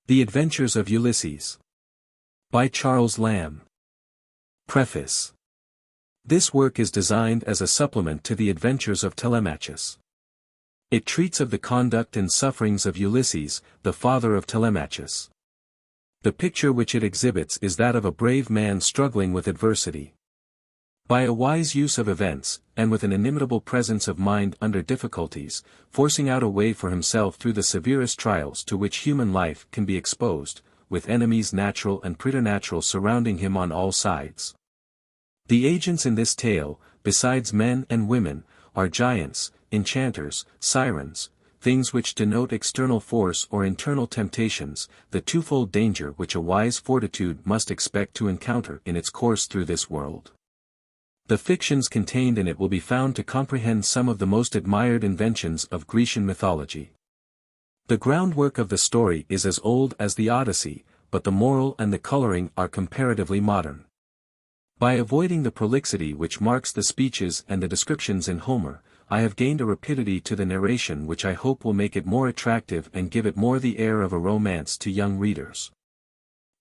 The Adventures of Ulysses. By Charles Lamb. Preface. This work is designed as a supplement to the Adventures of Telemachus. It treats of the conduct and sufferings of Ulysses, the father of Telemachus. The picture which it exhibits is that of a brave man struggling with adversity. By a wise use of events, and with an inimitable presence of mind under difficulties, forcing out a way for himself through the severest trials to which human life can be exposed, with enemies natural and preternatural surrounding him on all sides. The agents in this tale, besides men and women, are giants, enchanters, sirens, things which denote external force or internal temptations, the twofold danger which a wise fortitude must expect to encounter in its course through this world. The fictions contained in it will be found to comprehend some of the most admired inventions of Grecian mythology. The groundwork of the story is as old as the Odyssey, but the moral and the coloring are comparatively modern. By avoiding the prolixity which marks the speeches and the descriptions in Homer, I have gained a rapidity to the narration which I hope will make it more attractive and give it more the air of a romance to young readers.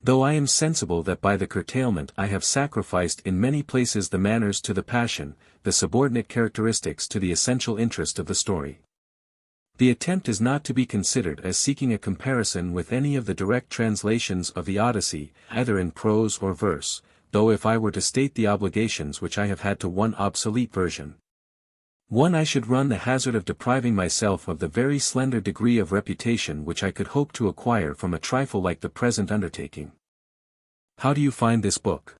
Though I am sensible that by the curtailment I have sacrificed in many places the manners to the passion, the subordinate characteristics to the essential interest of the story. The attempt is not to be considered as seeking a comparison with any of the direct translations of the Odyssey, either in prose or verse, though if I were to state the obligations which I have had to one obsolete version, I should run the hazard of depriving myself of the very slender degree of reputation which I could hope to acquire from a trifle like the present undertaking. How do you find this book?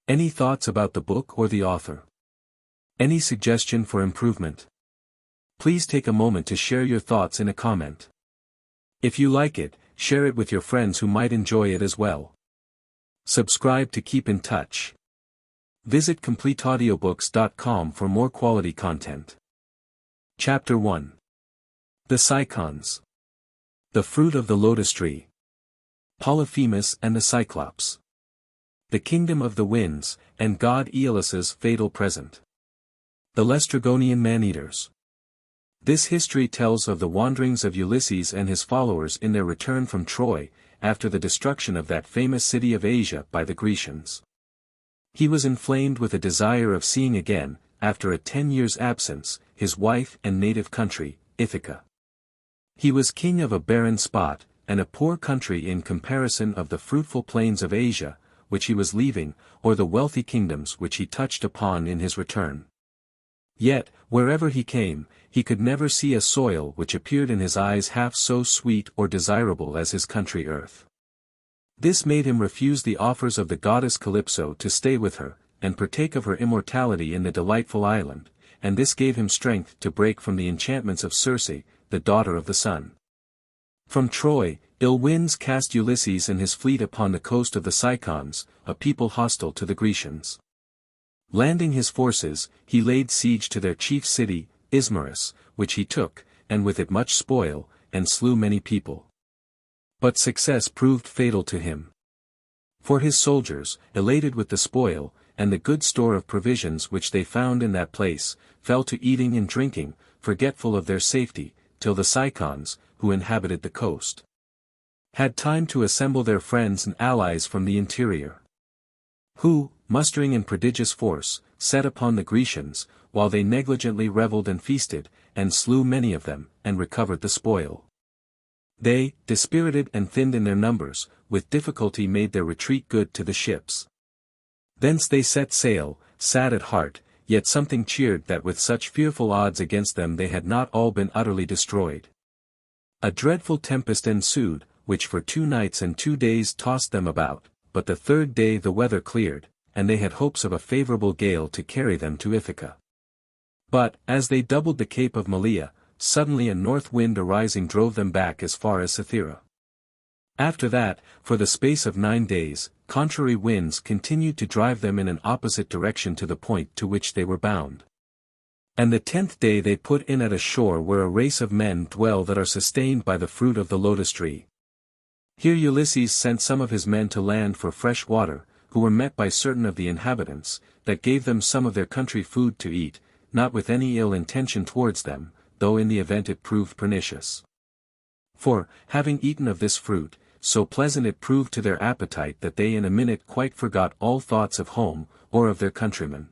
Any thoughts about the book or the author? Any suggestion for improvement? Please take a moment to share your thoughts in a comment. If you like it, share it with your friends who might enjoy it as well. Subscribe to keep in touch. Visit completeaudiobooks.com for more quality content. Chapter 1. The Cicons. The fruit of the lotus tree. Polyphemus and the Cyclops. The kingdom of the winds, and god Aeolus's fatal present. The Laestrygonian man-eaters. This history tells of the wanderings of Ulysses and his followers in their return from Troy, after the destruction of that famous city of Asia by the Grecians. He was inflamed with a desire of seeing again, after a 10 years' absence, his wife and native country, Ithaca. He was king of a barren spot, and a poor country in comparison of the fruitful plains of Asia, which he was leaving, or the wealthy kingdoms which he touched upon in his return. Yet, wherever he came, he could never see a soil which appeared in his eyes half so sweet or desirable as his country earth. This made him refuse the offers of the goddess Calypso to stay with her, and partake of her immortality in the delightful island, and this gave him strength to break from the enchantments of Circe, the daughter of the sun. From Troy, ill winds cast Ulysses and his fleet upon the coast of the Cicons, a people hostile to the Grecians. Landing his forces, he laid siege to their chief city, Ismarus, which he took, and with it much spoil, and slew many people. But success proved fatal to him. For his soldiers, elated with the spoil, and the good store of provisions which they found in that place, fell to eating and drinking, forgetful of their safety, till the Cicons, who inhabited the coast, had time to assemble their friends and allies from the interior, who, mustering in prodigious force, set upon the Grecians, while they negligently revelled and feasted, and slew many of them, and recovered the spoil. They, dispirited and thinned in their numbers, with difficulty made their retreat good to the ships. Thence they set sail, sad at heart, yet something cheered that with such fearful odds against them they had not all been utterly destroyed. A dreadful tempest ensued, which for 2 nights and 2 days tossed them about, but the 3rd day the weather cleared, and they had hopes of a favourable gale to carry them to Ithaca. But, as they doubled the Cape of Malea, suddenly a north wind arising drove them back as far as Cythera. After that, for the space of 9 days, contrary winds continued to drive them in an opposite direction to the point to which they were bound. And the 10th day they put in at a shore where a race of men dwell that are sustained by the fruit of the lotus tree. Here Ulysses sent some of his men to land for fresh water, who were met by certain of the inhabitants, that gave them some of their country food to eat, not with any ill intention towards them, though in the event it proved pernicious. For, having eaten of this fruit, so pleasant it proved to their appetite that they in a minute quite forgot all thoughts of home, or of their countrymen,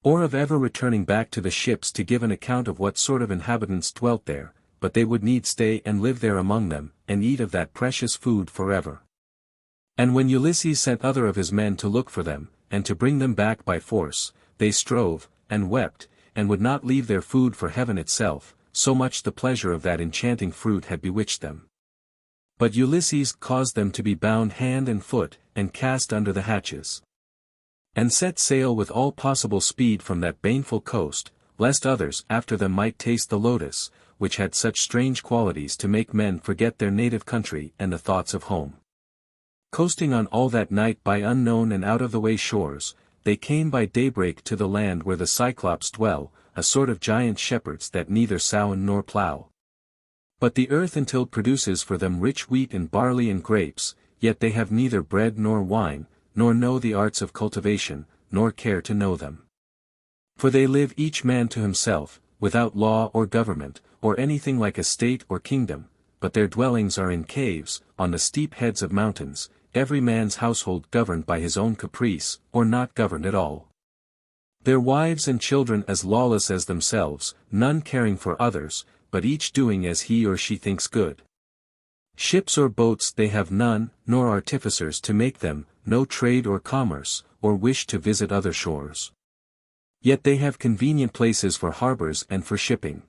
or of ever returning back to the ships to give an account of what sort of inhabitants dwelt there, but they would needs stay and live there among them, and eat of that precious food forever. And when Ulysses sent other of his men to look for them, and to bring them back by force, they strove, and wept, and would not leave their food for heaven itself, so much the pleasure of that enchanting fruit had bewitched them. But Ulysses caused them to be bound hand and foot, and cast under the hatches, and set sail with all possible speed from that baneful coast, lest others after them might taste the Lotos, which had such strange qualities to make men forget their native country and the thoughts of home. Coasting on all that night by unknown and out-of-the-way shores, they came by daybreak to the land where the Cyclops dwell, a sort of giant shepherds that neither sow nor plough. But the earth untilled produces for them rich wheat and barley and grapes, yet they have neither bread nor wine, nor know the arts of cultivation, nor care to know them. For they live each man to himself, without law or government, or anything like a state or kingdom, but their dwellings are in caves, on the steep heads of mountains, every man's household governed by his own caprice, or not governed at all. Their wives and children as lawless as themselves, none caring for others, but each doing as he or she thinks good. Ships or boats they have none, nor artificers to make them, no trade or commerce, or wish to visit other shores. Yet they have convenient places for harbors and for shipping.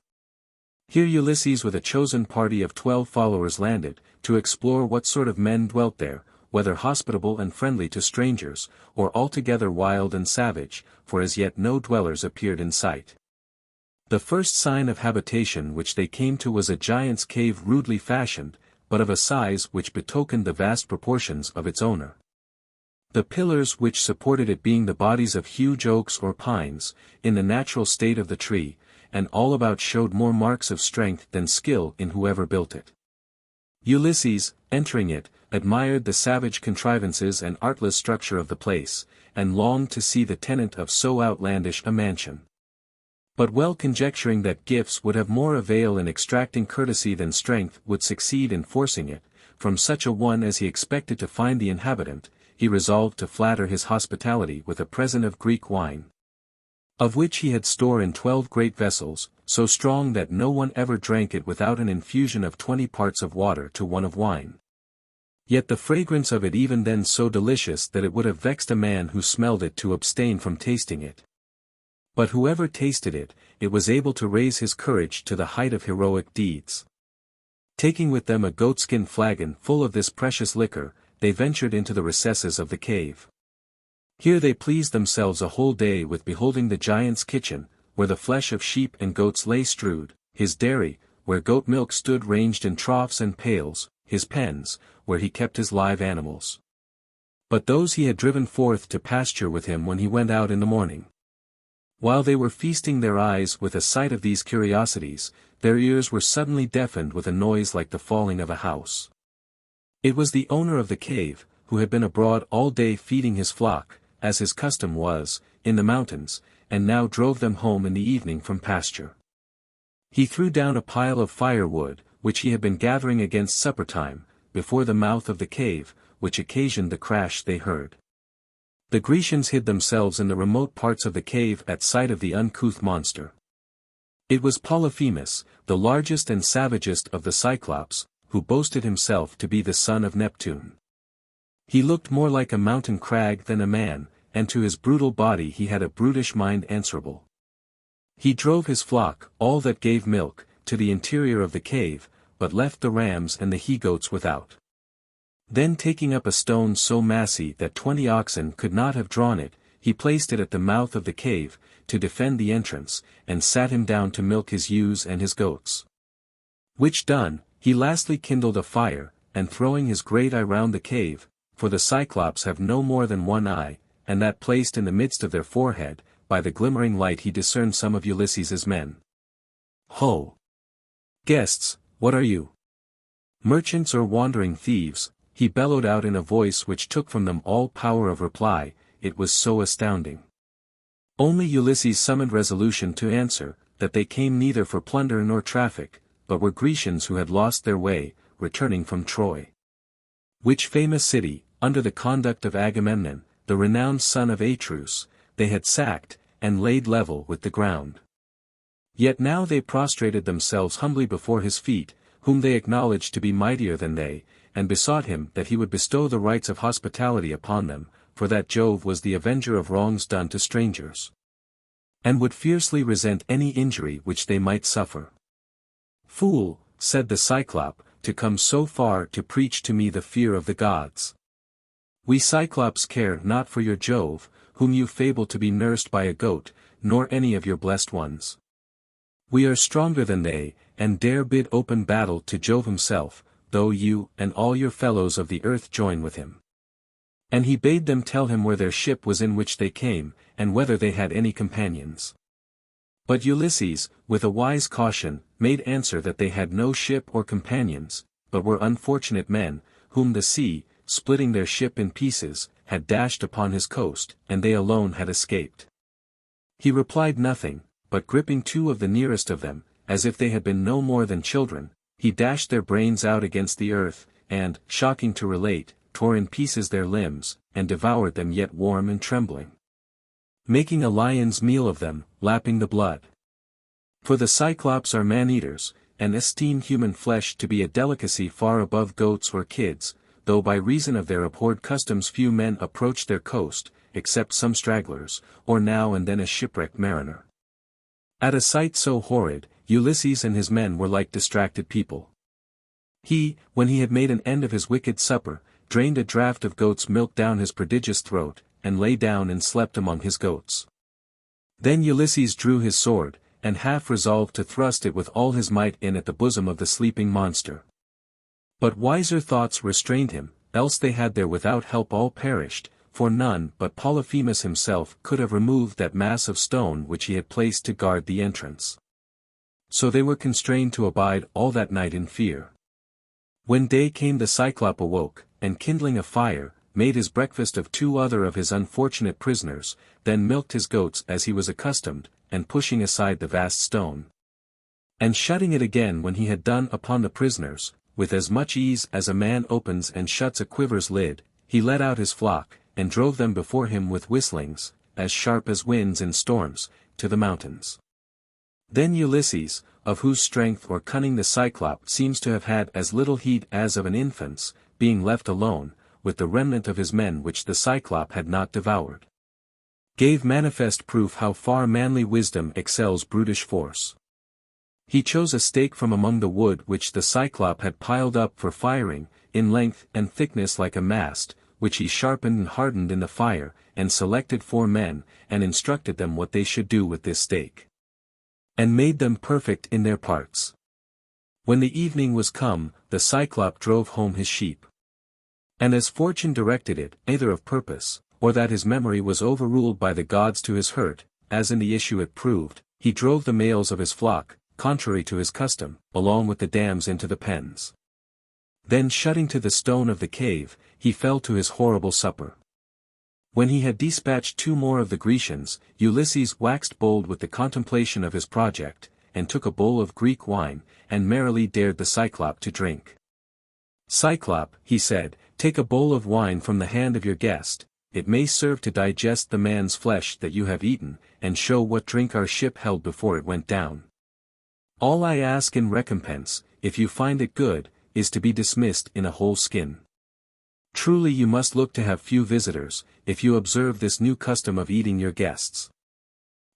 Here Ulysses with a chosen party of 12 followers landed, to explore what sort of men dwelt there, whether hospitable and friendly to strangers, or altogether wild and savage, for as yet no dwellers appeared in sight. The first sign of habitation which they came to was a giant's cave rudely fashioned, but of a size which betokened the vast proportions of its owner. The pillars which supported it being the bodies of huge oaks or pines, in the natural state of the tree, and all about showed more marks of strength than skill in whoever built it. Ulysses, entering it, admired the savage contrivances and artless structure of the place, and longed to see the tenant of so outlandish a mansion. But well conjecturing that gifts would have more avail in extracting courtesy than strength would succeed in forcing it, from such a one as he expected to find the inhabitant, he resolved to flatter his hospitality with a present of Greek wine, of which he had store in 12 great vessels, so strong that no one ever drank it without an infusion of 20 parts of water to 1 of wine. Yet the fragrance of it even then so delicious that it would have vexed a man who smelled it to abstain from tasting it. But whoever tasted it, it was able to raise his courage to the height of heroic deeds. Taking with them a goatskin flagon full of this precious liquor, they ventured into the recesses of the cave. Here they pleased themselves a whole day with beholding the giant's kitchen, where the flesh of sheep and goats lay strewed, his dairy, where goat milk stood ranged in troughs and pails, his pens, where he kept his live animals. But those he had driven forth to pasture with him when he went out in the morning. While they were feasting their eyes with a sight of these curiosities, their ears were suddenly deafened with a noise like the falling of a house. It was the owner of the cave, who had been abroad all day feeding his flock, as his custom was, in the mountains, and now drove them home in the evening from pasture. He threw down a pile of firewood, which he had been gathering against supper time, before the mouth of the cave, which occasioned the crash they heard. The Grecians hid themselves in the remote parts of the cave at sight of the uncouth monster. It was Polyphemus, the largest and savagest of the Cyclops, who boasted himself to be the son of Neptune. He looked more like a mountain crag than a man, and to his brutal body he had a brutish mind answerable. He drove his flock, all that gave milk, to the interior of the cave, but left the rams and the he-goats without. Then taking up a stone so massy that 20 oxen could not have drawn it, he placed it at the mouth of the cave, to defend the entrance, and sat him down to milk his ewes and his goats. Which done, he lastly kindled a fire, and throwing his great eye round the cave, for the Cyclops have no more than one eye, and that placed in the midst of their forehead, by the glimmering light he discerned some of Ulysses's men. Ho! Guests, what are you? Merchants or wandering thieves? He bellowed out in a voice which took from them all power of reply, it was so astounding. Only Ulysses summoned resolution to answer, that they came neither for plunder nor traffic, but were Grecians who had lost their way, returning from Troy. Which famous city, under the conduct of Agamemnon, the renowned son of Atreus, they had sacked, and laid level with the ground. Yet now they prostrated themselves humbly before his feet, whom they acknowledged to be mightier than they, and besought him that he would bestow the rights of hospitality upon them, for that Jove was the avenger of wrongs done to strangers, and would fiercely resent any injury which they might suffer. Fool, said the Cyclop, to come so far to preach to me the fear of the gods. We Cyclops care not for your Jove, whom you fable to be nursed by a goat, nor any of your blessed ones. We are stronger than they, and dare bid open battle to Jove himself, though you and all your fellows of the earth join with him. And he bade them tell him where their ship was in which they came, and whether they had any companions. But Ulysses, with a wise caution, made answer that they had no ship or companions, but were unfortunate men, whom the sea, splitting their ship in pieces, had dashed upon his coast, and they alone had escaped. He replied nothing, but gripping two of the nearest of them, as if they had been no more than children, he dashed their brains out against the earth, and, shocking to relate, tore in pieces their limbs, and devoured them yet warm and trembling, making a lion's meal of them, lapping the blood. For the Cyclops are man-eaters, and esteem human flesh to be a delicacy far above goats or kids, though by reason of their abhorred customs few men approach their coast, except some stragglers, or now and then a shipwrecked mariner. At a sight so horrid, Ulysses and his men were like distracted people. He, when he had made an end of his wicked supper, drained a draught of goat's milk down his prodigious throat, and lay down and slept among his goats. Then Ulysses drew his sword, and half resolved to thrust it with all his might in at the bosom of the sleeping monster. But wiser thoughts restrained him, else they had there without help all perished, for none but Polyphemus himself could have removed that mass of stone which he had placed to guard the entrance. So they were constrained to abide all that night in fear. When day came the Cyclop awoke, and kindling a fire, made his breakfast of two other of his unfortunate prisoners, then milked his goats as he was accustomed, and pushing aside the vast stone, and shutting it again when he had done upon the prisoners, with as much ease as a man opens and shuts a quiver's lid, he led out his flock, and drove them before him with whistlings, as sharp as winds in storms, to the mountains. Then Ulysses, of whose strength or cunning the Cyclop seems to have had as little heed as of an infant's, being left alone, with the remnant of his men which the Cyclop had not devoured, gave manifest proof how far manly wisdom excels brutish force. He chose a stake from among the wood which the Cyclop had piled up for firing, in length and thickness like a mast, which he sharpened and hardened in the fire, and selected 4 men, and instructed them what they should do with this stake, and made them perfect in their parts. When the evening was come, the Cyclop drove home his sheep. And as fortune directed it, either of purpose, or that his memory was overruled by the gods to his hurt, as in the issue it proved, he drove the males of his flock, contrary to his custom, along with the dams into the pens. Then shutting to the stone of the cave, he fell to his horrible supper. When he had dispatched 2 more of the Grecians, Ulysses waxed bold with the contemplation of his project, and took a bowl of Greek wine, and merrily dared the Cyclop to drink. Cyclop, he said, take a bowl of wine from the hand of your guest, it may serve to digest the man's flesh that you have eaten, and show what drink our ship held before it went down. All I ask in recompense, if you find it good, is to be dismissed in a whole skin. Truly you must look to have few visitors, if you observe this new custom of eating your guests.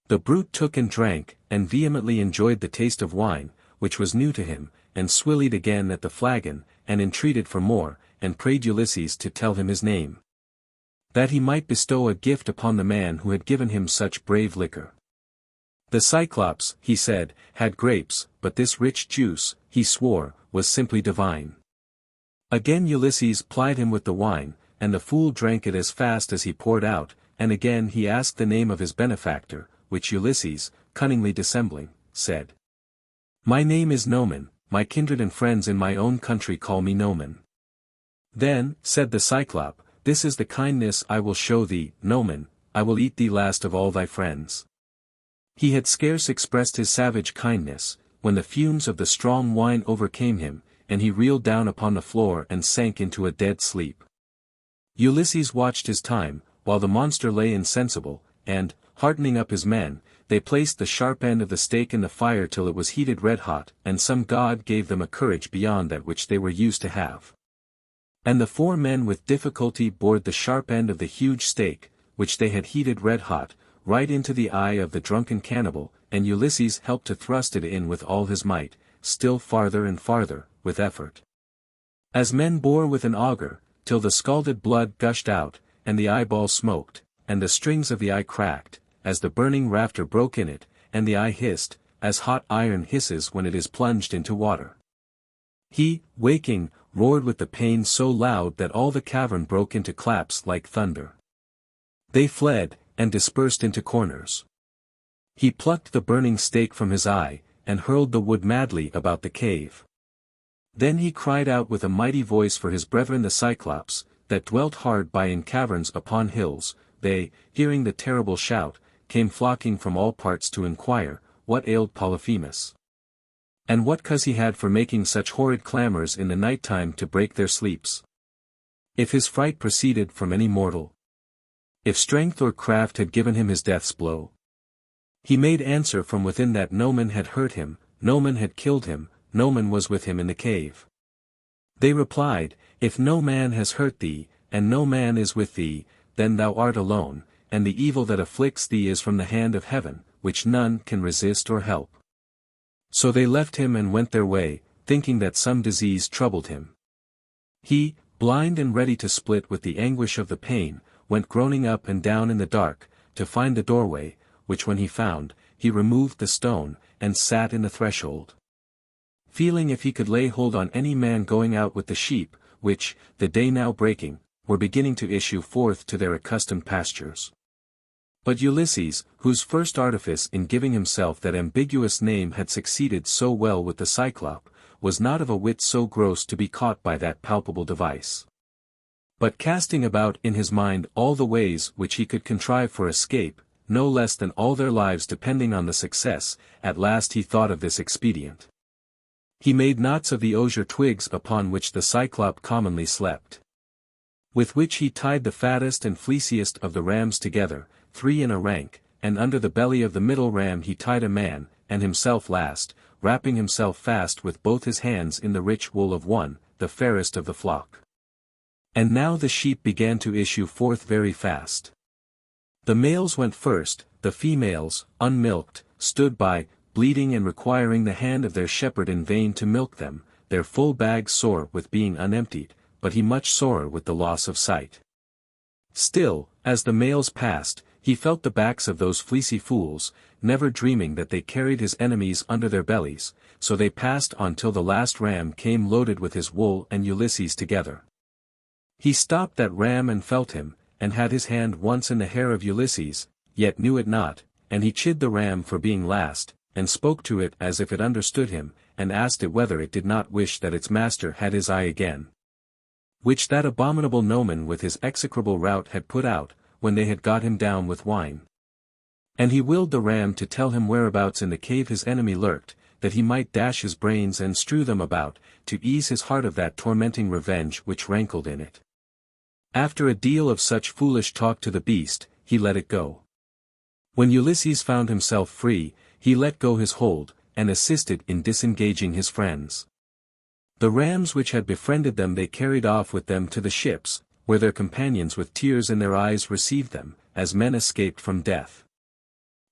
The brute took and drank, and vehemently enjoyed the taste of wine, which was new to him, and swillied again at the flagon, and entreated for more, and prayed Ulysses to tell him his name, that he might bestow a gift upon the man who had given him such brave liquor. The Cyclops, he said, had grapes, but this rich juice, he swore, was simply divine. Again Ulysses plied him with the wine, and the fool drank it as fast as he poured out, and again he asked the name of his benefactor, which Ulysses, cunningly dissembling, said, My name is Nomen, my kindred and friends in my own country call me Nomen. Then, said the Cyclop, this is the kindness I will show thee, Nomen, I will eat thee last of all thy friends. He had scarce expressed his savage kindness, when the fumes of the strong wine overcame him, and he reeled down upon the floor and sank into a dead sleep. Ulysses watched his time, while the monster lay insensible, and, heartening up his men, they placed the sharp end of the stake in the fire till it was heated red-hot, and some god gave them a courage beyond that which they were used to have. And the 4 men with difficulty bored the sharp end of the huge stake, which they had heated red-hot, right into the eye of the drunken cannibal, and Ulysses helped to thrust it in with all his might, still farther and farther, with effort. As men bore with an auger, till the scalded blood gushed out, and the eyeball smoked, and the strings of the eye cracked, as the burning rafter broke in it, and the eye hissed, as hot iron hisses when it is plunged into water. He, waking, roared with the pain so loud that all the cavern broke into claps like thunder. They fled, and dispersed into corners. He plucked the burning stake from his eye, and hurled the wood madly about the cave. Then he cried out with a mighty voice for his brethren the Cyclops, that dwelt hard by in caverns upon hills. They, hearing the terrible shout, came flocking from all parts to inquire, what ailed Polyphemus. And what cause he had for making such horrid clamours in the night time to break their sleeps. If his fright proceeded from any mortal. If strength or craft had given him his death's blow. He made answer from within that no man had hurt him, no man had killed him, no man was with him in the cave. They replied, if no man has hurt thee, and no man is with thee, then thou art alone, and the evil that afflicts thee is from the hand of heaven, which none can resist or help. So they left him and went their way, thinking that some disease troubled him. He, blind and ready to split with the anguish of the pain, went groaning up and down in the dark, to find the doorway, which when he found, he removed the stone, and sat in the threshold. Feeling if he could lay hold on any man going out with the sheep, which, the day now breaking, were beginning to issue forth to their accustomed pastures. But Ulysses, whose first artifice in giving himself that ambiguous name had succeeded so well with the Cyclops, was not of a wit so gross to be caught by that palpable device. But casting about in his mind all the ways which he could contrive for escape, no less than all their lives depending on the success, at last he thought of this expedient. He made knots of the osier twigs upon which the Cyclops commonly slept. With which he tied the fattest and fleeciest of the rams together, 3 in a rank, and under the belly of the middle ram he tied a man, and himself last, wrapping himself fast with both his hands in the rich wool of one, the fairest of the flock. And now the sheep began to issue forth very fast. The males went first, the females, unmilked, stood by, bleeding and requiring the hand of their shepherd in vain to milk them, their full bags sore with being unemptied, but he much sorer with the loss of sight. Still, as the males passed, he felt the backs of those fleecy fools, never dreaming that they carried his enemies under their bellies, so they passed on till the last ram came loaded with his wool and Ulysses together. He stopped that ram and felt him, and had his hand once in the hair of Ulysses, yet knew it not, and he chid the ram for being last, and spoke to it as if it understood him, and asked it whether it did not wish that its master had his eye again. Which that abominable Noman with his execrable rout had put out, when they had got him down with wine. And he willed the ram to tell him whereabouts in the cave his enemy lurked, that he might dash his brains and strew them about, to ease his heart of that tormenting revenge which rankled in it. After a deal of such foolish talk to the beast, he let it go. When Ulysses found himself free, he let go his hold, and assisted in disengaging his friends. The rams which had befriended them they carried off with them to the ships, where their companions with tears in their eyes received them, as men escaped from death.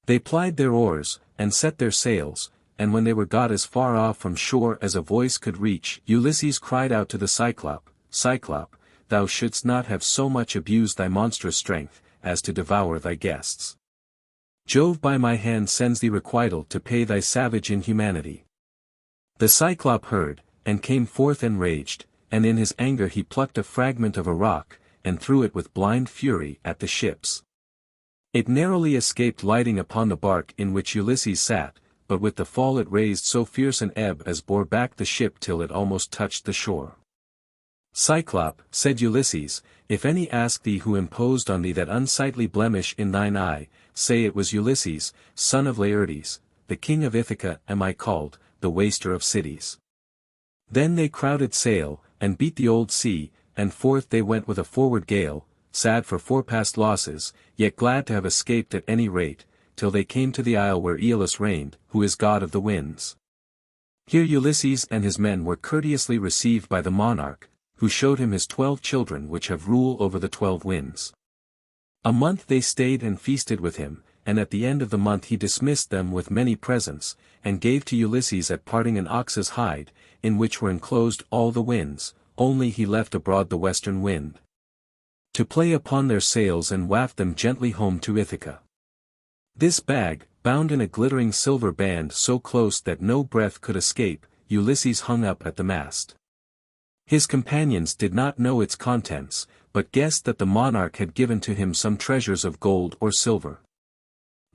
They plied their oars, and set their sails, and when they were got as far off from shore as a voice could reach, Ulysses cried out to the Cyclops, Cyclops, thou shouldst not have so much abused thy monstrous strength, as to devour thy guests. Jove by my hand sends thee requital to pay thy savage inhumanity. The Cyclops heard, and came forth enraged, and in his anger he plucked a fragment of a rock, and threw it with blind fury at the ships. It narrowly escaped lighting upon the bark in which Ulysses sat, but with the fall it raised so fierce an ebb as bore back the ship till it almost touched the shore. Cyclops, said Ulysses, if any ask thee who imposed on thee that unsightly blemish in thine eye, say it was Ulysses, son of Laertes, the king of Ithaca am I called, the waster of cities. Then they crowded sail, and beat the old sea, and forth they went with a forward gale, sad for forepast losses, yet glad to have escaped at any rate, till they came to the isle where Aeolus reigned, who is god of the winds. Here Ulysses and his men were courteously received by the monarch, who showed him his 12 children which have rule over the 12 winds. A month they stayed and feasted with him, and at the end of the month he dismissed them with many presents, and gave to Ulysses at parting an ox's hide, in which were enclosed all the winds, only he left abroad the western wind, to play upon their sails and waft them gently home to Ithaca. This bag, bound in a glittering silver band so close that no breath could escape, Ulysses hung up at the mast. His companions did not know its contents, but guessed that the monarch had given to him some treasures of gold or silver.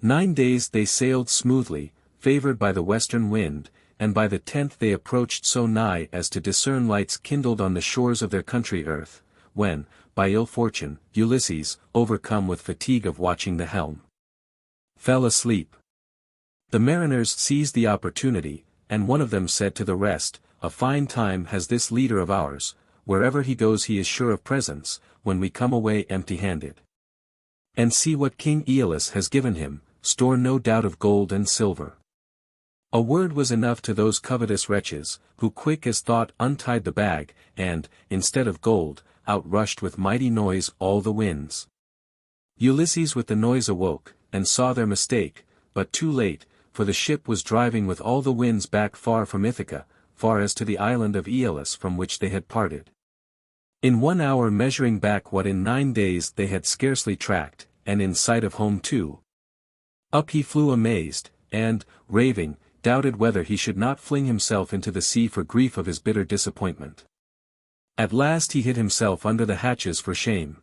9 days they sailed smoothly, favored by the western wind, and by the 10th they approached so nigh as to discern lights kindled on the shores of their country earth, when, by ill fortune, Ulysses, overcome with fatigue of watching the helm, fell asleep. The mariners seized the opportunity, and one of them said to the rest, "A fine time has this leader of ours, wherever he goes he is sure of presents, when we come away empty-handed. And see what King Aeolus has given him, store no doubt of gold and silver." A word was enough to those covetous wretches, who quick as thought untied the bag, and, instead of gold, outrushed with mighty noise all the winds. Ulysses with the noise awoke, and saw their mistake, but too late, for the ship was driving with all the winds back far from Ithaca, far as to the island of Aeolus from which they had parted. In 1 hour measuring back what in 9 days they had scarcely tracked, and in sight of home too. Up he flew amazed, and, raving, doubted whether he should not fling himself into the sea for grief of his bitter disappointment. At last he hid himself under the hatches for shame.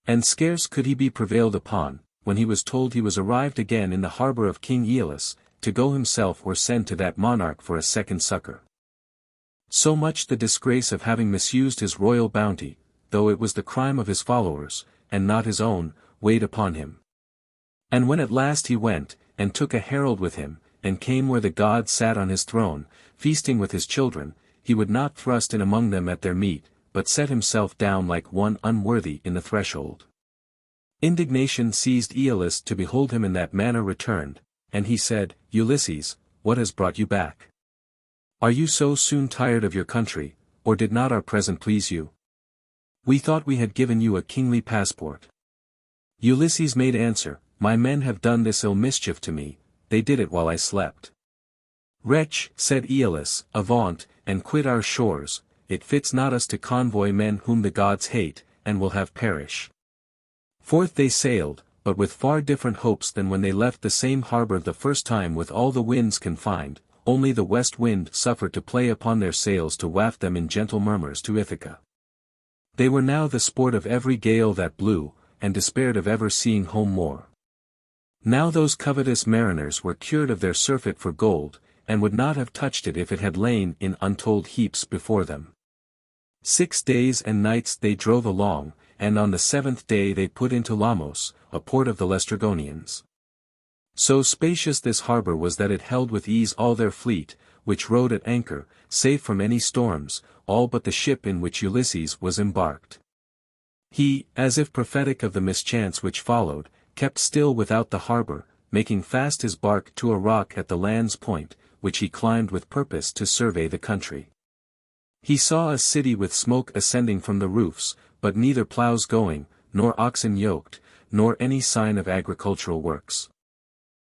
And scarce could he be prevailed upon, when he was told he was arrived again in the harbour of King Aeolus, to go himself or send to that monarch for a second succour. So much the disgrace of having misused his royal bounty, though it was the crime of his followers, and not his own, weighed upon him. And when at last he went, and took a herald with him, and came where the god sat on his throne, feasting with his children, he would not thrust in among them at their meat, but set himself down like one unworthy in the threshold. Indignation seized Aeolus to behold him in that manner returned, and he said, "Ulysses, what has brought you back? Are you so soon tired of your country, or did not our present please you? We thought we had given you a kingly passport." Ulysses made answer, "My men have done this ill mischief to me, they did it while I slept." "Wretch," said Aeolus, "avaunt, and quit our shores, it fits not us to convoy men whom the gods hate, and will have perish." Forth they sailed, but with far different hopes than when they left the same harbour the first time with all the winds confined, only the west wind suffered to play upon their sails to waft them in gentle murmurs to Ithaca. They were now the sport of every gale that blew, and despaired of ever seeing home more. Now those covetous mariners were cured of their surfeit for gold, and would not have touched it if it had lain in untold heaps before them. 6 days and nights they drove along, and on the 7th day they put into Lamos, a port of the Laestrygonians. So spacious this harbour was that it held with ease all their fleet, which rode at anchor, safe from any storms, all but the ship in which Ulysses was embarked. He, as if prophetic of the mischance which followed, kept still without the harbour, making fast his bark to a rock at the land's point, which he climbed with purpose to survey the country. He saw a city with smoke ascending from the roofs, but neither ploughs going, nor oxen yoked, nor any sign of agricultural works.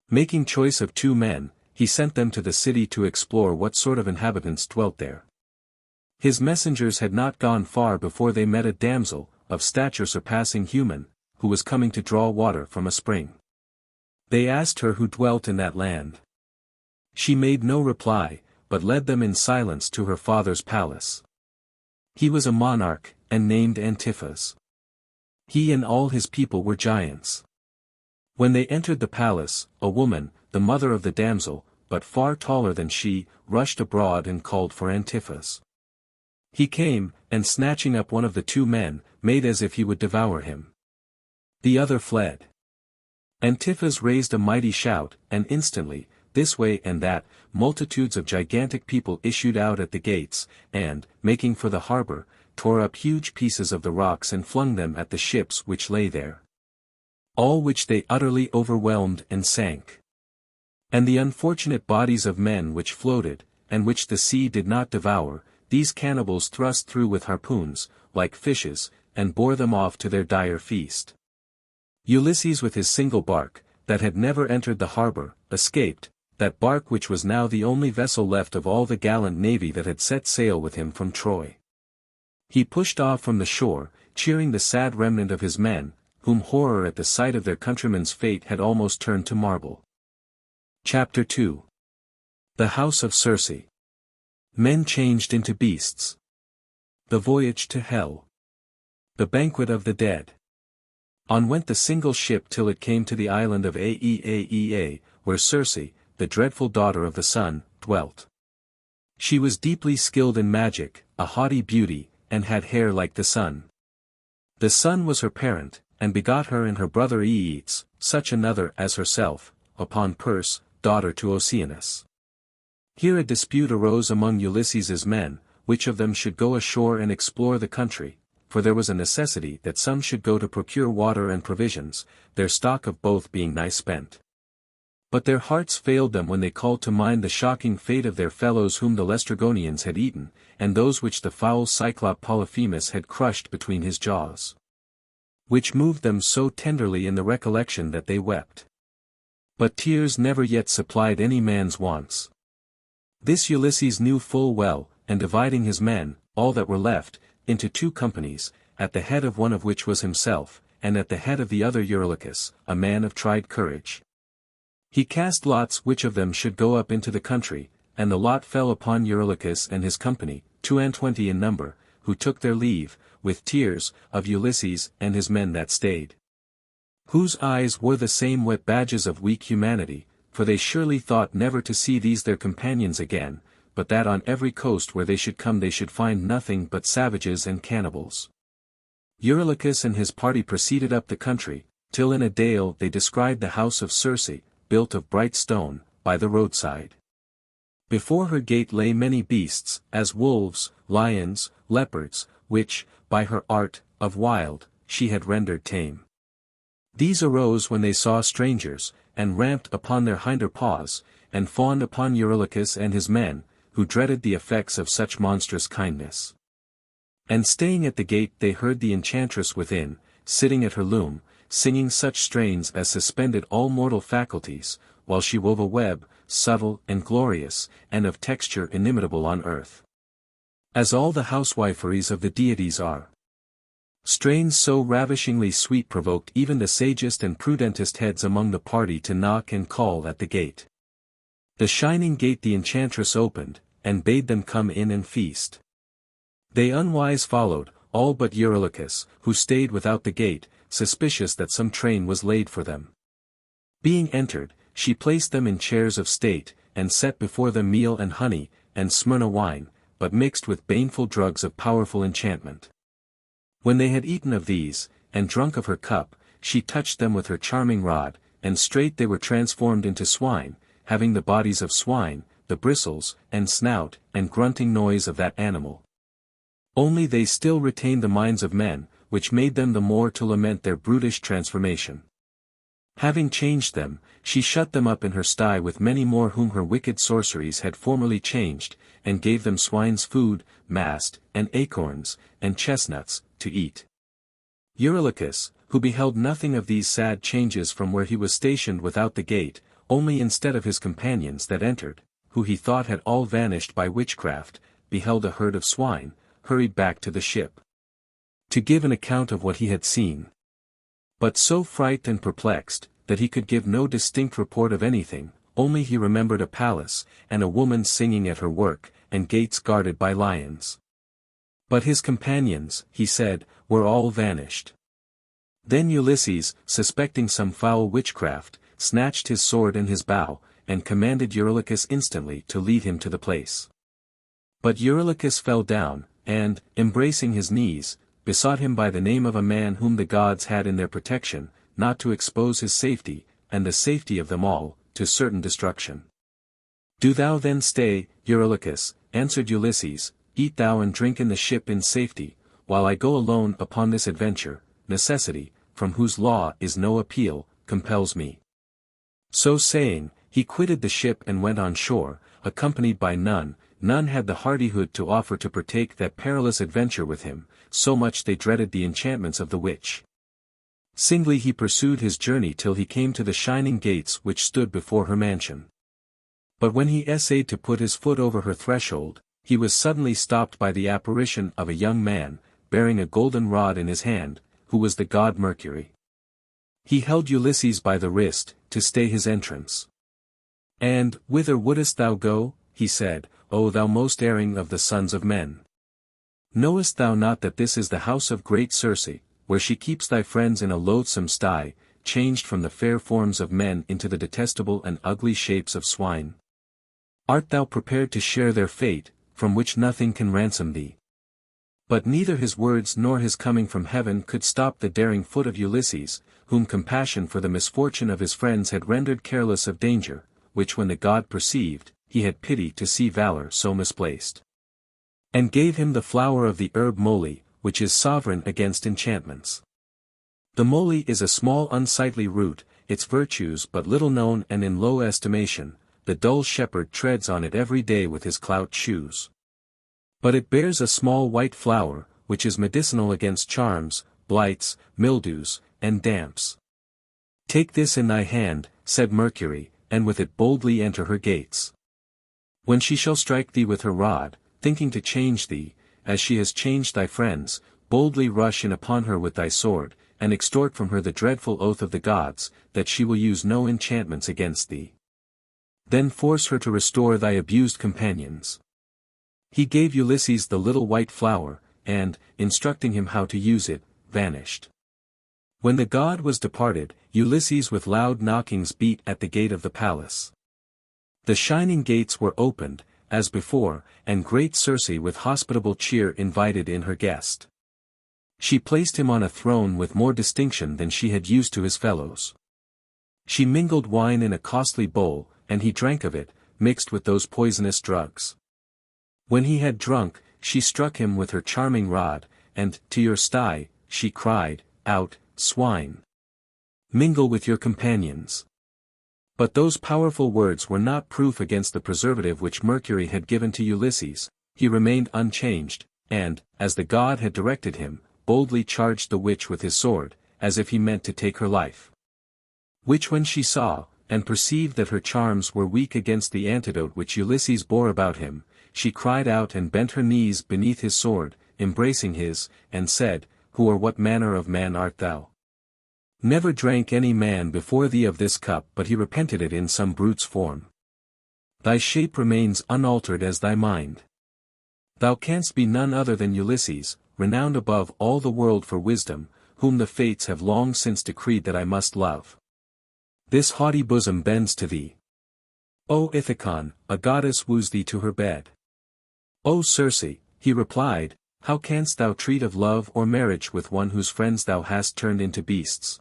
Making choice of 2 men, he sent them to the city to explore what sort of inhabitants dwelt there. His messengers had not gone far before they met a damsel, of stature surpassing human, who was coming to draw water from a spring. They asked her who dwelt in that land. She made no reply, but led them in silence to her father's palace. He was a monarch, and named Antiphas. He and all his people were giants. When they entered the palace, a woman, the mother of the damsel, but far taller than she, rushed abroad and called for Antiphas. He came, and snatching up one of the 2 men, made as if he would devour him. The other fled. Antiphas raised a mighty shout, and instantly, this way and that, multitudes of gigantic people issued out at the gates, and, making for the harbor, tore up huge pieces of the rocks and flung them at the ships which lay there. All which they utterly overwhelmed and sank. And the unfortunate bodies of men which floated, and which the sea did not devour, these cannibals thrust through with harpoons, like fishes, and bore them off to their dire feast. Ulysses with his single bark, that had never entered the harbor, escaped, that bark which was now the only vessel left of all the gallant navy that had set sail with him from Troy. He pushed off from the shore, cheering the sad remnant of his men, whom horror at the sight of their countrymen's fate had almost turned to marble. Chapter 2. The House of Circe. Men changed into beasts. The voyage to hell. The banquet of the dead. On went the single ship till it came to the island of Aeaea, where Circe, the dreadful daughter of the sun, dwelt. She was deeply skilled in magic, a haughty beauty, and had hair like the sun. The sun was her parent, and begot her and her brother Aeaetes, such another as herself, upon Perse, daughter to Oceanus. Here a dispute arose among Ulysses's men, which of them should go ashore and explore the country, for there was a necessity that some should go to procure water and provisions, their stock of both being nigh spent. But their hearts failed them when they called to mind the shocking fate of their fellows whom the Laestrygonians had eaten, and those which the foul Cyclops Polyphemus had crushed between his jaws. Which moved them so tenderly in the recollection that they wept. But tears never yet supplied any man's wants. This Ulysses knew full well, and dividing his men, all that were left, into two companies, at the head of one of which was himself, and at the head of the other Eurylochus, a man of tried courage. He cast lots which of them should go up into the country, and the lot fell upon Eurylochus and his company, 22 in number, who took their leave, with tears, of Ulysses and his men that stayed. Whose eyes were the same wet badges of weak humanity, for they surely thought never to see these their companions again, but that on every coast where they should come they should find nothing but savages and cannibals. Eurylochus and his party proceeded up the country, till in a dale they descried the house of Circe, built of bright stone, by the roadside. Before her gate lay many beasts, as wolves, lions, leopards, which, by her art, of wild, she had rendered tame. These arose when they saw strangers, and ramped upon their hinder paws, and fawned upon Eurylochus and his men, who dreaded the effects of such monstrous kindness. And staying at the gate they heard the enchantress within, sitting at her loom, singing such strains as suspended all mortal faculties, while she wove a web, subtle and glorious, and of texture inimitable on earth. As all the housewiferys of the deities are. Strains so ravishingly sweet provoked even the sagest and prudentest heads among the party to knock and call at the gate. The shining gate the enchantress opened, and bade them come in and feast. They unwise followed, all but Eurylochus, who stayed without the gate, suspicious that some train was laid for them. Being entered, she placed them in chairs of state, and set before them meal and honey, and Smyrna wine, but mixed with baneful drugs of powerful enchantment. When they had eaten of these, and drunk of her cup, she touched them with her charming rod, and straight they were transformed into swine, having the bodies of swine, the bristles, and snout, and grunting noise of that animal. Only they still retained the minds of men, which made them the more to lament their brutish transformation. Having changed them, she shut them up in her sty with many more whom her wicked sorceries had formerly changed, and gave them swine's food, mast, and acorns, and chestnuts, to eat. Eurylochus, who beheld nothing of these sad changes from where he was stationed without the gate, only instead of his companions that entered, who he thought had all vanished by witchcraft, beheld a herd of swine, hurried back to the ship, to give an account of what he had seen. But so frightened and perplexed, that he could give no distinct report of anything, only he remembered a palace, and a woman singing at her work, and gates guarded by lions. But his companions, he said, were all vanished. Then Ulysses, suspecting some foul witchcraft, snatched his sword and his bow, and commanded Eurylochus instantly to lead him to the place. But Eurylochus fell down, and, embracing his knees, besought him by the name of a man whom the gods had in their protection, not to expose his safety, and the safety of them all, to certain destruction. Do thou then stay, Eurylochus, answered Ulysses, eat thou and drink in the ship in safety, while I go alone upon this adventure. Necessity, from whose law is no appeal, compels me. So saying, he quitted the ship and went on shore, accompanied by none. None had the hardihood to offer to partake that perilous adventure with him, so much they dreaded the enchantments of the witch. Singly he pursued his journey till he came to the shining gates which stood before her mansion. But when he essayed to put his foot over her threshold, he was suddenly stopped by the apparition of a young man, bearing a golden rod in his hand, who was the god Mercury. He held Ulysses by the wrist, to stay his entrance. And, whither wouldest thou go? He said, O thou most erring of the sons of men. Knowest thou not that this is the house of great Circe, where she keeps thy friends in a loathsome sty, changed from the fair forms of men into the detestable and ugly shapes of swine? Art thou prepared to share their fate, from which nothing can ransom thee? But neither his words nor his coming from heaven could stop the daring foot of Ulysses, whom compassion for the misfortune of his friends had rendered careless of danger, which when the god perceived, he had pity to see valor so misplaced. And gave him the flower of the herb moly, which is sovereign against enchantments. The moly is a small unsightly root, its virtues but little known and in low estimation. The dull shepherd treads on it every day with his clout shoes. But it bears a small white flower, which is medicinal against charms, blights, mildews, and damps. Take this in thy hand, said Mercury, and with it boldly enter her gates. When she shall strike thee with her rod, thinking to change thee, as she has changed thy friends, boldly rush in upon her with thy sword, and extort from her the dreadful oath of the gods, that she will use no enchantments against thee. Then force her to restore thy abused companions. He gave Ulysses the little white flower, and, instructing him how to use it, vanished. When the god was departed, Ulysses with loud knockings beat at the gate of the palace. The shining gates were opened, as before, and great Circe with hospitable cheer invited in her guest. She placed him on a throne with more distinction than she had used to his fellows. She mingled wine in a costly bowl, and he drank of it, mixed with those poisonous drugs. When he had drunk, she struck him with her charming rod, and, to your sty, she cried, out, swine! Mingle with your companions. But those powerful words were not proof against the preservative which Mercury had given to Ulysses. He remained unchanged, and, as the god had directed him, boldly charged the witch with his sword, as if he meant to take her life. Which when she saw, and perceived that her charms were weak against the antidote which Ulysses bore about him, she cried out and bent her knees beneath his sword, embracing his, and said, Who or what manner of man art thou? Never drank any man before thee of this cup but he repented it in some brute's form. Thy shape remains unaltered as thy mind. Thou canst be none other than Ulysses, renowned above all the world for wisdom, whom the fates have long since decreed that I must love. This haughty bosom bends to thee. O Ithaca, a goddess woos thee to her bed. O Circe, he replied, how canst thou treat of love or marriage with one whose friends thou hast turned into beasts?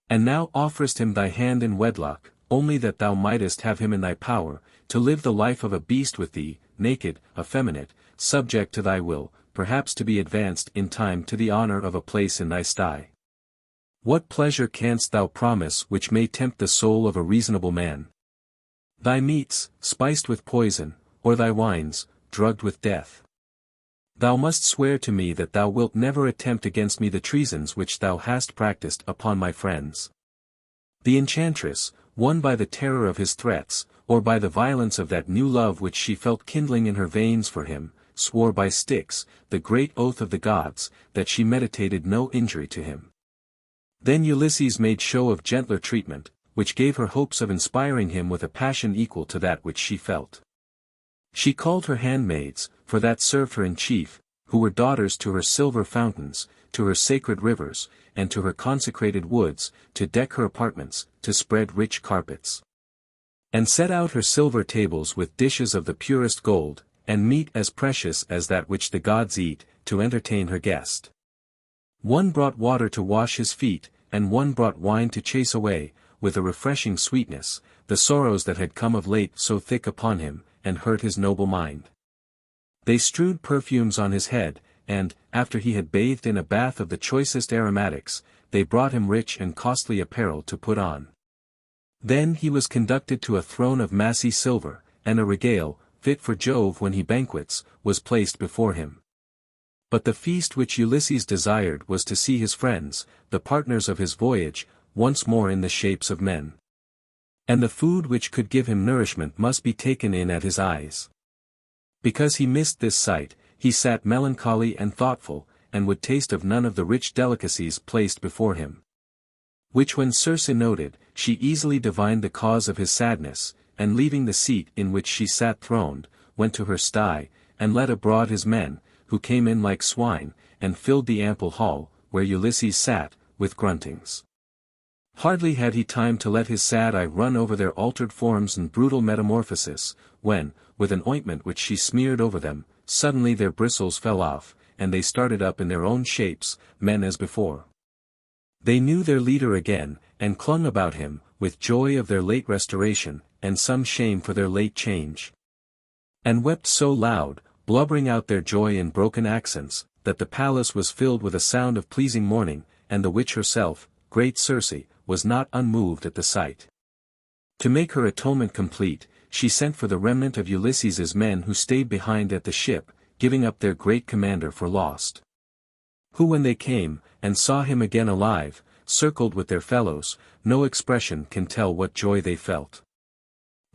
And now offerest him thy hand in wedlock, only that thou mightest have him in thy power, to live the life of a beast with thee, naked, effeminate, subject to thy will, perhaps to be advanced in time to the honor of a place in thy sty. What pleasure canst thou promise which may tempt the soul of a reasonable man? Thy meats, spiced with poison, or thy wines, drugged with death. Thou must swear to me that thou wilt never attempt against me the treasons which thou hast practiced upon my friends. The enchantress, won by the terror of his threats, or by the violence of that new love which she felt kindling in her veins for him, swore by Styx, the great oath of the gods, that she meditated no injury to him. Then Ulysses made show of gentler treatment, which gave her hopes of inspiring him with a passion equal to that which she felt. She called her handmaids, for that served her in chief, who were daughters to her silver fountains, to her sacred rivers, and to her consecrated woods, to deck her apartments, to spread rich carpets. And set out her silver tables with dishes of the purest gold, and meat as precious as that which the gods eat, to entertain her guest. One brought water to wash his feet, and one brought wine to chase away, with a refreshing sweetness, the sorrows that had come of late so thick upon him, and hurt his noble mind. They strewed perfumes on his head, and, after he had bathed in a bath of the choicest aromatics, they brought him rich and costly apparel to put on. Then he was conducted to a throne of massy silver, and a regale, fit for Jove when he banquets, was placed before him. But the feast which Ulysses desired was to see his friends, the partners of his voyage, once more in the shapes of men. And the food which could give him nourishment must be taken in at his eyes. Because he missed this sight, he sat melancholy and thoughtful, and would taste of none of the rich delicacies placed before him. Which when Circe noted, she easily divined the cause of his sadness, and leaving the seat in which she sat throned, went to her sty, and led abroad his men, who came in like swine, and filled the ample hall, where Ulysses sat, with gruntings. Hardly had he time to let his sad eye run over their altered forms and brutal metamorphosis, when, with an ointment which she smeared over them, suddenly their bristles fell off, and they started up in their own shapes, men as before. They knew their leader again, and clung about him, with joy of their late restoration, and some shame for their late change. And wept so loud, blubbering out their joy in broken accents, that the palace was filled with a sound of pleasing mourning, and the witch herself, great Circe, was not unmoved at the sight. To make her atonement complete, she sent for the remnant of Ulysses's men who stayed behind at the ship, giving up their great commander for lost. Who when they came, and saw him again alive, circled with their fellows, no expression can tell what joy they felt.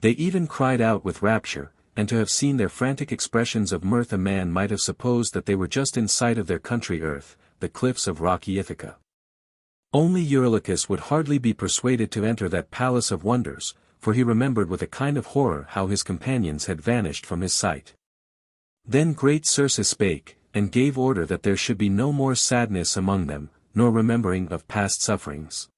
They even cried out with rapture, and to have seen their frantic expressions of mirth a man might have supposed that they were just in sight of their country earth, the cliffs of rocky Ithaca. Only Eurylochus would hardly be persuaded to enter that palace of wonders, for he remembered with a kind of horror how his companions had vanished from his sight. Then great Circe spake, and gave order that there should be no more sadness among them, nor remembering of past sufferings.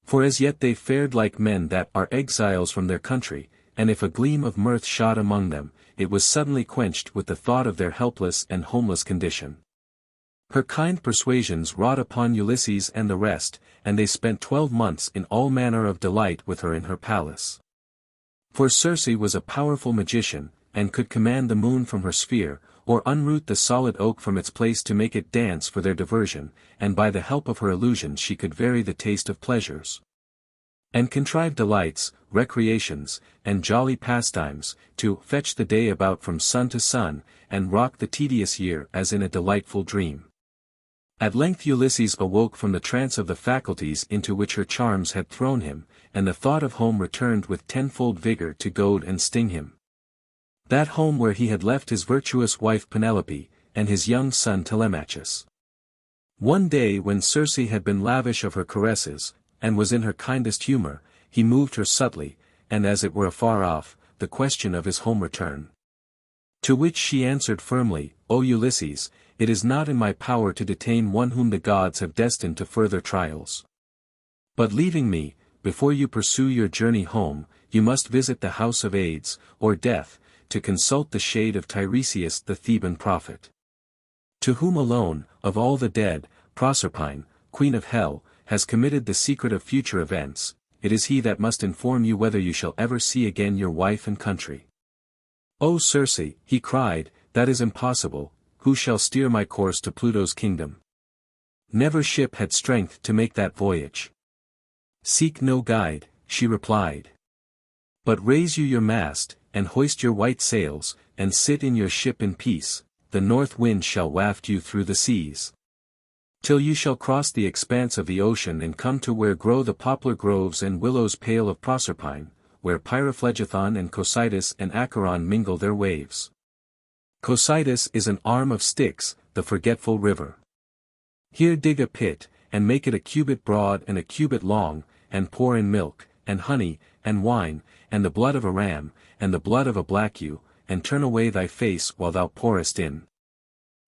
For as yet they fared like men that are exiles from their country, and if a gleam of mirth shot among them, it was suddenly quenched with the thought of their helpless and homeless condition. Her kind persuasions wrought upon Ulysses and the rest, and they spent 12 months in all manner of delight with her in her palace. For Circe was a powerful magician, and could command the moon from her sphere, or unroot the solid oak from its place to make it dance for their diversion, and by the help of her illusions she could vary the taste of pleasures, and contrive delights, recreations, and jolly pastimes, to fetch the day about from sun to sun, and rock the tedious year as in a delightful dream. At length Ulysses awoke from the trance of the faculties into which her charms had thrown him, and the thought of home returned with tenfold vigor to goad and sting him. That home where he had left his virtuous wife Penelope, and his young son Telemachus. One day when Circe had been lavish of her caresses, and was in her kindest humor, he moved her subtly, and as it were afar off, the question of his home return. To which she answered firmly, O Ulysses, it is not in my power to detain one whom the gods have destined to further trials. But leaving me, before you pursue your journey home, you must visit the house of Hades, or Death, to consult the shade of Tiresias the Theban prophet. To whom alone, of all the dead, Proserpine, queen of hell, has committed the secret of future events, it is he that must inform you whether you shall ever see again your wife and country. O Circe, he cried, that is impossible, who shall steer my course to Pluto's kingdom? Never ship had strength to make that voyage. Seek no guide, she replied. But raise you your mast, and hoist your white sails, and sit in your ship in peace, the north wind shall waft you through the seas, till you shall cross the expanse of the ocean and come to where grow the poplar groves and willows pale of Proserpine, where Pyriphlegethon and Cocytus and Acheron mingle their waves. Cocytus is an arm of Styx, the forgetful river. Here dig a pit, and make it a cubit broad and a cubit long, and pour in milk, and honey, and wine, and the blood of a ram, and the blood of a black ewe, and turn away thy face while thou pourest in.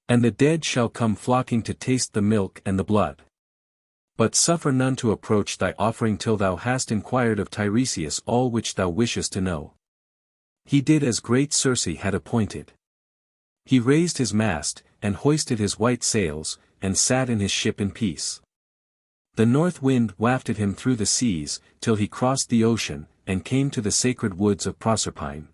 And the dead shall come flocking to taste the milk and the blood. But suffer none to approach thy offering till thou hast inquired of Tiresias all which thou wishest to know. He did as great Circe had appointed. He raised his mast, and hoisted his white sails, and sat in his ship in peace. The north wind wafted him through the seas, till he crossed the ocean, and came to the sacred woods of Proserpine.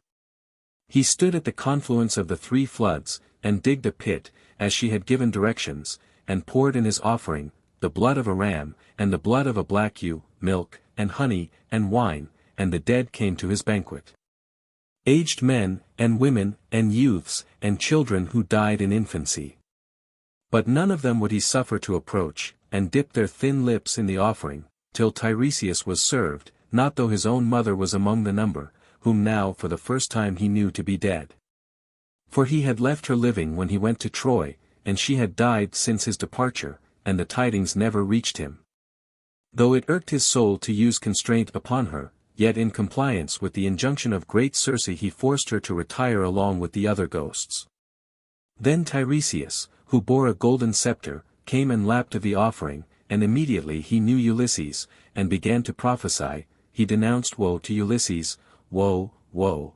He stood at the confluence of the three floods, and digged a pit, as she had given directions, and poured in his offering, the blood of a ram, and the blood of a black ewe, milk, and honey, and wine, and the dead came to his banquet. Aged men, and women, and youths, and children who died in infancy. But none of them would he suffer to approach, and dip their thin lips in the offering, till Tiresias was served, not though his own mother was among the number, whom now for the first time he knew to be dead. For he had left her living when he went to Troy, and she had died since his departure, and the tidings never reached him. Though it irked his soul to use constraint upon her, yet in compliance with the injunction of great Circe he forced her to retire along with the other ghosts. Then Tiresias, who bore a golden scepter, came and lapped of the offering, and immediately he knew Ulysses, and began to prophesy. He denounced woe to Ulysses, woe, woe.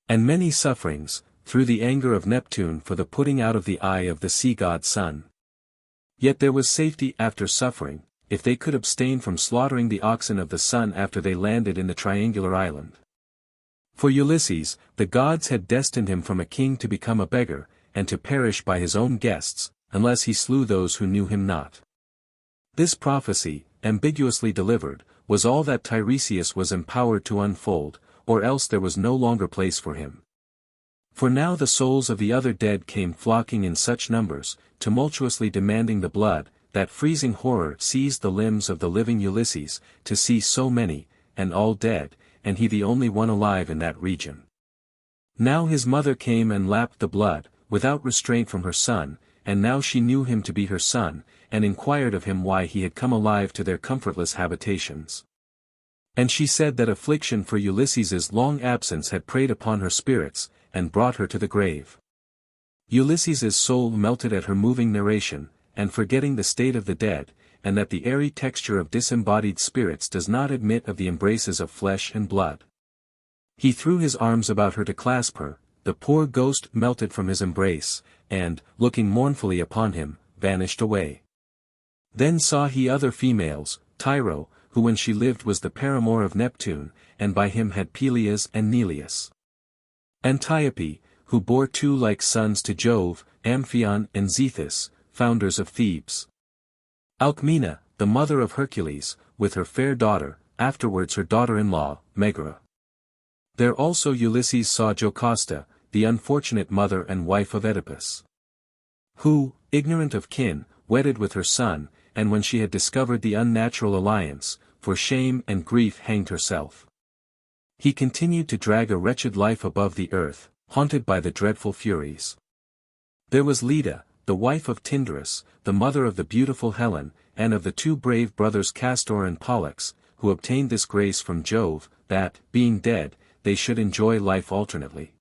And many sufferings, through the anger of Neptune for the putting out of the eye of the sea god sun. Yet there was safety after suffering, if they could abstain from slaughtering the oxen of the sun after they landed in the triangular island. For Ulysses, the gods had destined him from a king to become a beggar, and to perish by his own guests, unless he slew those who knew him not. This prophecy, ambiguously delivered, was all that Tiresias was empowered to unfold, or else there was no longer place for him. For now the souls of the other dead came flocking in such numbers, tumultuously demanding the blood, that freezing horror seized the limbs of the living Ulysses, to see so many, and all dead, and he the only one alive in that region. Now his mother came and lapped the blood, without restraint from her son, and now she knew him to be her son, and inquired of him why he had come alive to their comfortless habitations. And she said that affliction for Ulysses's long absence had preyed upon her spirits, and brought her to the grave. Ulysses's soul melted at her moving narration, and forgetting the state of the dead, and that the airy texture of disembodied spirits does not admit of the embraces of flesh and blood. He threw his arms about her to clasp her. The poor ghost melted from his embrace, and, looking mournfully upon him, vanished away. Then saw he other females, Tyro, who when she lived was the paramour of Neptune, and by him had Peleus and Neleus. Antiope, who bore two like sons to Jove, Amphion and Zethus, founders of Thebes. Alcmena, the mother of Hercules, with her fair daughter, afterwards her daughter-in-law, Megara. There also Ulysses saw Jocasta, the unfortunate mother and wife of Oedipus, who, ignorant of kin, wedded with her son, and when she had discovered the unnatural alliance, for shame and grief hanged herself. He continued to drag a wretched life above the earth, haunted by the dreadful Furies. There was Leda, the wife of Tyndarus, the mother of the beautiful Helen, and of the two brave brothers Castor and Pollux, who obtained this grace from Jove, that, being dead, they should enjoy life alternately,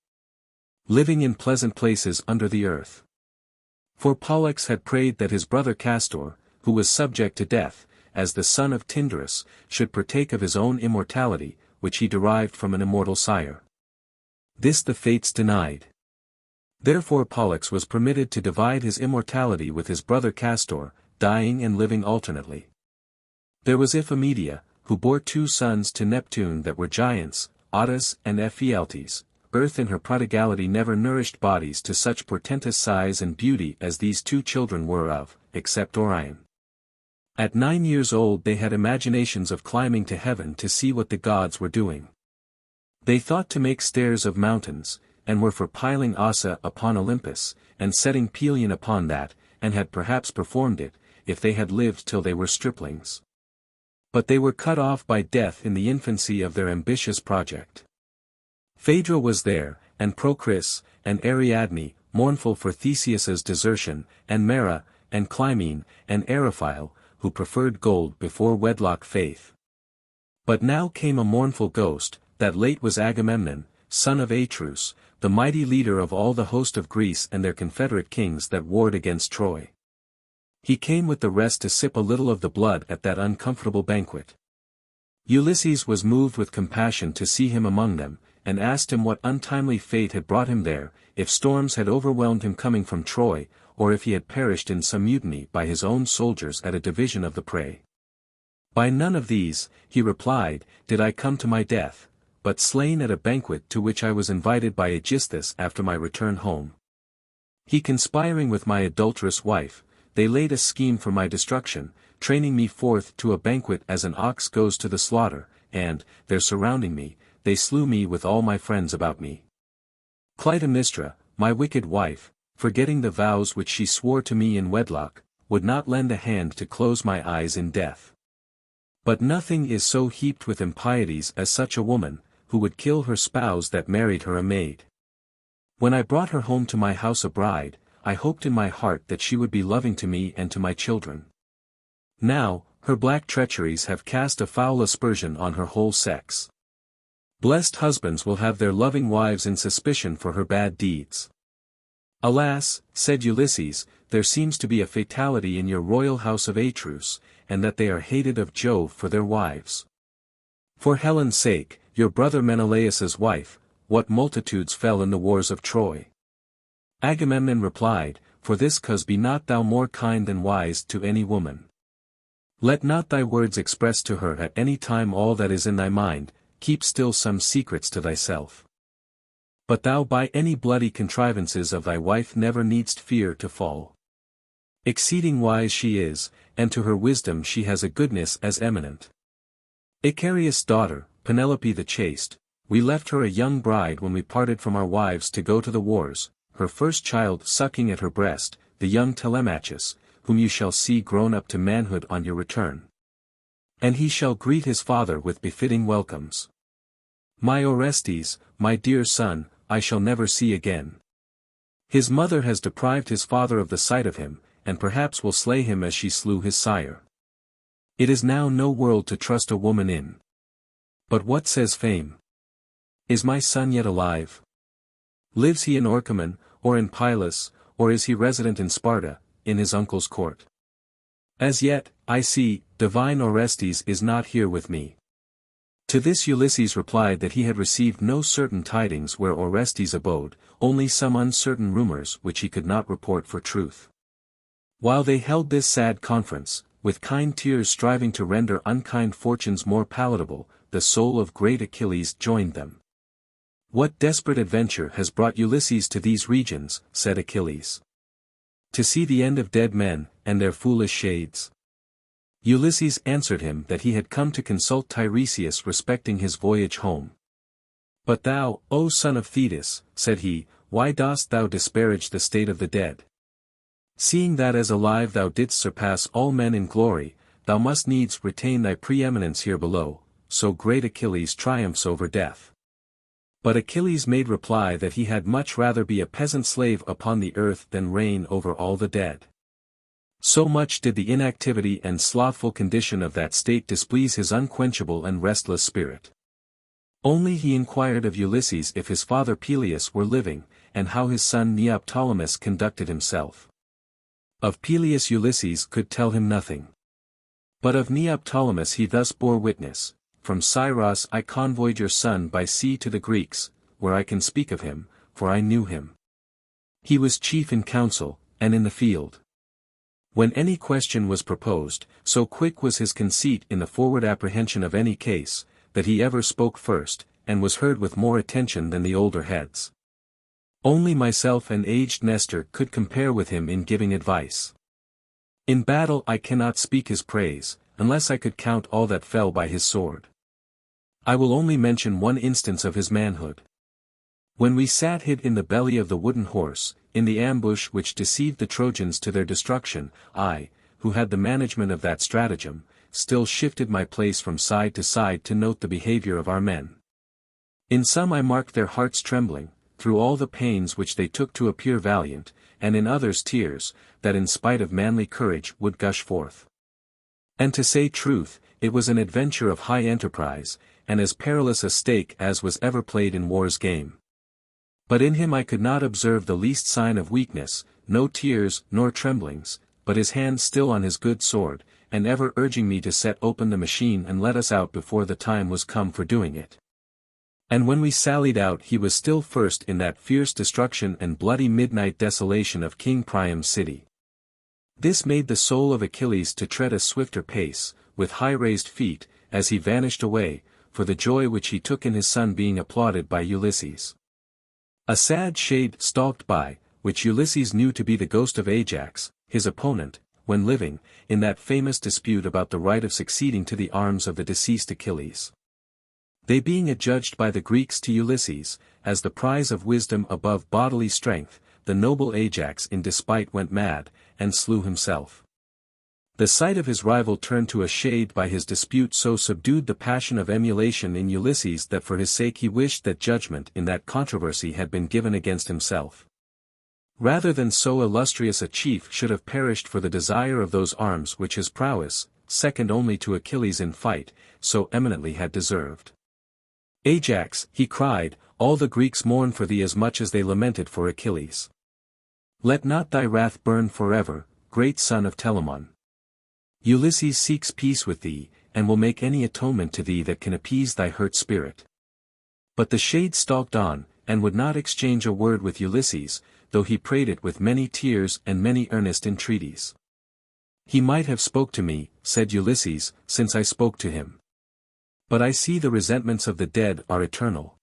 living in pleasant places under the earth. For Pollux had prayed that his brother Castor, who was subject to death, as the son of Tyndarus, should partake of his own immortality, which he derived from an immortal sire. This the fates denied. Therefore Pollux was permitted to divide his immortality with his brother Castor, dying and living alternately. There was Iphimedia, who bore two sons to Neptune that were giants, Otus and Ephialtes. Earth in her prodigality never nourished bodies to such portentous size and beauty as these two children were of, except Orion. At 9 years old they had imaginations of climbing to heaven to see what the gods were doing. They thought to make stairs of mountains, and were for piling Ossa upon Olympus, and setting Pelion upon that, and had perhaps performed it, if they had lived till they were striplings. But they were cut off by death in the infancy of their ambitious project. Phaedra was there, and Procris, and Ariadne, mournful for Theseus's desertion, and Mera, and Clymene, and Eriphyle, who preferred gold before wedlock faith. But now came a mournful ghost, that late was Agamemnon, son of Atreus, the mighty leader of all the host of Greece and their confederate kings that warred against Troy. He came with the rest to sip a little of the blood at that uncomfortable banquet. Ulysses was moved with compassion to see him among them, and asked him what untimely fate had brought him there, if storms had overwhelmed him coming from Troy, or if he had perished in some mutiny by his own soldiers at a division of the prey. By none of these, he replied, did I come to my death, but slain at a banquet to which I was invited by Aegisthus after my return home. He conspiring with my adulterous wife, they laid a scheme for my destruction, training me forth to a banquet as an ox goes to the slaughter, and, there surrounding me, they slew me with all my friends about me. Clytemnestra, my wicked wife, forgetting the vows which she swore to me in wedlock, would not lend a hand to close my eyes in death. But nothing is so heaped with impieties as such a woman, who would kill her spouse that married her a maid. When I brought her home to my house a bride, I hoped in my heart that she would be loving to me and to my children. Now, her black treacheries have cast a foul aspersion on her whole sex. Blessed husbands will have their loving wives in suspicion for her bad deeds. Alas, said Ulysses, there seems to be a fatality in your royal house of Atreus, and that they are hated of Jove for their wives. For Helen's sake, your brother Menelaus's wife, what multitudes fell in the wars of Troy. Agamemnon replied, for this cause be not thou more kind than wise to any woman. Let not thy words express to her at any time all that is in thy mind, keep still some secrets to thyself. But thou by any bloody contrivances of thy wife never needst fear to fall. Exceeding wise she is, and to her wisdom she has a goodness as eminent. Icarius' daughter, Penelope the chaste, we left her a young bride when we parted from our wives to go to the wars, her first child sucking at her breast, the young Telemachus, whom you shall see grown up to manhood on your return. And he shall greet his father with befitting welcomes. My Orestes, my dear son, I shall never see again. His mother has deprived his father of the sight of him, and perhaps will slay him as she slew his sire. It is now no world to trust a woman in. But what says fame? Is my son yet alive? Lives he in Orchomen, or in Pylos, or is he resident in Sparta, in his uncle's court? As yet, I see, divine Orestes is not here with me. To this Ulysses replied that he had received no certain tidings where Orestes abode, only some uncertain rumors which he could not report for truth. While they held this sad conference, with kind tears striving to render unkind fortunes more palatable, the soul of great Achilles joined them. What desperate adventure has brought Ulysses to these regions, said Achilles. To see the end of dead men, and their foolish shades. Ulysses answered him that he had come to consult Tiresias respecting his voyage home. But thou, O son of Thetis, said he, why dost thou disparage the state of the dead? Seeing that as alive thou didst surpass all men in glory, thou must needs retain thy preeminence here below, so great Achilles triumphs over death. But Achilles made reply that he had much rather be a peasant slave upon the earth than reign over all the dead. So much did the inactivity and slothful condition of that state displease his unquenchable and restless spirit. Only he inquired of Ulysses if his father Peleus were living, and how his son Neoptolemus conducted himself. Of Peleus Ulysses could tell him nothing. But of Neoptolemus he thus bore witness, from Scyros I convoyed your son by sea to the Greeks, where I can speak of him, for I knew him. He was chief in council, and in the field. When any question was proposed, so quick was his conceit in the forward apprehension of any case, that he ever spoke first, and was heard with more attention than the older heads. Only myself and aged Nestor could compare with him in giving advice. In battle I cannot speak his praise, unless I could count all that fell by his sword. I will only mention one instance of his manhood. When we sat hid in the belly of the wooden horse, in the ambush which deceived the Trojans to their destruction, I, who had the management of that stratagem, still shifted my place from side to side to note the behavior of our men. In some I marked their hearts trembling, through all the pains which they took to appear valiant, and in others tears, that in spite of manly courage would gush forth. And to say truth, it was an adventure of high enterprise, and as perilous a stake as was ever played in war's game. But in him I could not observe the least sign of weakness, no tears nor tremblings, but his hand still on his good sword, and ever urging me to set open the machine and let us out before the time was come for doing it. And when we sallied out he was still first in that fierce destruction and bloody midnight desolation of King Priam's city. This made the soul of Achilles to tread a swifter pace, with high-raised feet, as he vanished away, for the joy which he took in his son being applauded by Ulysses. A sad shade stalked by, which Ulysses knew to be the ghost of Ajax, his opponent, when living, in that famous dispute about the right of succeeding to the arms of the deceased Achilles. They being adjudged by the Greeks to Ulysses, as the prize of wisdom above bodily strength, the noble Ajax in despite went mad, and slew himself. The sight of his rival turned to a shade by his dispute so subdued the passion of emulation in Ulysses that for his sake he wished that judgment in that controversy had been given against himself. Rather than so illustrious a chief should have perished for the desire of those arms which his prowess, second only to Achilles in fight, so eminently had deserved. Ajax, he cried, all the Greeks mourn for thee as much as they lamented for Achilles. Let not thy wrath burn forever, great son of Telamon. Ulysses seeks peace with thee, and will make any atonement to thee that can appease thy hurt spirit. But the shade stalked on, and would not exchange a word with Ulysses, though he prayed it with many tears and many earnest entreaties. He might have spoke to me, said Ulysses, since I spoke to him. But I see the resentments of the dead are eternal.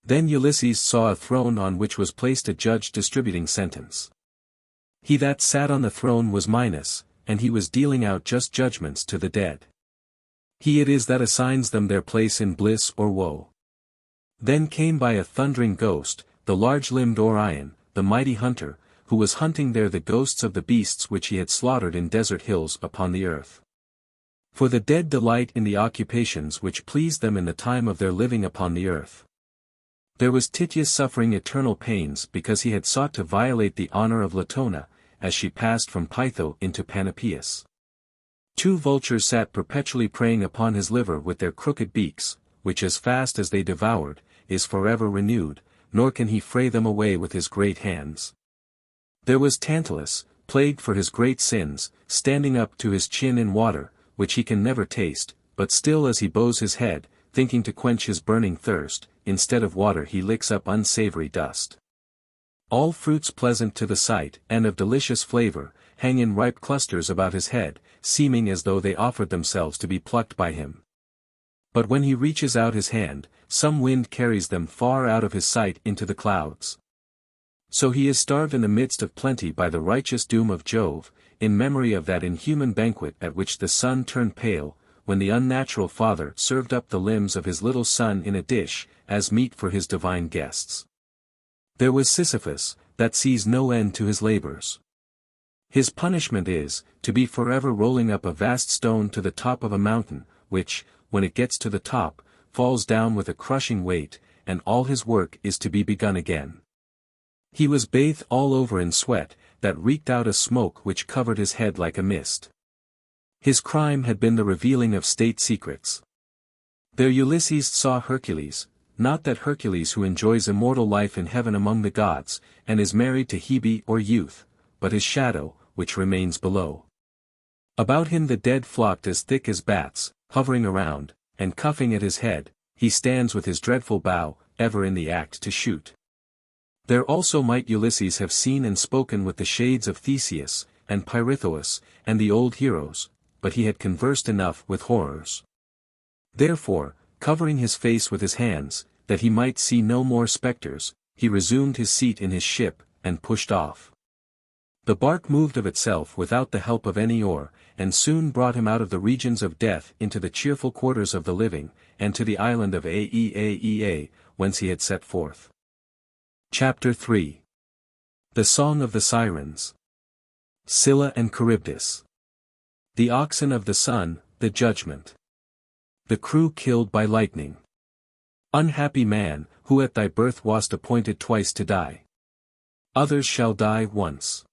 Then Ulysses saw a throne on which was placed a judge distributing sentence. He that sat on the throne was Minos, and he was dealing out just judgments to the dead. He it is that assigns them their place in bliss or woe. Then came by a thundering ghost, the large-limbed Orion, the mighty hunter, who was hunting there the ghosts of the beasts which he had slaughtered in desert hills upon the earth. For the dead delight in the occupations which pleased them in the time of their living upon the earth. There was Tityus suffering eternal pains because he had sought to violate the honor of Latona, as she passed from Pytho into Panopeus. 2 vultures sat perpetually preying upon his liver with their crooked beaks, which as fast as they devoured, is forever renewed, nor can he fray them away with his great hands. There was Tantalus, plagued for his great sins, standing up to his chin in water, which he can never taste, but still as he bows his head, thinking to quench his burning thirst, instead of water he licks up unsavory dust. All fruits pleasant to the sight, and of delicious flavor, hang in ripe clusters about his head, seeming as though they offered themselves to be plucked by him. But when he reaches out his hand, some wind carries them far out of his sight into the clouds. So he is starved in the midst of plenty by the righteous doom of Jove, in memory of that inhuman banquet at which the sun turned pale, when the unnatural father served up the limbs of his little son in a dish, as meat for his divine guests. There was Sisyphus, that sees no end to his labors. His punishment is, to be forever rolling up a vast stone to the top of a mountain, which, when it gets to the top, falls down with a crushing weight, and all his work is to be begun again. He was bathed all over in sweat, that reeked out a smoke which covered his head like a mist. His crime had been the revealing of state secrets. There Ulysses saw Hercules, not that Hercules who enjoys immortal life in heaven among the gods, and is married to Hebe or Youth, but his shadow, which remains below. About him the dead flocked as thick as bats, hovering around, and cuffing at his head, he stands with his dreadful bow, ever in the act to shoot. There also might Ulysses have seen and spoken with the shades of Theseus, and Pirithous, and the old heroes, but he had conversed enough with horrors. Therefore, covering his face with his hands, that he might see no more spectres, he resumed his seat in his ship, and pushed off. The bark moved of itself without the help of any oar, and soon brought him out of the regions of death into the cheerful quarters of the living, and to the island of Aeaea, whence he had set forth. Chapter 3. The Song of the Sirens. Scylla and Charybdis. The oxen of the sun, the judgment. The crew killed by lightning. Unhappy man, who at thy birth wast appointed twice to die. Others shall die once.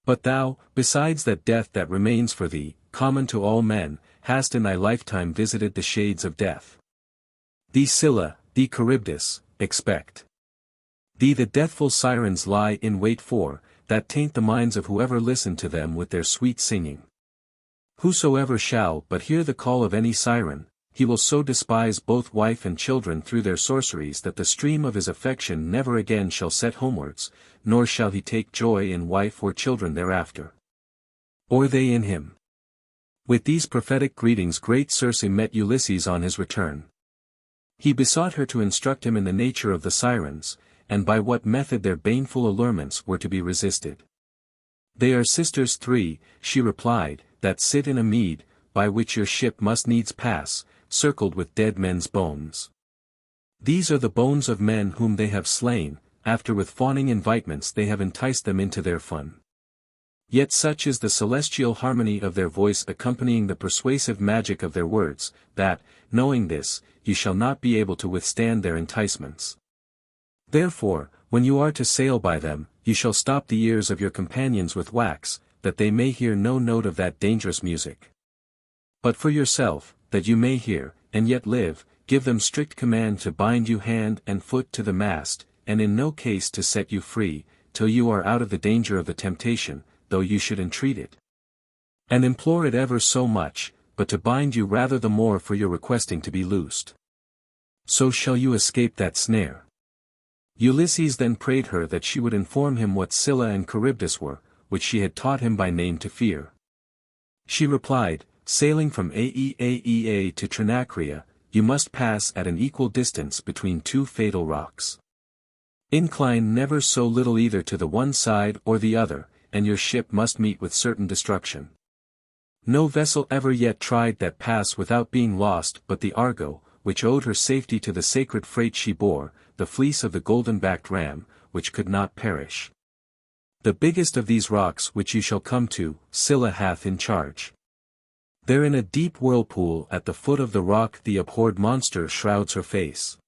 But thou, besides that death that remains for thee, common to all men, hast in thy lifetime visited the shades of death. Thee Scylla, thee Charybdis, expect. Thee the deathful sirens lie in wait for, that taint the minds of whoever listen to them with their sweet singing. Whosoever shall but hear the call of any siren, he will so despise both wife and children through their sorceries that the stream of his affection never again shall set homewards, nor shall he take joy in wife or children thereafter. Or they in him. With these prophetic greetings great Circe met Ulysses on his return. He besought her to instruct him in the nature of the Sirens, and by what method their baneful allurements were to be resisted. They are sisters three, she replied, that sit in a mead, by which your ship must needs pass, circled with dead men's bones. These are the bones of men whom they have slain, after with fawning invitements they have enticed them into their fun. Yet such is the celestial harmony of their voice accompanying the persuasive magic of their words, that, knowing this, you shall not be able to withstand their enticements. Therefore, when you are to sail by them, you shall stop the ears of your companions with wax, that they may hear no note of that dangerous music. But for yourself, that you may hear, and yet live, give them strict command to bind you hand and foot to the mast, and in no case to set you free, till you are out of the danger of the temptation, though you should entreat it. And implore it ever so much, but to bind you rather the more for your requesting to be loosed. So shall you escape that snare. Ulysses then prayed her that she would inform him what Scylla and Charybdis were, which she had taught him by name to fear. She replied, sailing from Aeaea to Trinacria, you must pass at an equal distance between two fatal rocks. Incline never so little either to the one side or the other, and your ship must meet with certain destruction. No vessel ever yet tried that pass without being lost but the Argo, which owed her safety to the sacred freight she bore, the fleece of the golden-backed ram, which could not perish. The biggest of these rocks which you shall come to, Scylla hath in charge. There in a deep whirlpool at the foot of the rock the abhorred monster shrouds her face.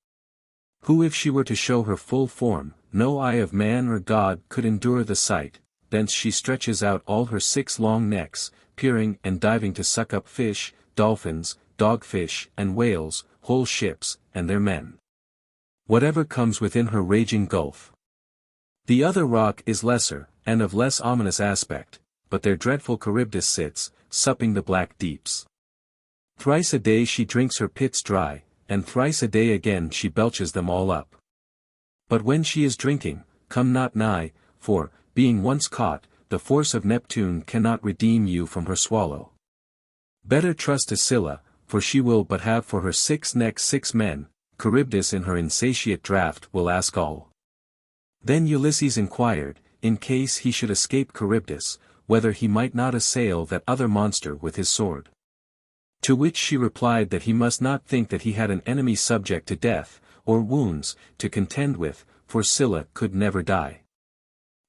Who if she were to show her full form, no eye of man or god could endure the sight, thence she stretches out all her 6 long necks, peering and diving to suck up fish, dolphins, dogfish, and whales, whole ships, and their men. Whatever comes within her raging gulf. The other rock is lesser, and of less ominous aspect, but there dreadful Charybdis sits, supping the black deeps. Thrice a day she drinks her pits dry, and thrice a day again she belches them all up. But when she is drinking, come not nigh, for, being once caught, the force of Neptune cannot redeem you from her swallow. Better trust to Scylla, for she will but have for her 6 necks 6 men, Charybdis in her insatiate draught will ask all. Then Ulysses inquired, in case he should escape Charybdis, whether he might not assail that other monster with his sword. To which she replied that he must not think that he had an enemy subject to death, or wounds, to contend with, for Scylla could never die.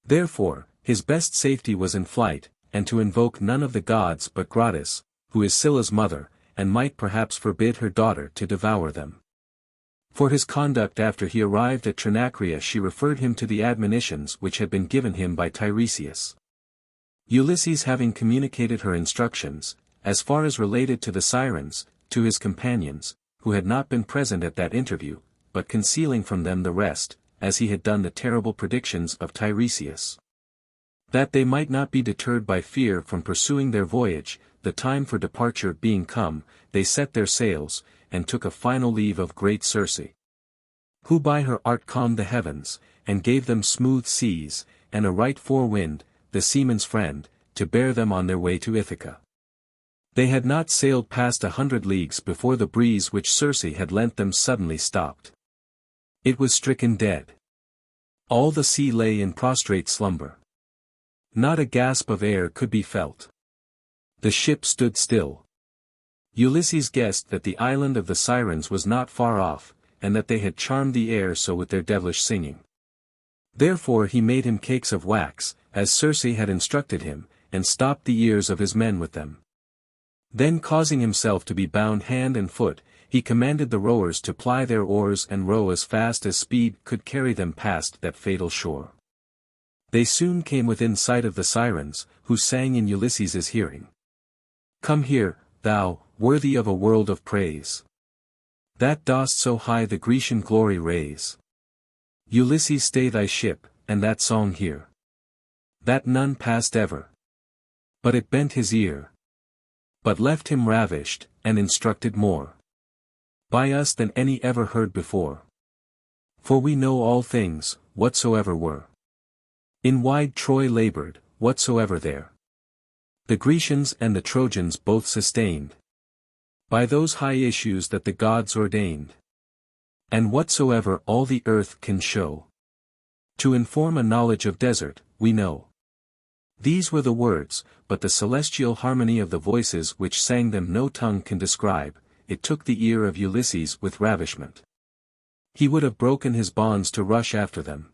Therefore, his best safety was in flight, and to invoke none of the gods but Gratis, who is Scylla's mother, and might perhaps forbid her daughter to devour them. For his conduct after he arrived at Trinacria she referred him to the admonitions which had been given him by Tiresias. Ulysses having communicated her instructions, as far as related to the Sirens, to his companions, who had not been present at that interview, but concealing from them the rest, as he had done the terrible predictions of Tiresias. That they might not be deterred by fear from pursuing their voyage, the time for departure being come, they set their sails, and took a final leave of great Circe, who by her art calmed the heavens, and gave them smooth seas, and a right forewind, the seaman's friend, to bear them on their way to Ithaca. They had not sailed past 100 leagues before the breeze which Circe had lent them suddenly stopped. It was stricken dead. All the sea lay in prostrate slumber. Not a gasp of air could be felt. The ship stood still. Ulysses guessed that the island of the Sirens was not far off, and that they had charmed the air so with their devilish singing. Therefore he made him cakes of wax, as Circe had instructed him, and stopped the ears of his men with them. Then causing himself to be bound hand and foot, he commanded the rowers to ply their oars and row as fast as speed could carry them past that fatal shore. They soon came within sight of the Sirens, who sang in Ulysses's hearing. Come here, thou, worthy of a world of praise, that dost so high the Grecian glory raise. Ulysses, stay thy ship, and that song hear. That none passed ever. But it bent his ear. But left him ravished, and instructed more by us than any ever heard before. For we know all things, whatsoever were. In wide Troy labored, whatsoever there The Grecians and the Trojans both sustained by those high issues that the gods ordained. And whatsoever all the earth can show, to inform a knowledge of desert, we know. These were the words, but the celestial harmony of the voices which sang them no tongue can describe. It took the ear of Ulysses with ravishment. He would have broken his bonds to rush after them.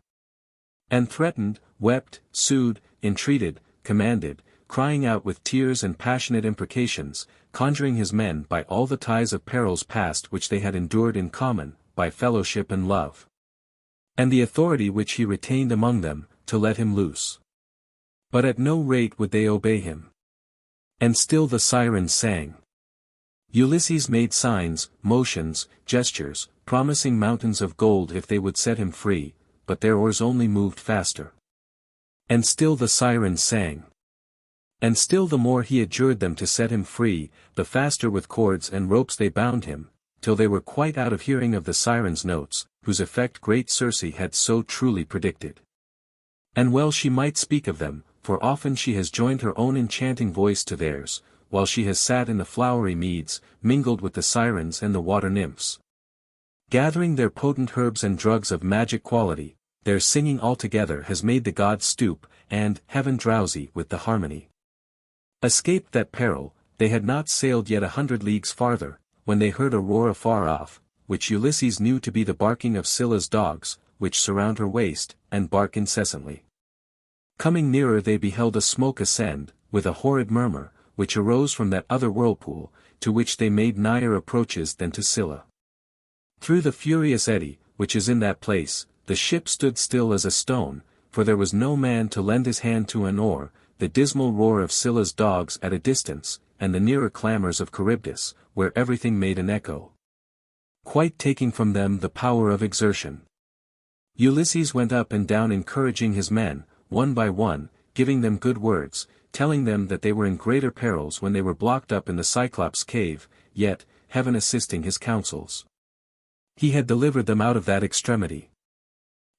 And threatened, wept, sued, entreated, commanded, crying out with tears and passionate imprecations, conjuring his men by all the ties of perils past which they had endured in common, by fellowship and love, and the authority which he retained among them, to let him loose. But at no rate would they obey him. And still the sirens sang. Ulysses made signs, motions, gestures, promising mountains of gold if they would set him free, but their oars only moved faster. And still the sirens sang. And still the more he adjured them to set him free, the faster with cords and ropes they bound him, till they were quite out of hearing of the sirens' notes, whose effect great Circe had so truly predicted. And well she might speak of them, for often she has joined her own enchanting voice to theirs, while she has sat in the flowery meads, mingled with the sirens and the water nymphs, gathering their potent herbs and drugs of magic quality. Their singing altogether has made the gods stoop, and heaven drowsy with the harmony. Escaped that peril, they had not sailed yet 100 leagues farther, when they heard a roar afar off, which Ulysses knew to be the barking of Scylla's dogs, which surround her waist, and bark incessantly. Coming nearer they beheld a smoke ascend, with a horrid murmur, which arose from that other whirlpool, to which they made nigher approaches than to Scylla. Through the furious eddy, which is in that place, the ship stood still as a stone, for there was no man to lend his hand to an oar. The dismal roar of Scylla's dogs at a distance, and the nearer clamours of Charybdis, where everything made an echo, quite taking from them the power of exertion. Ulysses went up and down encouraging his men, one by one, giving them good words, telling them that they were in greater perils when they were blocked up in the Cyclops cave, yet, heaven assisting his counsels, he had delivered them out of that extremity.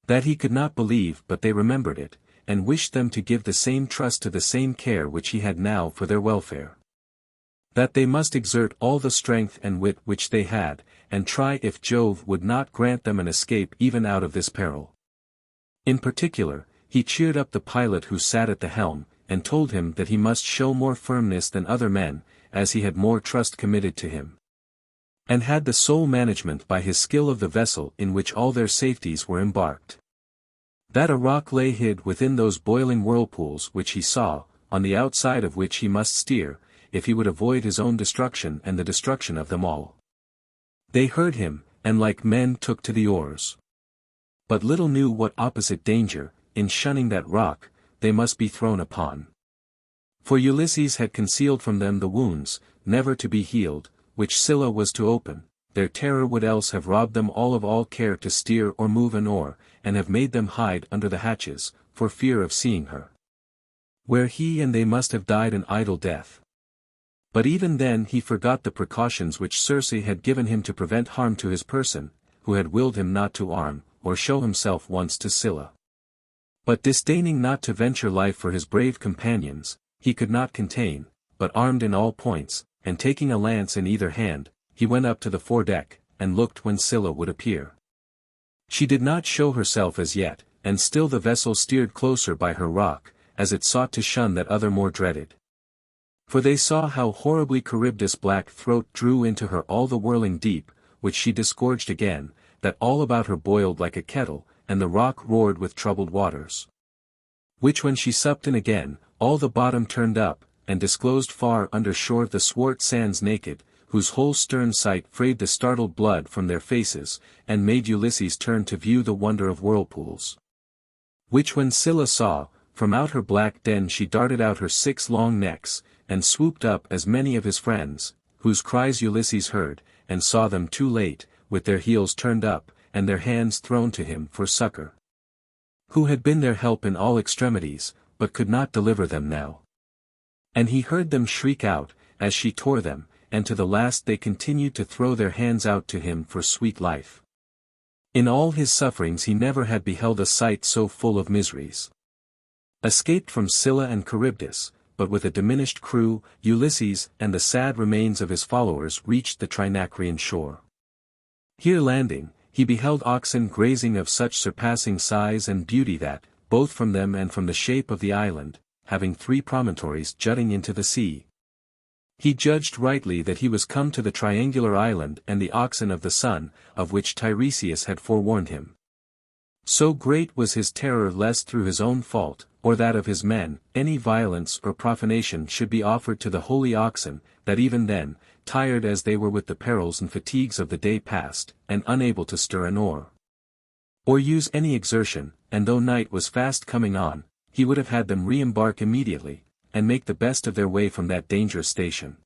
That he could not believe, but they remembered it, and wished them to give the same trust to the same care which he had now for their welfare. That they must exert all the strength and wit which they had, and try if Jove would not grant them an escape even out of this peril. In particular, he cheered up the pilot who sat at the helm, and told him that he must show more firmness than other men, as he had more trust committed to him, and had the sole management by his skill of the vessel in which all their safeties were embarked. That a rock lay hid within those boiling whirlpools which he saw, on the outside of which he must steer, if he would avoid his own destruction and the destruction of them all. They heard him, and like men took to the oars. But little knew what opposite danger, in shunning that rock, they must be thrown upon. For Ulysses had concealed from them the wounds, never to be healed, which Scylla was to open. Their terror would else have robbed them all of all care to steer or move an oar, and have made them hide under the hatches, for fear of seeing her. Where he and they must have died an idle death. But even then he forgot the precautions which Circe had given him to prevent harm to his person, who had willed him not to arm, or show himself once to Scylla. But disdaining not to venture life for his brave companions, he could not contain, but armed in all points, and taking a lance in either hand, he went up to the foredeck, and looked when Scylla would appear. She did not show herself as yet, and still the vessel steered closer by her rock, as it sought to shun that other more dreaded. For they saw how horribly Charybdis' black throat drew into her all the whirling deep, which she disgorged again, that all about her boiled like a kettle, and the rock roared with troubled waters, which when she supped in again, all the bottom turned up, and disclosed far under shore the swart sands naked, whose whole stern sight frayed the startled blood from their faces, and made Ulysses turn to view the wonder of whirlpools. Which when Scylla saw, from out her black den she darted out her 6 long necks, and swooped up as many of his friends, whose cries Ulysses heard, and saw them too late, with their heels turned up, and their hands thrown to him for succor. Who had been their help in all extremities, but could not deliver them now. And he heard them shriek out, as she tore them, and to the last they continued to throw their hands out to him for sweet life. In all his sufferings he never had beheld a sight so full of miseries. Escaped from Scylla and Charybdis, but with a diminished crew, Ulysses and the sad remains of his followers reached the Trinacrian shore. Here landing, he beheld oxen grazing of such surpassing size and beauty that, both from them and from the shape of the island, having 3 promontories jutting into the sea, he judged rightly that he was come to the triangular island and the oxen of the sun, of which Tiresias had forewarned him. So great was his terror lest through his own fault, or that of his men, any violence or profanation should be offered to the holy oxen, that even then, tired as they were with the perils and fatigues of the day past, and unable to stir an oar, or use any exertion, and though night was fast coming on, he would have had them re-embark immediately, and make the best of their way from that dangerous station.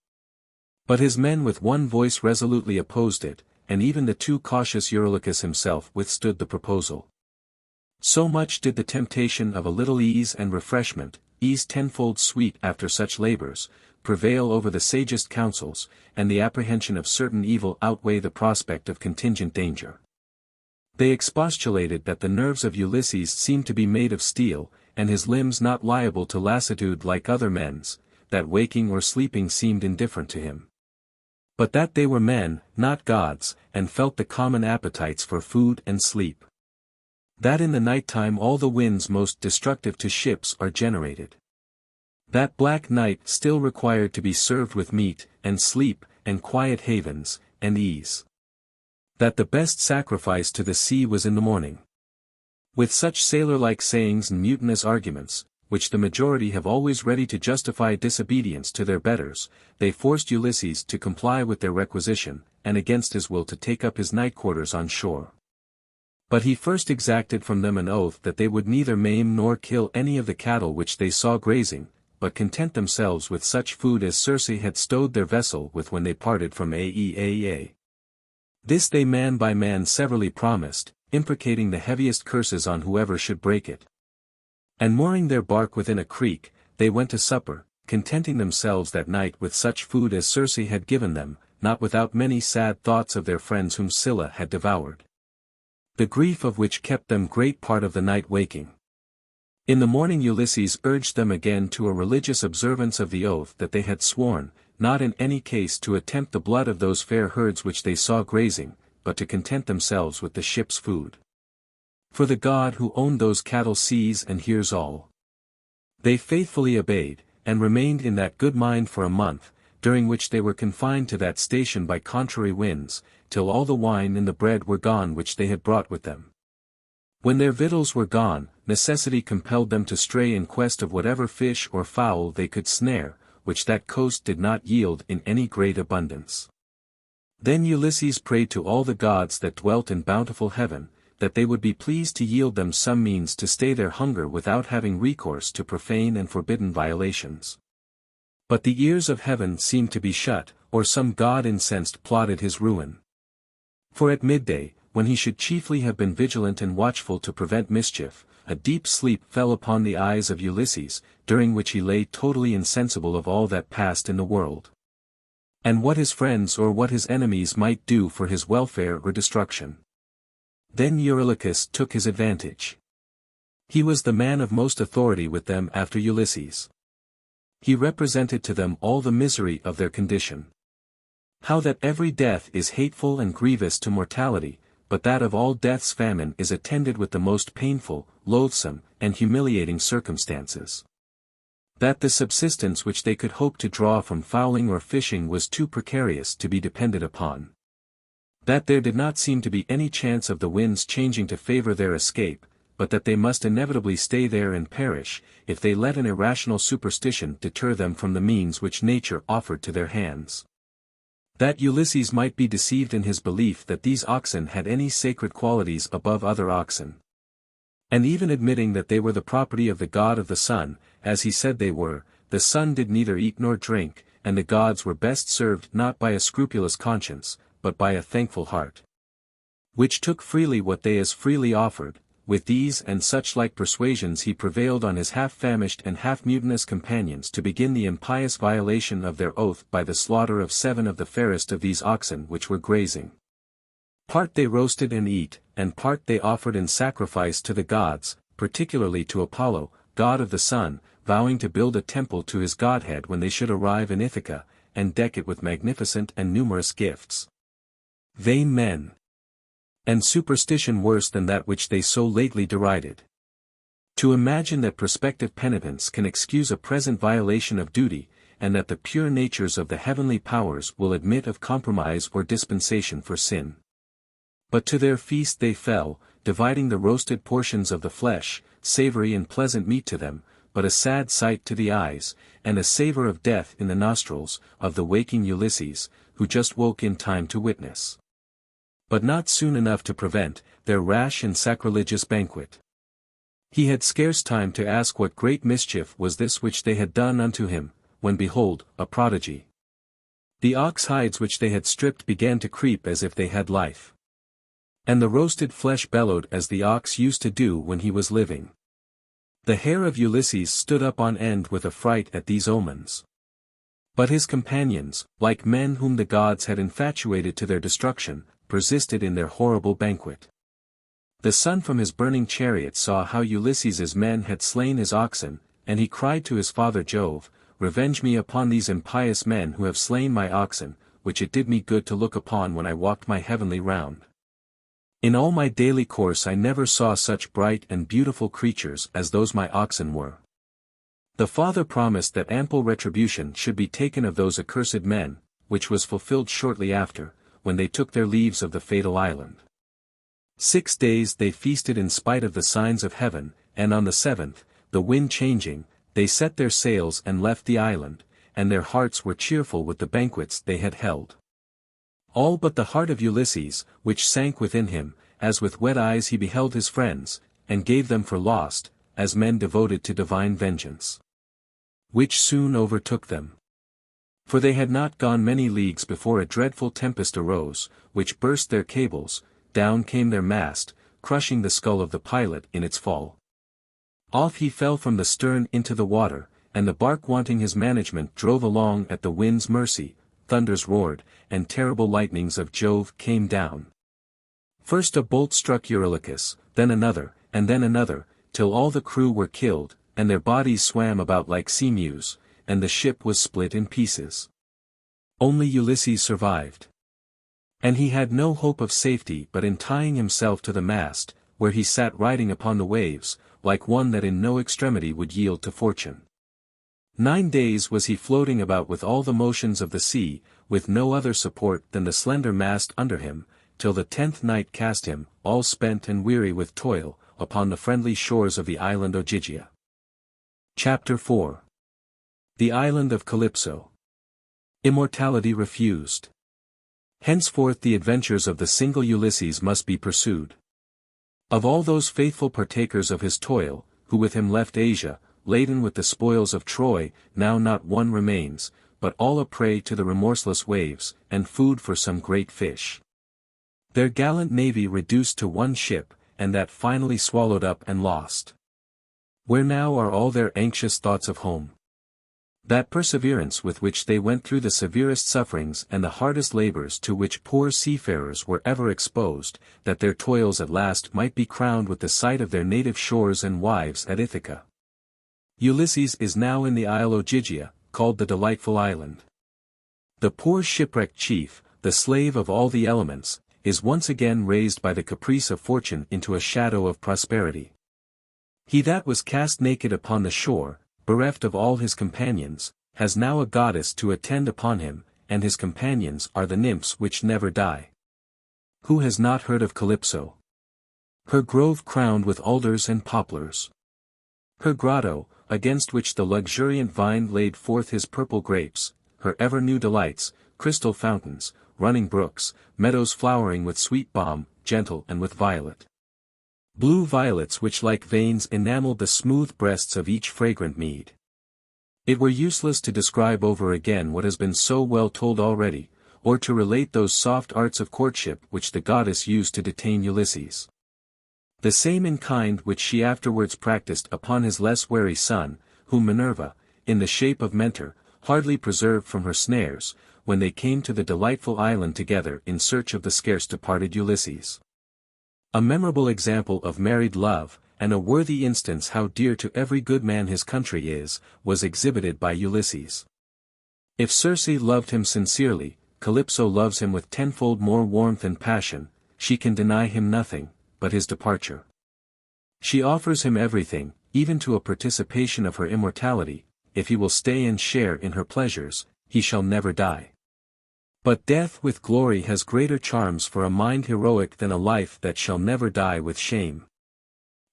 But his men with one voice resolutely opposed it, and even the too cautious Eurylochus himself withstood the proposal. So much did the temptation of a little ease and refreshment, ease tenfold sweet after such labors, prevail over the sagest counsels, and the apprehension of certain evil outweigh the prospect of contingent danger. They expostulated that the nerves of Ulysses seemed to be made of steel, and his limbs not liable to lassitude like other men's, that waking or sleeping seemed indifferent to him. But that they were men, not gods, and felt the common appetites for food and sleep. That in the night time all the winds most destructive to ships are generated. That black night still required to be served with meat, and sleep, and quiet havens, and ease. That the best sacrifice to the sea was in the morning. With such sailor-like sayings and mutinous arguments, which the majority have always ready to justify disobedience to their betters, they forced Ulysses to comply with their requisition, and against his will to take up his night quarters on shore. But he first exacted from them an oath that they would neither maim nor kill any of the cattle which they saw grazing, but content themselves with such food as Circe had stowed their vessel with when they parted from Aeaea. This they man by man severally promised, imprecating the heaviest curses on whoever should break it. And mooring their bark within a creek, they went to supper, contenting themselves that night with such food as Circe had given them, not without many sad thoughts of their friends whom Scylla had devoured. The grief of which kept them great part of the night waking. In the morning Ulysses urged them again to a religious observance of the oath that they had sworn, not in any case to attempt the blood of those fair herds which they saw grazing, but to content themselves with the ship's food. For the God who owned those cattle sees and hears all. They faithfully obeyed, and remained in that good mind for a month, during which they were confined to that station by contrary winds, till all the wine and the bread were gone which they had brought with them. When their victuals were gone, necessity compelled them to stray in quest of whatever fish or fowl they could snare, which that coast did not yield in any great abundance. Then Ulysses prayed to all the gods that dwelt in bountiful heaven, that they would be pleased to yield them some means to stay their hunger without having recourse to profane and forbidden violations. But the ears of heaven seemed to be shut, or some god incensed plotted his ruin. For at midday, when he should chiefly have been vigilant and watchful to prevent mischief, a deep sleep fell upon the eyes of Ulysses, during which he lay totally insensible of all that passed in the world, and what his friends or what his enemies might do for his welfare or destruction. Then Eurylochus took his advantage. He was the man of most authority with them after Ulysses. He represented to them all the misery of their condition. How that every death is hateful and grievous to mortality, but that of all deaths famine is attended with the most painful, loathsome, and humiliating circumstances. That the subsistence which they could hope to draw from fowling or fishing was too precarious to be depended upon. That there did not seem to be any chance of the winds changing to favor their escape, but that they must inevitably stay there and perish, if they let an irrational superstition deter them from the means which nature offered to their hands. That Ulysses might be deceived in his belief that these oxen had any sacred qualities above other oxen. And even admitting that they were the property of the god of the sun, as he said they were, the sun did neither eat nor drink, and the gods were best served not by a scrupulous conscience, but by a thankful heart, which took freely what they as freely offered. With these and such like persuasions he prevailed on his half-famished and half-mutinous companions to begin the impious violation of their oath by the slaughter of 7 of the fairest of these oxen which were grazing. Part they roasted and eat, and part they offered in sacrifice to the gods, particularly to Apollo, god of the sun, vowing to build a temple to his godhead when they should arrive in Ithaca, and deck it with magnificent and numerous gifts. Vain men! And superstition worse than that which they so lately derided. To imagine that prospective penitence can excuse a present violation of duty, and that the pure natures of the heavenly powers will admit of compromise or dispensation for sin. But to their feast they fell, dividing the roasted portions of the flesh, savory and pleasant meat to them, but a sad sight to the eyes, and a savor of death in the nostrils, of the waking Ulysses, who just woke in time to witness, but not soon enough to prevent, their rash and sacrilegious banquet. He had scarce time to ask what great mischief was this which they had done unto him, when behold, a prodigy. The ox hides which they had stripped began to creep as if they had life. And the roasted flesh bellowed as the ox used to do when he was living. The hair of Ulysses stood up on end with affright at these omens. But his companions, like men whom the gods had infatuated to their destruction, persisted in their horrible banquet. The sun from his burning chariot saw how Ulysses's men had slain his oxen, and he cried to his father Jove, "Revenge me upon these impious men who have slain my oxen, which it did me good to look upon when I walked my heavenly round. In all my daily course I never saw such bright and beautiful creatures as those my oxen were." The father promised that ample retribution should be taken of those accursed men, which was fulfilled shortly after, when they took their leaves of the fatal island. 6 days they feasted in spite of the signs of heaven, and on the 7th, the wind changing, they set their sails and left the island, and their hearts were cheerful with the banquets they had held. All but the heart of Ulysses, which sank within him, as with wet eyes he beheld his friends, and gave them for lost, as men devoted to divine vengeance. Which soon overtook them. For they had not gone many leagues before a dreadful tempest arose, which burst their cables, down came their mast, crushing the skull of the pilot in its fall. Off he fell from the stern into the water, and the bark wanting his management drove along at the wind's mercy, thunders roared, and terrible lightnings of Jove came down. First a bolt struck Eurylochus, then another, till all the crew were killed, and their bodies swam about like sea mews, and the ship was split in pieces. Only Ulysses survived. And he had no hope of safety but in tying himself to the mast, where he sat riding upon the waves, like one that in no extremity would yield to fortune. 9 days was he floating about with all the motions of the sea, with no other support than the slender mast under him, till the 10th night cast him, all spent and weary with toil, upon the friendly shores of the island Ogygia. Chapter 4. The Island of Calypso. Immortality refused. Henceforth the adventures of the single Ulysses must be pursued. Of all those faithful partakers of his toil, who with him left Asia, laden with the spoils of Troy, now not one remains, but all a prey to the remorseless waves, and food for some great fish. Their gallant navy reduced to one ship, and that finally swallowed up and lost. Where now are all their anxious thoughts of home? That perseverance with which they went through the severest sufferings and the hardest labors to which poor seafarers were ever exposed, that their toils at last might be crowned with the sight of their native shores and wives at Ithaca. Ulysses is now in the isle Ogygia, called the Delightful Island. The poor shipwrecked chief, the slave of all the elements, is once again raised by the caprice of fortune into a shadow of prosperity. He that was cast naked upon the shore, bereft of all his companions, has now a goddess to attend upon him, and his companions are the nymphs which never die. Who has not heard of Calypso? Her grove crowned with alders and poplars. Her grotto, against which the luxuriant vine laid forth his purple grapes, her ever-new delights, crystal fountains, running brooks, meadows flowering with sweet balm, gentle and with violet. Blue violets which like veins enameled the smooth breasts of each fragrant mead. It were useless to describe over again what has been so well told already, or to relate those soft arts of courtship which the goddess used to detain Ulysses. The same in kind which she afterwards practiced upon his less wary son, whom Minerva, in the shape of Mentor, hardly preserved from her snares, when they came to the delightful island together in search of the scarce departed Ulysses. A memorable example of married love, and a worthy instance how dear to every good man his country is, was exhibited by Ulysses. If Circe loved him sincerely, Calypso loves him with tenfold more warmth and passion. She can deny him nothing, but his departure. She offers him everything, even to a participation of her immortality. If he will stay and share in her pleasures, he shall never die. But death with glory has greater charms for a mind heroic than a life that shall never die with shame.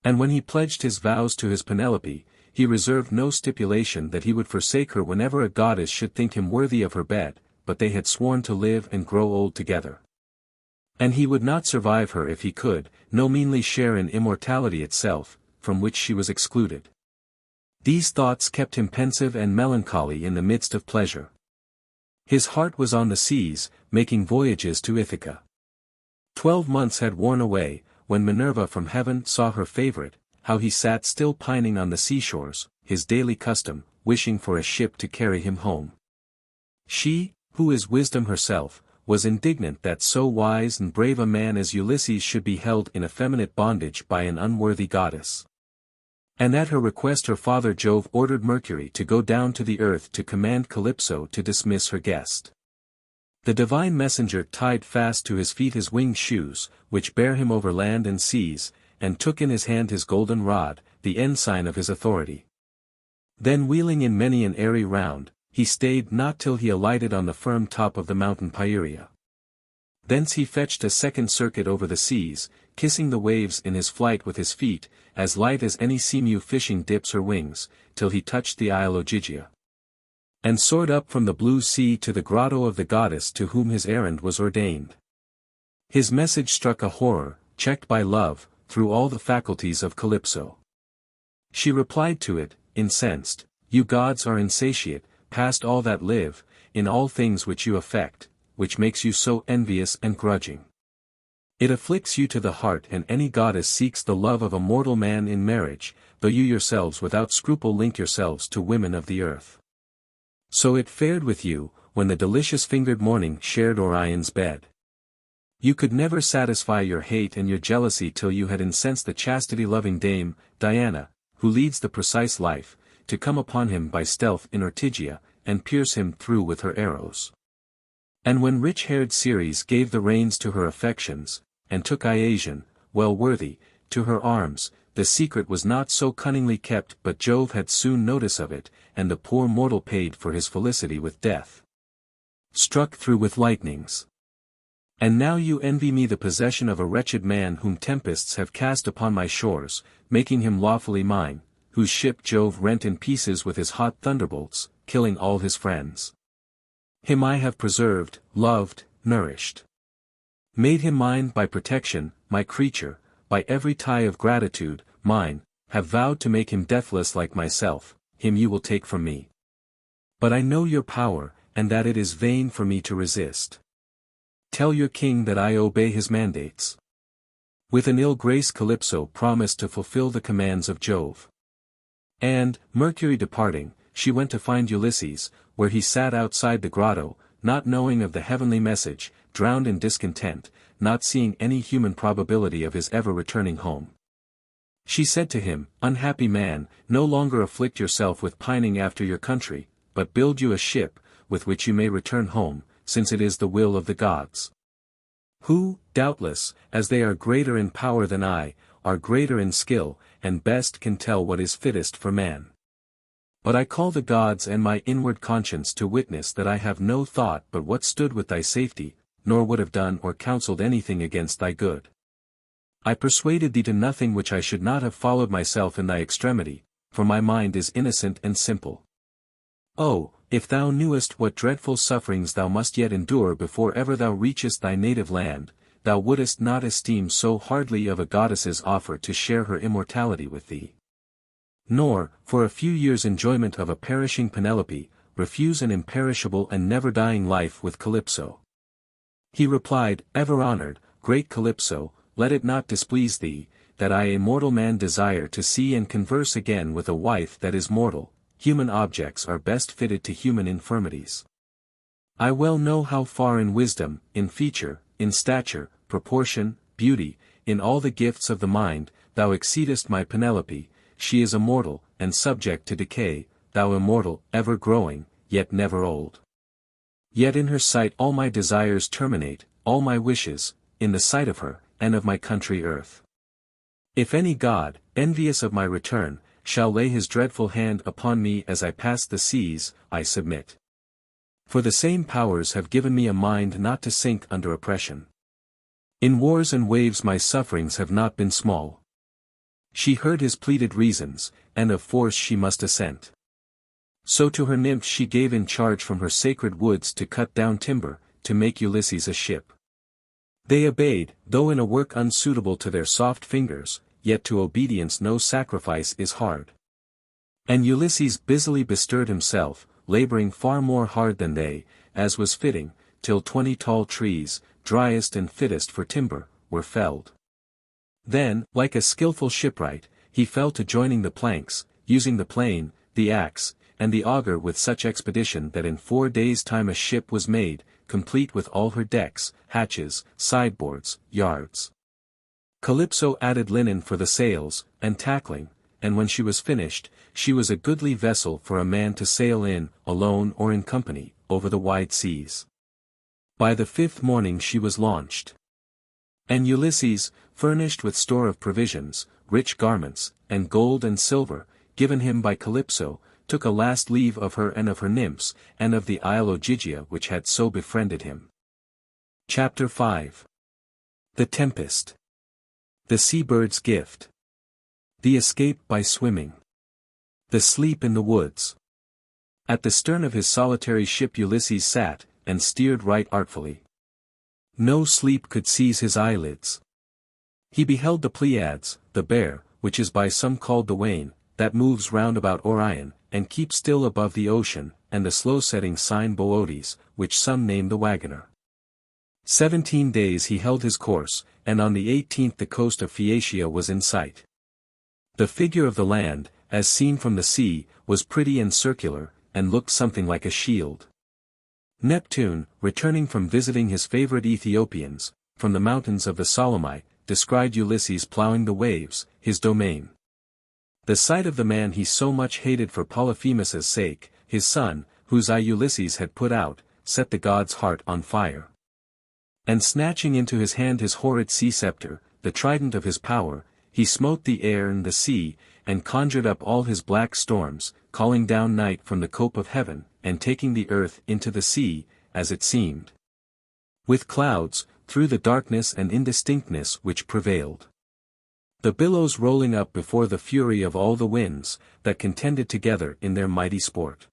And when he pledged his vows to his Penelope, he reserved no stipulation that he would forsake her whenever a goddess should think him worthy of her bed, but they had sworn to live and grow old together. And he would not survive her if he could, no meanly share in immortality itself, from which she was excluded. These thoughts kept him pensive and melancholy in the midst of pleasure. His heart was on the seas, making voyages to Ithaca. 12 months had worn away, when Minerva from heaven saw her favorite, how he sat still pining on the seashores, his daily custom, wishing for a ship to carry him home. She, who is wisdom herself, was indignant that so wise and brave a man as Ulysses should be held in effeminate bondage by an unworthy goddess. And at her request her father Jove ordered Mercury to go down to the earth to command Calypso to dismiss her guest. The divine messenger tied fast to his feet his winged shoes, which bear him over land and seas, and took in his hand his golden rod, the ensign of his authority. Then wheeling in many an airy round, he stayed not till he alighted on the firm top of the mountain Pieria. Thence he fetched a second circuit over the seas, kissing the waves in his flight with his feet, as light as any seamew fishing dips her wings, till he touched the isle Ogygia. And soared up from the blue sea to the grotto of the goddess to whom his errand was ordained. His message struck a horror, checked by love, through all the faculties of Calypso. She replied to it, incensed, "You gods are insatiate, past all that live, in all things which you affect, which makes you so envious and grudging. It afflicts you to the heart, and any goddess seeks the love of a mortal man in marriage, though you yourselves without scruple link yourselves to women of the earth. So it fared with you, when the delicious-fingered morning shared Orion's bed. You could never satisfy your hate and your jealousy till you had incensed the chastity-loving dame, Diana, who leads the precise life, to come upon him by stealth in Ortygia, and pierce him through with her arrows. And when rich-haired Ceres gave the reins to her affections, and took Iasion, well worthy, to her arms, the secret was not so cunningly kept but Jove had soon notice of it, and the poor mortal paid for his felicity with death. Struck through with lightnings. And now you envy me the possession of a wretched man whom tempests have cast upon my shores, making him lawfully mine, whose ship Jove rent in pieces with his hot thunderbolts, killing all his friends. Him I have preserved, loved, nourished. Made him mine by protection, my creature, by every tie of gratitude, mine, have vowed to make him deathless like myself, him you will take from me. But I know your power, and that it is vain for me to resist. Tell your king that I obey his mandates." With an ill grace Calypso promised to fulfill the commands of Jove. And, Mercury departing, she went to find Ulysses, where he sat outside the grotto, not knowing of the heavenly message, drowned in discontent, not seeing any human probability of his ever returning home. She said to him, "Unhappy man, no longer afflict yourself with pining after your country, but build you a ship, with which you may return home, since it is the will of the gods. Who, doubtless, as they are greater in power than I, are greater in skill, and best can tell what is fittest for man. But I call the gods and my inward conscience to witness that I have no thought but what stood with thy safety, nor would have done or counselled anything against thy good. I persuaded thee to nothing which I should not have followed myself in thy extremity, for my mind is innocent and simple. Oh, if thou knewest what dreadful sufferings thou must yet endure before ever thou reachest thy native land, thou wouldest not esteem so hardly of a goddess's offer to share her immortality with thee. Nor, for a few years' enjoyment of a perishing Penelope, refuse an imperishable and never-dying life with Calypso." He replied, "Ever-honored, great Calypso, let it not displease thee, that I a mortal man desire to see and converse again with a wife that is mortal. Human objects are best fitted to human infirmities. I well know how far in wisdom, in feature, in stature, proportion, beauty, in all the gifts of the mind, thou exceedest my Penelope, she is immortal, and subject to decay, thou immortal, ever growing, yet never old. Yet in her sight all my desires terminate, all my wishes, in the sight of her, and of my country earth. If any god, envious of my return, shall lay his dreadful hand upon me as I pass the seas, I submit. For the same powers have given me a mind not to sink under oppression. In wars and waves my sufferings have not been small. She heard his pleaded reasons, and of force she must assent. So to her nymphs she gave in charge from her sacred woods to cut down timber, to make Ulysses a ship. They obeyed, though in a work unsuitable to their soft fingers, yet to obedience no sacrifice is hard. And Ulysses busily bestirred himself, laboring far more hard than they, as was fitting, till 20 tall trees, driest and fittest for timber, were felled. Then, like a skilful shipwright, he fell to joining the planks, using the plane, the axe, and the auger with such expedition that in 4 days' time a ship was made, complete with all her decks, hatches, sideboards, yards. Calypso added linen for the sails, and tackling, and when she was finished, she was a goodly vessel for a man to sail in, alone or in company, over the wide seas. By the 5th morning she was launched. And Ulysses, furnished with store of provisions, rich garments, and gold and silver, given him by Calypso, took a last leave of her and of her nymphs, and of the isle Ogygia which had so befriended him. Chapter 5. The Tempest. The Sea-bird's Gift. The Escape by Swimming. The Sleep in the Woods. At the stern of his solitary ship Ulysses sat, and steered right artfully. No sleep could seize his eyelids. He beheld the Pleiades, the Bear, which is by some called the Wain, that moves round about Orion, and keeps still above the ocean, and the slow-setting sign Boötes, which some name the Wagoner. 17 days he held his course, and on the 18th the coast of Phaeacia was in sight. The figure of the land, as seen from the sea, was pretty and circular, and looked something like a shield. Neptune, returning from visiting his favorite Ethiopians, from the mountains of the Solomite, descried Ulysses ploughing the waves, his domain. The sight of the man he so much hated for Polyphemus' sake, his son, whose eye Ulysses had put out, set the god's heart on fire. And snatching into his hand his horrid sea scepter, the trident of his power, he smote the air and the sea, and conjured up all his black storms, calling down night from the cope of heaven, and taking the earth into the sea, as it seemed. With clouds, through the darkness and indistinctness which prevailed. The billows rolling up before the fury of all the winds, that contended together in their mighty sport.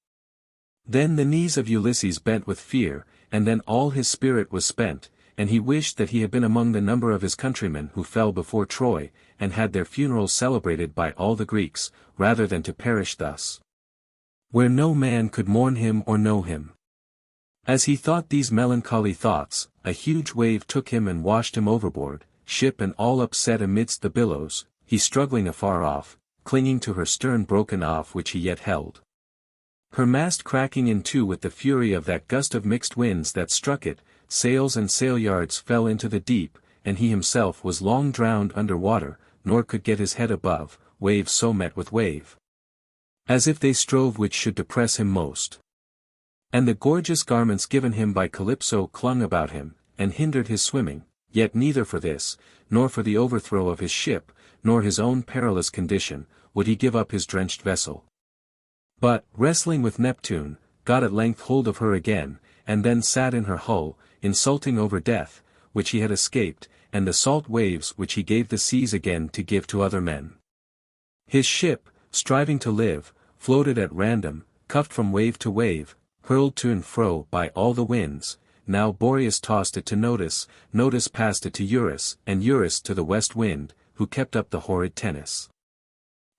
Then the knees of Ulysses bent with fear, and then all his spirit was spent, and he wished that he had been among the number of his countrymen who fell before Troy, and had their funerals celebrated by all the Greeks, rather than to perish thus, where no man could mourn him or know him. As he thought these melancholy thoughts, a huge wave took him and washed him overboard, ship and all upset amidst the billows, he struggling afar off, clinging to her stern broken off which he yet held. Her mast cracking in two with the fury of that gust of mixed winds that struck it, sails and sailyards fell into the deep, and he himself was long drowned under water, nor could get his head above, wave so met with wave. As if they strove which should depress him most. And the gorgeous garments given him by Calypso clung about him, and hindered his swimming, yet neither for this, nor for the overthrow of his ship, nor his own perilous condition, would he give up his drenched vessel. But, wrestling with Neptune, got at length hold of her again, and then sat in her hull, insulting over death, which he had escaped, and the salt waves which he gave the seas again to give to other men. His ship, striving to live, floated at random, cuffed from wave to wave, hurled to and fro by all the winds. Now Boreas tossed it to Notus, Notus passed it to Eurus, and Eurus to the west wind, who kept up the horrid tennis.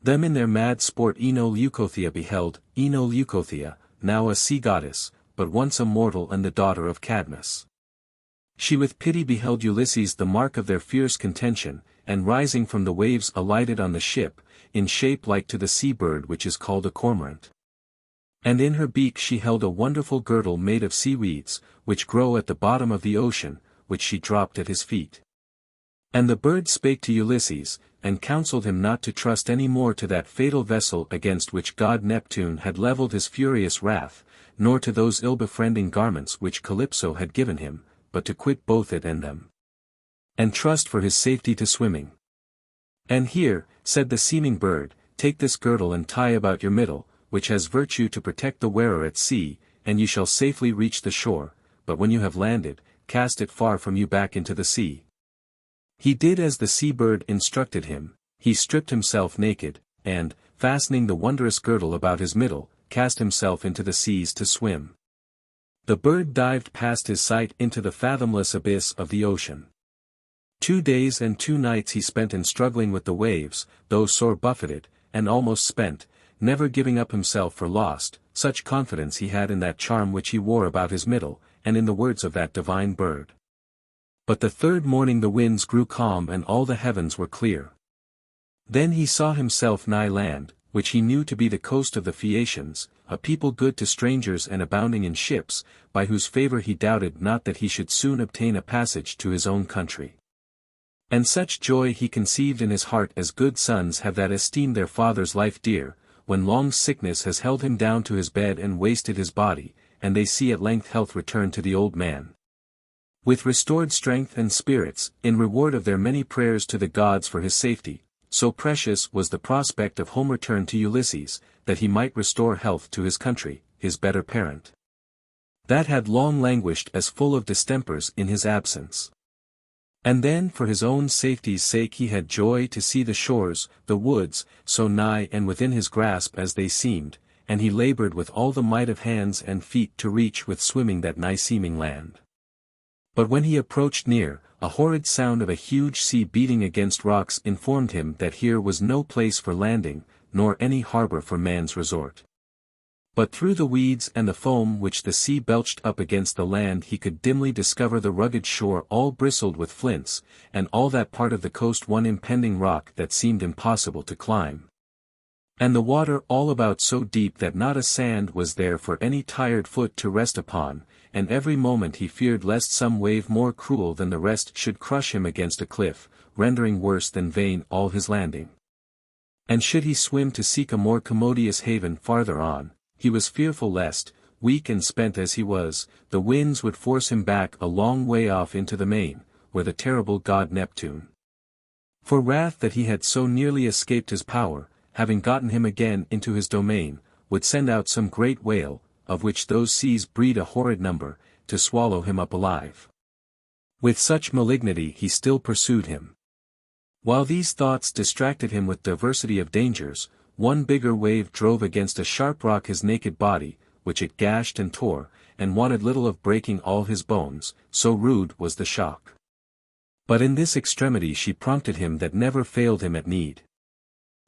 Them in their mad sport Leucothea beheld, Leucothea, now a sea goddess, but once a mortal and the daughter of Cadmus. She with pity beheld Ulysses the mark of their fierce contention, and rising from the waves alighted on the ship, in shape like to the sea-bird which is called a cormorant. And in her beak she held a wonderful girdle made of seaweeds, which grow at the bottom of the ocean, which she dropped at his feet. And the bird spake to Ulysses, and counselled him not to trust any more to that fatal vessel against which god Neptune had levelled his furious wrath, nor to those ill-befriending garments which Calypso had given him, but to quit both it and them, and trust for his safety to swimming. And here, said the seeming bird, take this girdle and tie about your middle, which has virtue to protect the wearer at sea, and you shall safely reach the shore, but when you have landed, cast it far from you back into the sea. He did as the sea-bird instructed him, he stripped himself naked, and, fastening the wondrous girdle about his middle, cast himself into the seas to swim. The bird dived past his sight into the fathomless abyss of the ocean. 2 days and 2 nights he spent in struggling with the waves, though sore buffeted, and almost spent, never giving up himself for lost, such confidence he had in that charm which he wore about his middle, and in the words of that divine bird. But the 3rd morning the winds grew calm and all the heavens were clear. Then he saw himself nigh land, which he knew to be the coast of the Phaeacians, a people good to strangers and abounding in ships, by whose favour he doubted not that he should soon obtain a passage to his own country. And such joy he conceived in his heart as good sons have that esteem their father's life dear, when long sickness has held him down to his bed and wasted his body, and they see at length health return to the old man, with restored strength and spirits, in reward of their many prayers to the gods for his safety. So precious was the prospect of home return to Ulysses, that he might restore health to his country, his better parent, that had long languished as full of distempers in his absence. And then for his own safety's sake he had joy to see the shores, the woods, so nigh and within his grasp as they seemed, and he laboured with all the might of hands and feet to reach with swimming that nigh-seeming land. But when he approached near, a horrid sound of a huge sea beating against rocks informed him that here was no place for landing, nor any harbour for man's resort. But through the weeds and the foam which the sea belched up against the land he could dimly discover the rugged shore all bristled with flints, and all that part of the coast one impending rock that seemed impossible to climb. And the water all about so deep that not a sand was there for any tired foot to rest upon, and every moment he feared lest some wave more cruel than the rest should crush him against a cliff, rendering worse than vain all his landing. And should he swim to seek a more commodious haven farther on, he was fearful lest, weak and spent as he was, the winds would force him back a long way off into the main, where the terrible god Neptune, for wrath that he had so nearly escaped his power, having gotten him again into his domain, would send out some great whale, of which those seas breed a horrid number, to swallow him up alive. With such malignity he still pursued him. While these thoughts distracted him with diversity of dangers, one bigger wave drove against a sharp rock his naked body, which it gashed and tore, and wanted little of breaking all his bones, so rude was the shock. But in this extremity she prompted him that never failed him at need.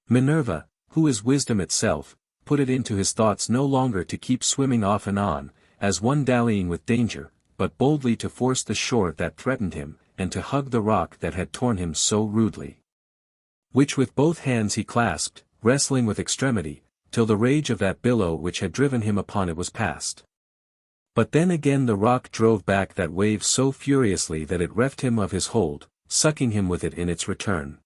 Minerva, who is wisdom itself, put it into his thoughts no longer to keep swimming off and on, as one dallying with danger, but boldly to force the shore that threatened him, and to hug the rock that had torn him so rudely, which with both hands he clasped, wrestling with extremity, till the rage of that billow which had driven him upon it was past. But then again the rock drove back that wave so furiously that it reft him of his hold, sucking him with it in its return.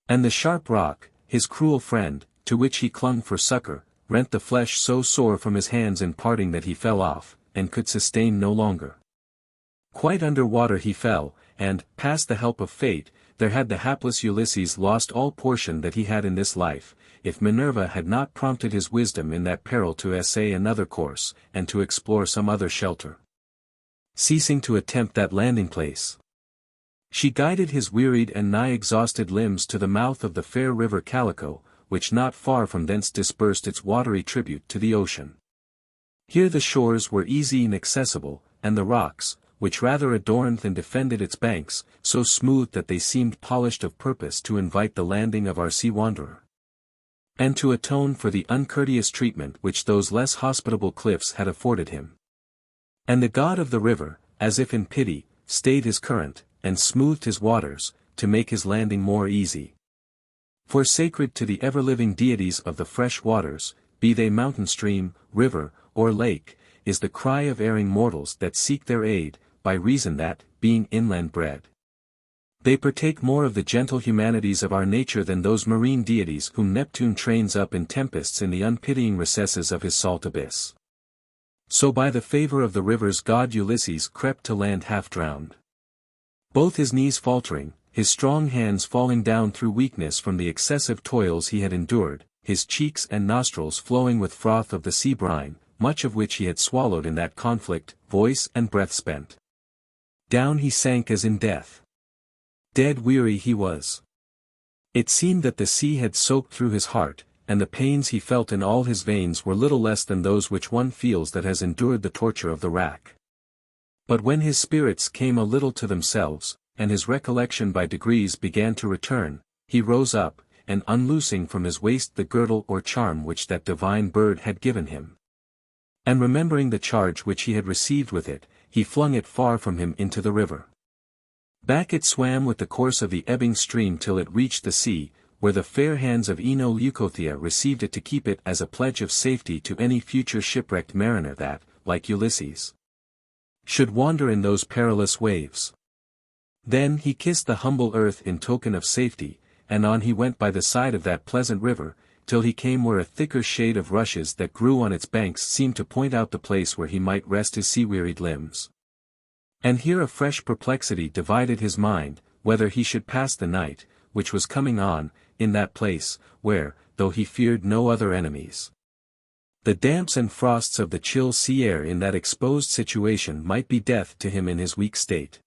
And the sharp rock, his cruel friend, to which he clung for succour, rent the flesh so sore from his hands in parting that he fell off, and could sustain no longer. Quite under water he fell, and, past the help of fate, there had the hapless Ulysses lost all portion that he had in this life, if Minerva had not prompted his wisdom in that peril to essay another course, and to explore some other shelter, ceasing to attempt that landing place. She guided his wearied and nigh exhausted limbs to the mouth of the fair river Calico, which not far from thence dispersed its watery tribute to the ocean. Here the shores were easy and accessible, and the rocks, which rather adorned than defended its banks, so smooth that they seemed polished of purpose to invite the landing of our sea-wanderer, and to atone for the uncourteous treatment which those less hospitable cliffs had afforded him. And the god of the river, as if in pity, stayed his current, and smoothed his waters, to make his landing more easy. For sacred to the ever-living deities of the fresh waters, be they mountain stream, river, or lake, is the cry of erring mortals that seek their aid, by reason that, being inland bred, They partake more of the gentle humanities of our nature than those marine deities whom Neptune trains up in tempests in the unpitying recesses of his salt abyss. So by the favor of the river's god Ulysses crept to land half-drowned. Both his knees faltering, his strong hands falling down through weakness from the excessive toils he had endured, his cheeks and nostrils flowing with froth of the sea brine, much of which he had swallowed in that conflict, voice and breath spent. Down he sank as in death. Dead weary he was. It seemed that the sea had soaked through his heart, and the pains he felt in all his veins were little less than those which one feels that has endured the torture of the rack. But when his spirits came a little to themselves, and his recollection by degrees began to return, he rose up, and unloosing from his waist the girdle or charm which that divine bird had given him, and remembering the charge which he had received with it, he flung it far from him into the river. Back it swam with the course of the ebbing stream till it reached the sea, where the fair hands of Ino Leucothea received it to keep it as a pledge of safety to any future shipwrecked mariner that, like Ulysses, should wander in those perilous waves. Then he kissed the humble earth in token of safety, and on he went by the side of that pleasant river, till he came where a thicker shade of rushes that grew on its banks seemed to point out the place where he might rest his sea-wearied limbs. And here a fresh perplexity divided his mind, whether he should pass the night, which was coming on, in that place, where, though he feared no other enemies, the damps and frosts of the chill sea air in that exposed situation might be death to him in his weak state.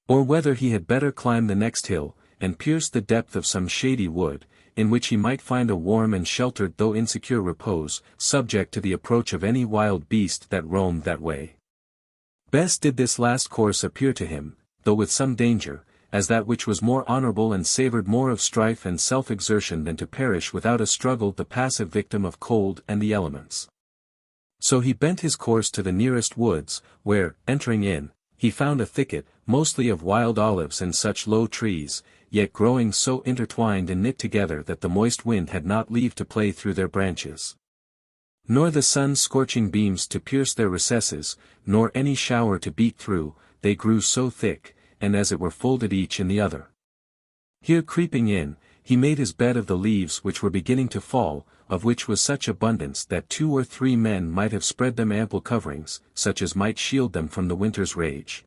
Or whether he had better climb the next hill, and pierce the depth of some shady wood, in which he might find a warm and sheltered though insecure repose, subject to the approach of any wild beast that roamed that way. Best did this last course appear to him, though with some danger, as that which was more honorable and savored more of strife and self-exertion than to perish without a struggle the passive victim of cold and the elements. So he bent his course to the nearest woods, where, entering in, he found a thicket, mostly of wild olives and such low trees, yet growing so intertwined and knit together that the moist wind had not leave to play through their branches, nor the sun's scorching beams to pierce their recesses, nor any shower to beat through, they grew so thick, and as it were folded each in the other. Here creeping in, he made his bed of the leaves which were beginning to fall, of which was such abundance that 2 or 3 men might have spread them ample coverings, such as might shield them from the winter's rage,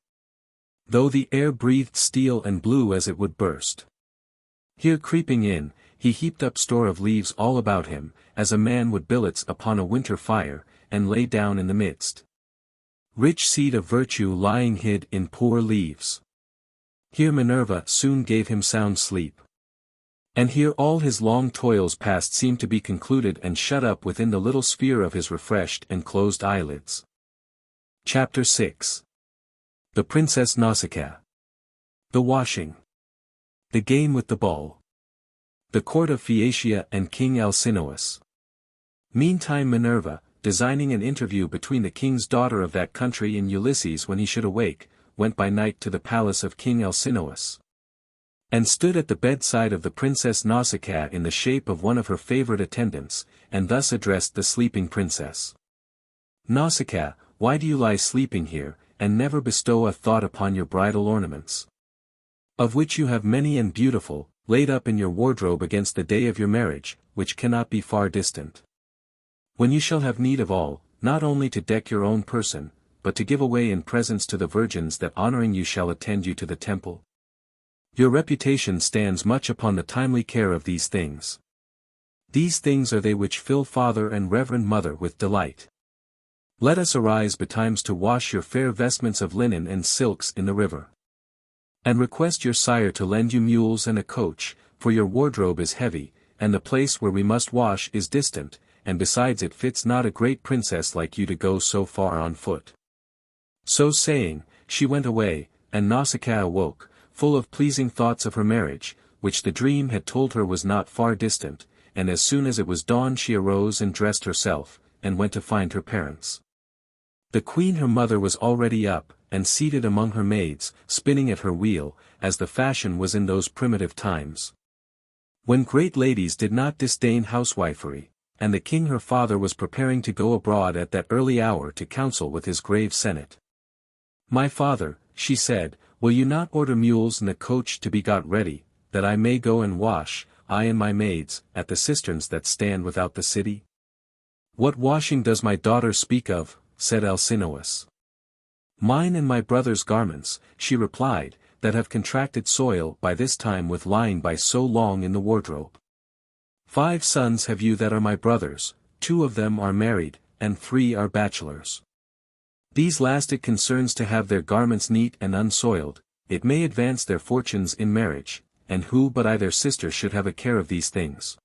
though the air breathed steel and blew as it would burst. Here creeping in, he heaped up store of leaves all about him, as a man would billets upon a winter fire, and lay down in the midst. Rich seed of virtue lying hid in poor leaves. Here Minerva soon gave him sound sleep. And here all his long toils past seemed to be concluded and shut up within the little sphere of his refreshed and closed eyelids. Chapter 6. The Princess Nausicaa. The washing. The game with the ball. The court of Phaeacia and King Alcinous. Meantime Minerva, designing an interview between the king's daughter of that country and Ulysses when he should awake, went by night to the palace of King Alcinous, and stood at the bedside of the Princess Nausicaa in the shape of one of her favorite attendants, and thus addressed the sleeping princess. Nausicaa, why do you lie sleeping here, and never bestow a thought upon your bridal ornaments, of which you have many and beautiful, laid up in your wardrobe against the day of your marriage, which cannot be far distant, when you shall have need of all, not only to deck your own person, but to give away in presents to the virgins that honoring you shall attend you to the temple? Your reputation stands much upon the timely care of these things. These things are they which fill father and reverend mother with delight. Let us arise betimes to wash your fair vestments of linen and silks in the river, and request your sire to lend you mules and a coach, for your wardrobe is heavy, and the place where we must wash is distant, and besides it fits not a great princess like you to go so far on foot. So saying, she went away, and Nausicaa awoke, full of pleasing thoughts of her marriage, which the dream had told her was not far distant, and as soon as it was dawn she arose and dressed herself, and went to find her parents. The queen her mother was already up, and seated among her maids, spinning at her wheel, as the fashion was in those primitive times, when great ladies did not disdain housewifery, and the king her father was preparing to go abroad at that early hour to counsel with his grave senate. My father, she said, Will you not order mules and a coach to be got ready, that I may go and wash, I and my maids, at the cisterns that stand without the city? What washing does my daughter speak of? Said Alcinous. Mine and my brother's garments, she replied, that have contracted soil by this time with lying by so long in the wardrobe. 5 sons have you that are my brothers, 2 of them are married, and 3 are bachelors. These last it concerns to have their garments neat and unsoiled, it may advance their fortunes in marriage, and who but I their sister should have a care of these things?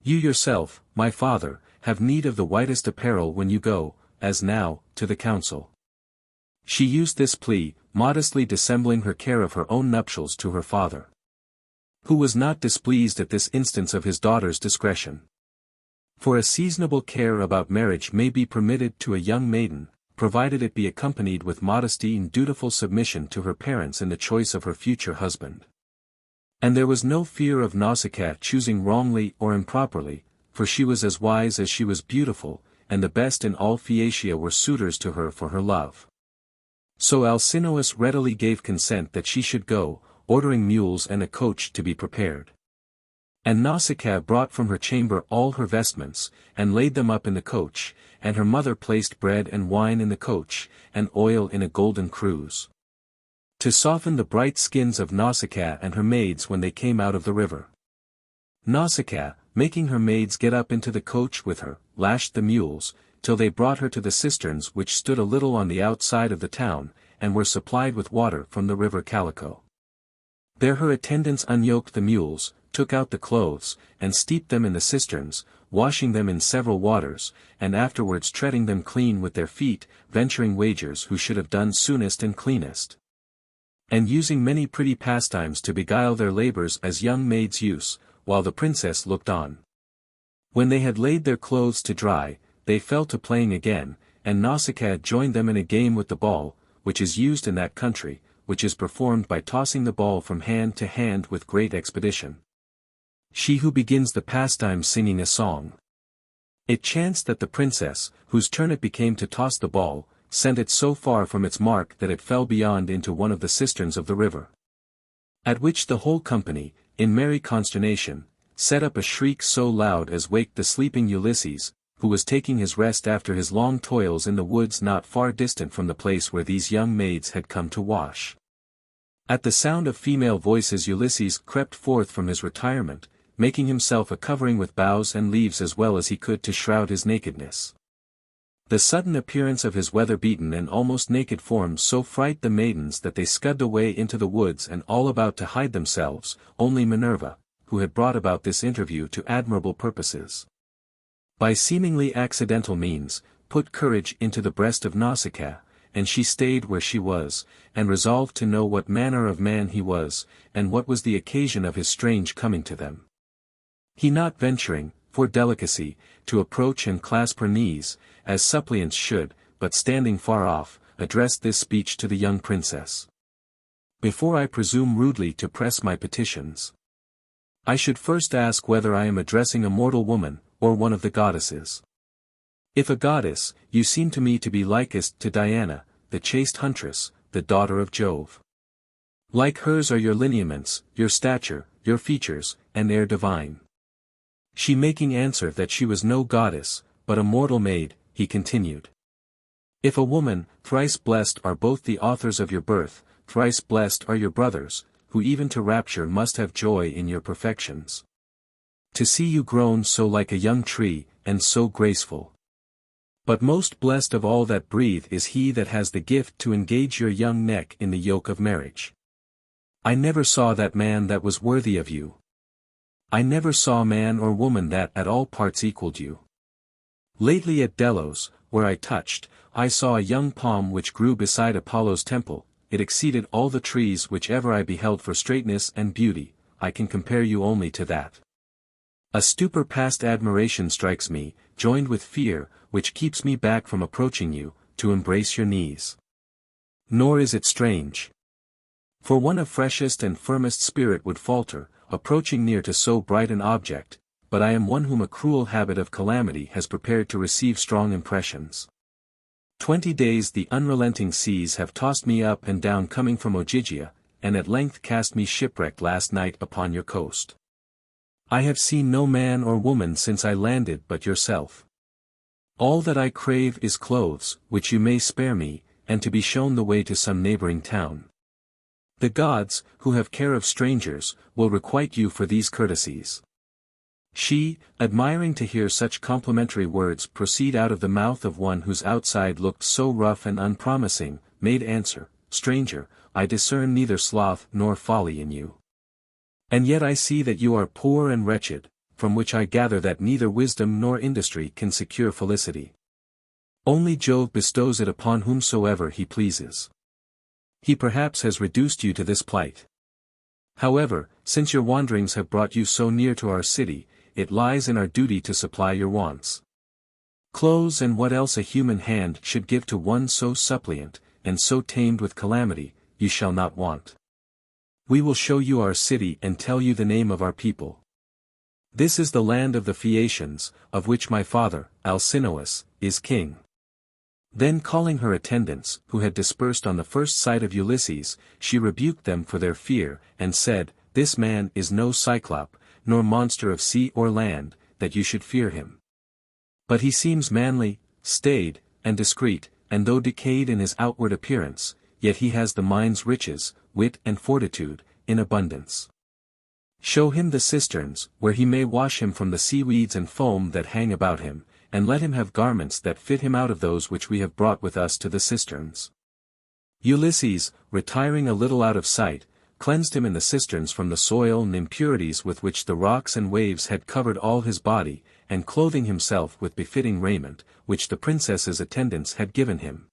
You yourself, my father, have need of the whitest apparel when you go, as now, to the council. She used this plea, modestly dissembling her care of her own nuptials to her father, who was not displeased at this instance of his daughter's discretion. For a seasonable care about marriage may be permitted to a young maiden, provided it be accompanied with modesty and dutiful submission to her parents in the choice of her future husband. And there was no fear of Nausicaa choosing wrongly or improperly, for she was as wise as she was beautiful, and the best in all Phaeacia were suitors to her for her love. So Alcinous readily gave consent that she should go, ordering mules and a coach to be prepared. And Nausicaa brought from her chamber all her vestments, and laid them up in the coach, and her mother placed bread and wine in the coach, and oil in a golden cruse, to soften the bright skins of Nausicaa and her maids when they came out of the river. Nausicaa, making her maids get up into the coach with her, lashed the mules, till they brought her to the cisterns which stood a little on the outside of the town, and were supplied with water from the river Calico. There her attendants unyoked the mules, took out the clothes, and steeped them in the cisterns, washing them in several waters, and afterwards treading them clean with their feet, venturing wagers who should have done soonest and cleanest, and using many pretty pastimes to beguile their labors as young maids use, while the princess looked on. When they had laid their clothes to dry, they fell to playing again, and Nausicaa joined them in a game with the ball, which is used in that country, which is performed by tossing the ball from hand to hand with great expedition. She who begins the pastime singing a song. It chanced that the princess, whose turn it became to toss the ball, sent it so far from its mark that it fell beyond into one of the cisterns of the river. At which the whole company, in merry consternation, set up a shriek so loud as waked the sleeping Ulysses, who was taking his rest after his long toils in the woods not far distant from the place where these young maids had come to wash. At the sound of female voices Ulysses crept forth from his retirement, making himself a covering with boughs and leaves as well as he could to shroud his nakedness. The sudden appearance of his weather-beaten and almost naked form so frightened the maidens that they scudded away into the woods and all about to hide themselves, only Minerva, who had brought about this interview to admirable purposes, by seemingly accidental means, put courage into the breast of Nausicaa, and she stayed where she was, and resolved to know what manner of man he was, and what was the occasion of his strange coming to them. He not venturing, for delicacy, to approach and clasp her knees, as suppliants should, but standing far off, addressed this speech to the young princess. Before I presume rudely to press my petitions, I should first ask whether I am addressing a mortal woman, or one of the goddesses. If a goddess, you seem to me to be likest to Diana, the chaste huntress, the daughter of Jove. Like hers are your lineaments, your stature, your features, and air divine. She making answer that she was no goddess, but a mortal maid, he continued. If a woman, thrice blessed are both the authors of your birth, thrice blessed are your brothers, who even to rapture must have joy in your perfections. To see you grown so like a young tree, and so graceful. But most blessed of all that breathe is he that has the gift to engage your young neck in the yoke of marriage. I never saw that man that was worthy of you. I never saw man or woman that at all parts equaled you. Lately at Delos, where I touched, I saw a young palm which grew beside Apollo's temple, it exceeded all the trees which ever I beheld for straightness and beauty, I can compare you only to that. A stupor past admiration strikes me, joined with fear, which keeps me back from approaching you, to embrace your knees. Nor is it strange. For one of freshest and firmest spirit would falter, approaching near to so bright an object, but I am one whom a cruel habit of calamity has prepared to receive strong impressions. 20 days the unrelenting seas have tossed me up and down coming from Ogygia, and at length cast me shipwrecked last night upon your coast. I have seen no man or woman since I landed but yourself. All that I crave is clothes, which you may spare me, and to be shown the way to some neighboring town. The gods, who have care of strangers, will requite you for these courtesies." She, admiring to hear such complimentary words proceed out of the mouth of one whose outside looked so rough and unpromising, made answer, "Stranger, I discern neither sloth nor folly in you. And yet I see that you are poor and wretched, from which I gather that neither wisdom nor industry can secure felicity. Only Jove bestows it upon whomsoever he pleases. He perhaps has reduced you to this plight. However, since your wanderings have brought you so near to our city, it lies in our duty to supply your wants. Clothes and what else a human hand should give to one so suppliant, and so tamed with calamity, you shall not want. We will show you our city and tell you the name of our people. This is the land of the Phaeacians, of which my father, Alcinous, is king." Then calling her attendants, who had dispersed on the first sight of Ulysses, she rebuked them for their fear, and said, "This man is no Cyclops, nor monster of sea or land, that you should fear him. But he seems manly, staid, and discreet, and though decayed in his outward appearance, yet he has the mind's riches, wit and fortitude, in abundance. Show him the cisterns, where he may wash him from the seaweeds and foam that hang about him, and let him have garments that fit him out of those which we have brought with us to the cisterns." Ulysses, retiring a little out of sight, cleansed him in the cisterns from the soil and impurities with which the rocks and waves had covered all his body, and clothing himself with befitting raiment, which the princess's attendants had given him.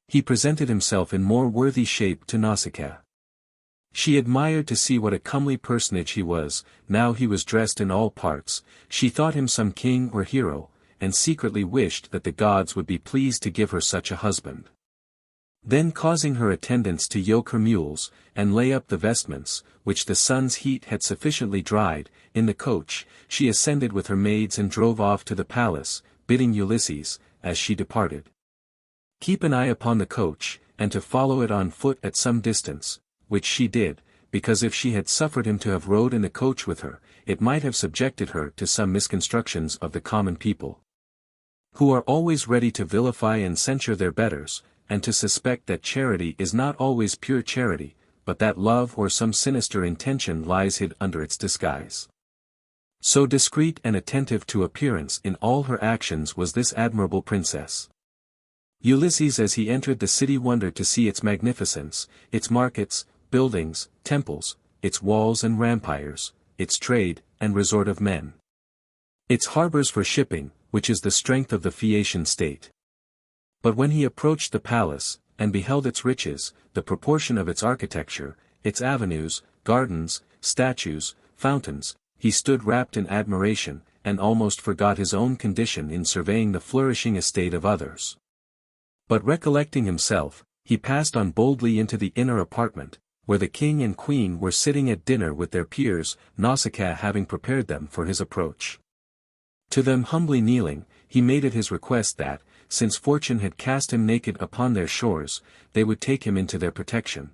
He presented himself in more worthy shape to Nausicaa. She admired to see what a comely personage he was. Now he was dressed in all parts, she thought him some king or hero, and secretly wished that the gods would be pleased to give her such a husband. Then causing her attendants to yoke her mules, and lay up the vestments, which the sun's heat had sufficiently dried, in the coach, she ascended with her maids and drove off to the palace, bidding Ulysses, as she departed, keep an eye upon the coach, and to follow it on foot at some distance, which she did, because if she had suffered him to have rode in the coach with her, it might have subjected her to some misconstructions of the common people, who are always ready to vilify and censure their betters, and to suspect that charity is not always pure charity, but that love or some sinister intention lies hid under its disguise. So discreet and attentive to appearance in all her actions was this admirable princess. Ulysses as he entered the city wondered to see its magnificence, its markets, buildings, temples, its walls and rampires, its trade, and resort of men. Its harbors for shipping, which is the strength of the Phaeacian state. But when he approached the palace, and beheld its riches, the proportion of its architecture, its avenues, gardens, statues, fountains, he stood wrapped in admiration, and almost forgot his own condition in surveying the flourishing estate of others. But recollecting himself, he passed on boldly into the inner apartment, where the king and queen were sitting at dinner with their peers, Nausicaa having prepared them for his approach. To them humbly kneeling, he made it his request that, since fortune had cast him naked upon their shores, they would take him into their protection,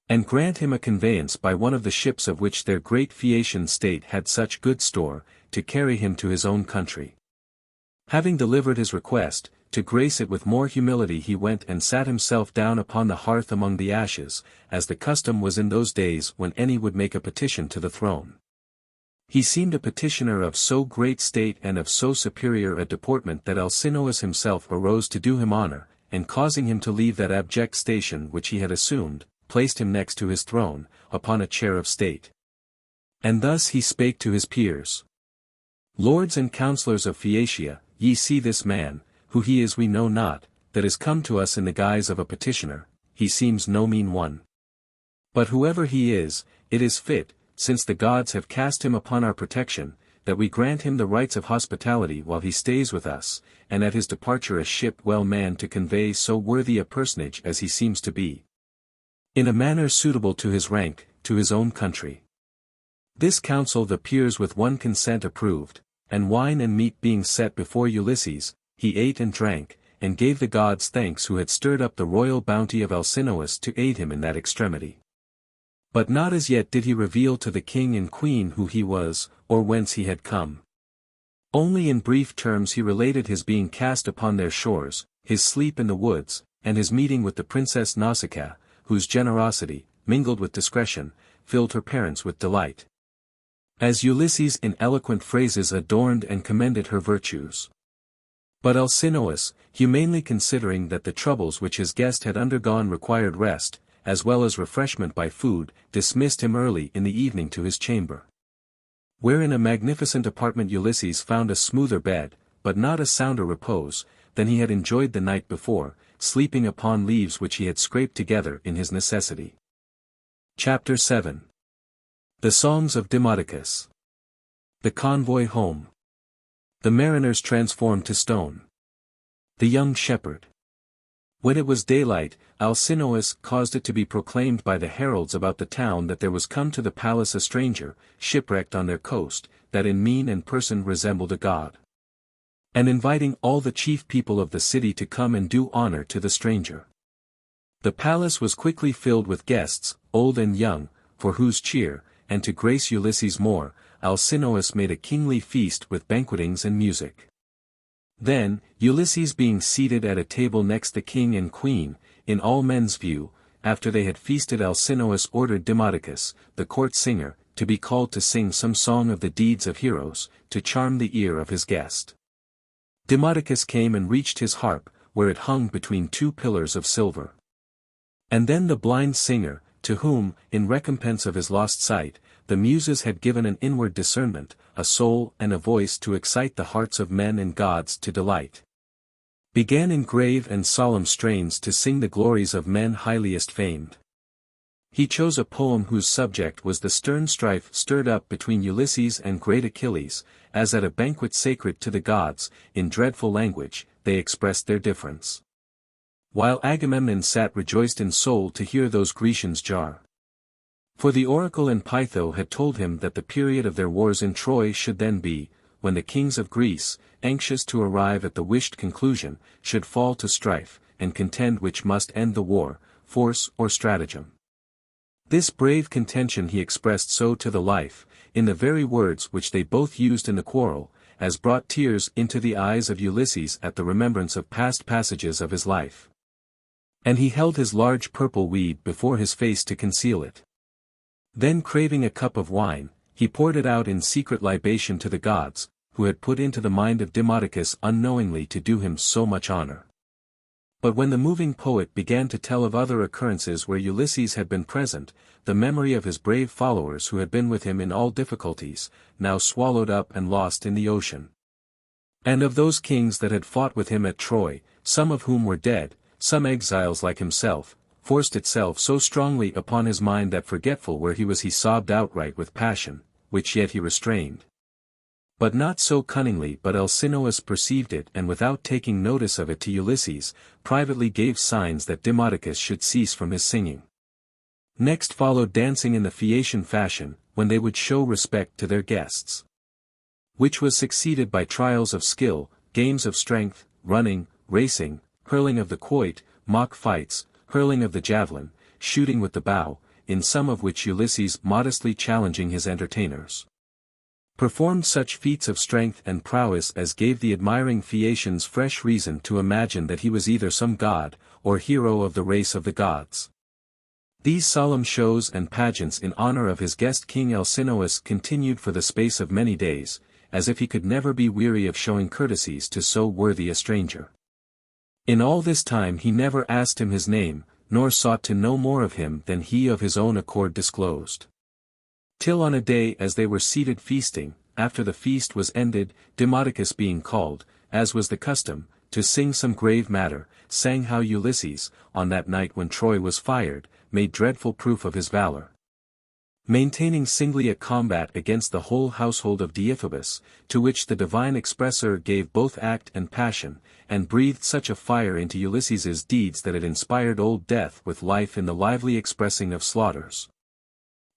and grant him a conveyance by one of the ships of which their great Phaeacian state had such good store, to carry him to his own country. Having delivered his request, to grace it with more humility he went and sat himself down upon the hearth among the ashes, as the custom was in those days when any would make a petition to the throne. He seemed a petitioner of so great state and of so superior a deportment that Alcinous himself arose to do him honor, and causing him to leave that abject station which he had assumed, placed him next to his throne, upon a chair of state. And thus he spake to his peers. Lords and councillors of Phaeacia, ye see this man, who he is we know not, that is come to us in the guise of a petitioner, he seems no mean one. But whoever he is, it is fit, since the gods have cast him upon our protection, that we grant him the rights of hospitality while he stays with us, and at his departure a ship well manned to convey so worthy a personage as he seems to be, in a manner suitable to his rank, to his own country. This counsel the peers with one consent approved, and wine and meat being set before Ulysses, he ate and drank, and gave the gods thanks who had stirred up the royal bounty of Alcinous to aid him in that extremity. But not as yet did he reveal to the king and queen who he was, or whence he had come. Only in brief terms he related his being cast upon their shores, his sleep in the woods, and his meeting with the princess Nausicaa, whose generosity, mingled with discretion, filled her parents with delight. As Ulysses in eloquent phrases adorned and commended her virtues. But Alcinous, humanely considering that the troubles which his guest had undergone required rest, as well as refreshment by food, dismissed him early in the evening to his chamber. Where in a magnificent apartment Ulysses found a smoother bed, but not a sounder repose, than he had enjoyed the night before, sleeping upon leaves which he had scraped together in his necessity. Chapter 7. The Songs of Demodocus. The Convoy Home. The Mariners Transformed to Stone. The Young Shepherd. When it was daylight, Alcinous caused it to be proclaimed by the heralds about the town that there was come to the palace a stranger, shipwrecked on their coast, that in mien and person resembled a god. And inviting all the chief people of the city to come and do honor to the stranger. The palace was quickly filled with guests, old and young, for whose cheer, and to grace Ulysses more, Alcinous made a kingly feast with banquetings and music. Then, Ulysses being seated at a table next the king and queen, in all men's view, after they had feasted Alcinous ordered Demodocus, the court singer, to be called to sing some song of the deeds of heroes, to charm the ear of his guest. Demodocus came and reached his harp, where it hung between two pillars of silver. And then the blind singer, to whom, in recompense of his lost sight, the Muses had given an inward discernment, a soul and a voice to excite the hearts of men and gods to delight, began in grave and solemn strains to sing the glories of men highliest famed. He chose a poem whose subject was the stern strife stirred up between Ulysses and great Achilles, as at a banquet sacred to the gods, in dreadful language, they expressed their difference. While Agamemnon sat rejoiced in soul to hear those Grecians jar. For the oracle in Pytho had told him that the period of their wars in Troy should then be, when the kings of Greece, anxious to arrive at the wished conclusion, should fall to strife, and contend which must end the war, force or stratagem. This brave contention he expressed so to the life, in the very words which they both used in the quarrel, as brought tears into the eyes of Ulysses at the remembrance of past passages of his life. And he held his large purple weed before his face to conceal it. Then craving a cup of wine, he poured it out in secret libation to the gods, who had put into the mind of Demodocus unknowingly to do him so much honor. But when the moving poet began to tell of other occurrences where Ulysses had been present, the memory of his brave followers who had been with him in all difficulties, now swallowed up and lost in the ocean. And of those kings that had fought with him at Troy, some of whom were dead, some exiles like himself, forced itself so strongly upon his mind that forgetful where he was he sobbed outright with passion, which yet he restrained. But not so cunningly but Alcinous perceived it and without taking notice of it to Ulysses, privately gave signs that Demodocus should cease from his singing. Next followed dancing in the Phaeacian fashion, when they would show respect to their guests. Which was succeeded by trials of skill, games of strength, running, racing, hurling of the quoit, mock fights, hurling of the javelin, shooting with the bow, in some of which Ulysses modestly challenging his entertainers, performed such feats of strength and prowess as gave the admiring Phaeacians fresh reason to imagine that he was either some god, or hero of the race of the gods. These solemn shows and pageants in honor of his guest King Alcinous continued for the space of many days, as if he could never be weary of showing courtesies to so worthy a stranger. In all this time he never asked him his name, nor sought to know more of him than he of his own accord disclosed. Till on a day as they were seated feasting, after the feast was ended, Demodocus being called, as was the custom, to sing some grave matter, sang how Ulysses, on that night when Troy was fired, made dreadful proof of his valor, maintaining singly a combat against the whole household of Deiphobus, to which the divine expressor gave both act and passion, and breathed such a fire into Ulysses's deeds that it inspired old Death with life in the lively expressing of slaughters,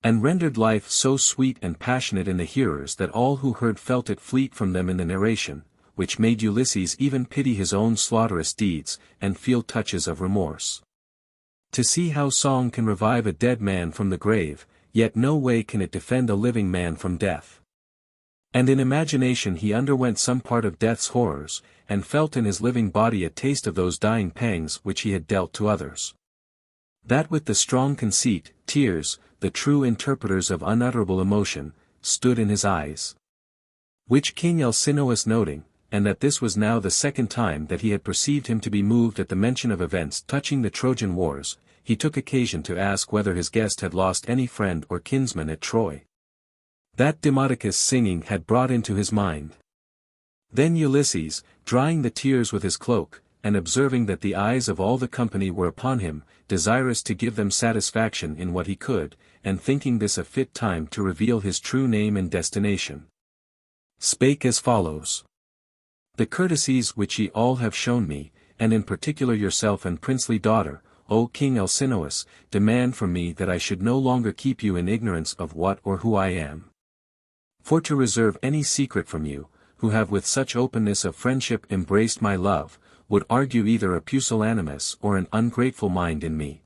and rendered life so sweet and passionate in the hearers that all who heard felt it fleet from them in the narration, which made Ulysses even pity his own slaughterous deeds, and feel touches of remorse. To see how song can revive a dead man from the grave, yet no way can it defend a living man from death. And in imagination he underwent some part of death's horrors, and felt in his living body a taste of those dying pangs which he had dealt to others. That with the strong conceit, tears, the true interpreters of unutterable emotion, stood in his eyes. Which King Alcinous noting, and that this was now the second time that he had perceived him to be moved at the mention of events touching the Trojan Wars, he took occasion to ask whether his guest had lost any friend or kinsman at Troy. That Demodocus singing had brought into his mind. Then Ulysses, drying the tears with his cloak, and observing that the eyes of all the company were upon him, desirous to give them satisfaction in what he could, and thinking this a fit time to reveal his true name and destination, spake as follows. The courtesies which ye all have shown me, and in particular yourself and princely daughter, O King Alcinous, demand from me that I should no longer keep you in ignorance of what or who I am. For to reserve any secret from you, who have with such openness of friendship embraced my love, would argue either a pusillanimous or an ungrateful mind in me.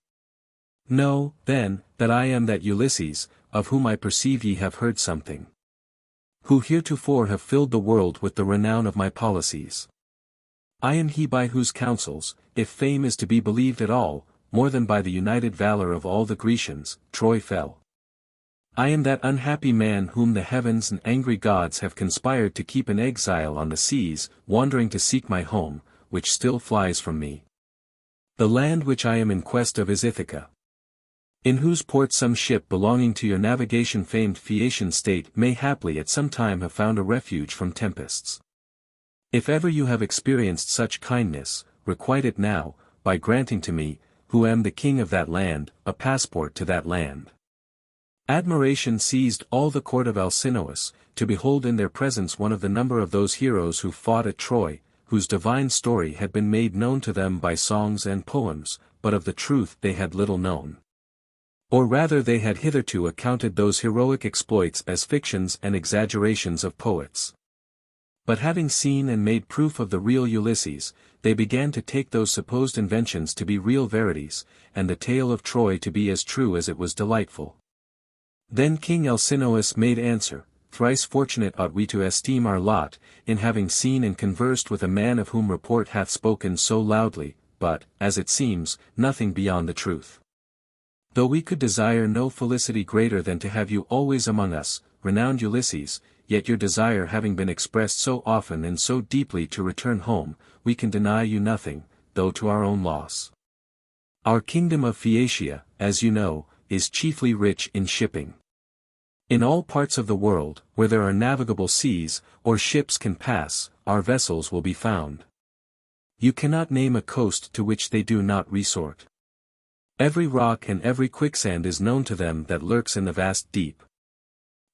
Know, then, that I am that Ulysses, of whom I perceive ye have heard something. Who heretofore have filled the world with the renown of my policies. I am he by whose counsels, if fame is to be believed at all, more than by the united valor of all the Grecians, Troy fell. I am that unhappy man whom the heavens and angry gods have conspired to keep in exile on the seas, wandering to seek my home, which still flies from me. The land which I am in quest of is Ithaca, in whose port some ship belonging to your navigation famed Phaeacian state may haply at some time have found a refuge from tempests. If ever you have experienced such kindness, requite it now, by granting to me, who am the king of that land, a passport to that land. Admiration seized all the court of Alcinous, to behold in their presence one of the number of those heroes who fought at Troy, whose divine story had been made known to them by songs and poems, but of the truth they had little known. Or rather they had hitherto accounted those heroic exploits as fictions and exaggerations of poets. But having seen and made proof of the real Ulysses, they began to take those supposed inventions to be real verities, and the tale of Troy to be as true as it was delightful. Then King Alcinous made answer, Thrice fortunate ought we to esteem our lot, in having seen and conversed with a man of whom report hath spoken so loudly, but, as it seems, nothing beyond the truth. Though we could desire no felicity greater than to have you always among us, renowned Ulysses, yet your desire having been expressed so often and so deeply to return home, we can deny you nothing, though to our own loss. Our kingdom of Phaeacia, as you know, is chiefly rich in shipping. In all parts of the world, where there are navigable seas, or ships can pass, our vessels will be found. You cannot name a coast to which they do not resort. Every rock and every quicksand is known to them that lurks in the vast deep.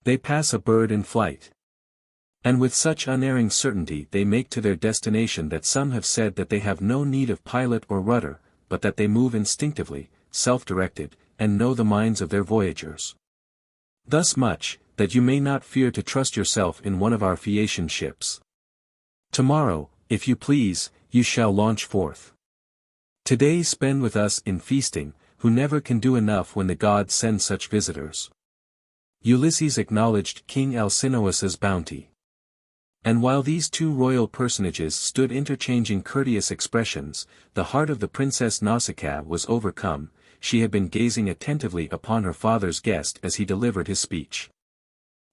They pass a bird in flight. And with such unerring certainty they make to their destination that some have said that they have no need of pilot or rudder, but that they move instinctively, self-directed, and know the minds of their voyagers. Thus much, that you may not fear to trust yourself in one of our Phaeacian ships. Tomorrow, if you please, you shall launch forth. Today spend with us in feasting, who never can do enough when the gods send such visitors. Ulysses acknowledged King Alcinous's bounty. And while these two royal personages stood interchanging courteous expressions, the heart of the Princess Nausicaa was overcome. She had been gazing attentively upon her father's guest as he delivered his speech.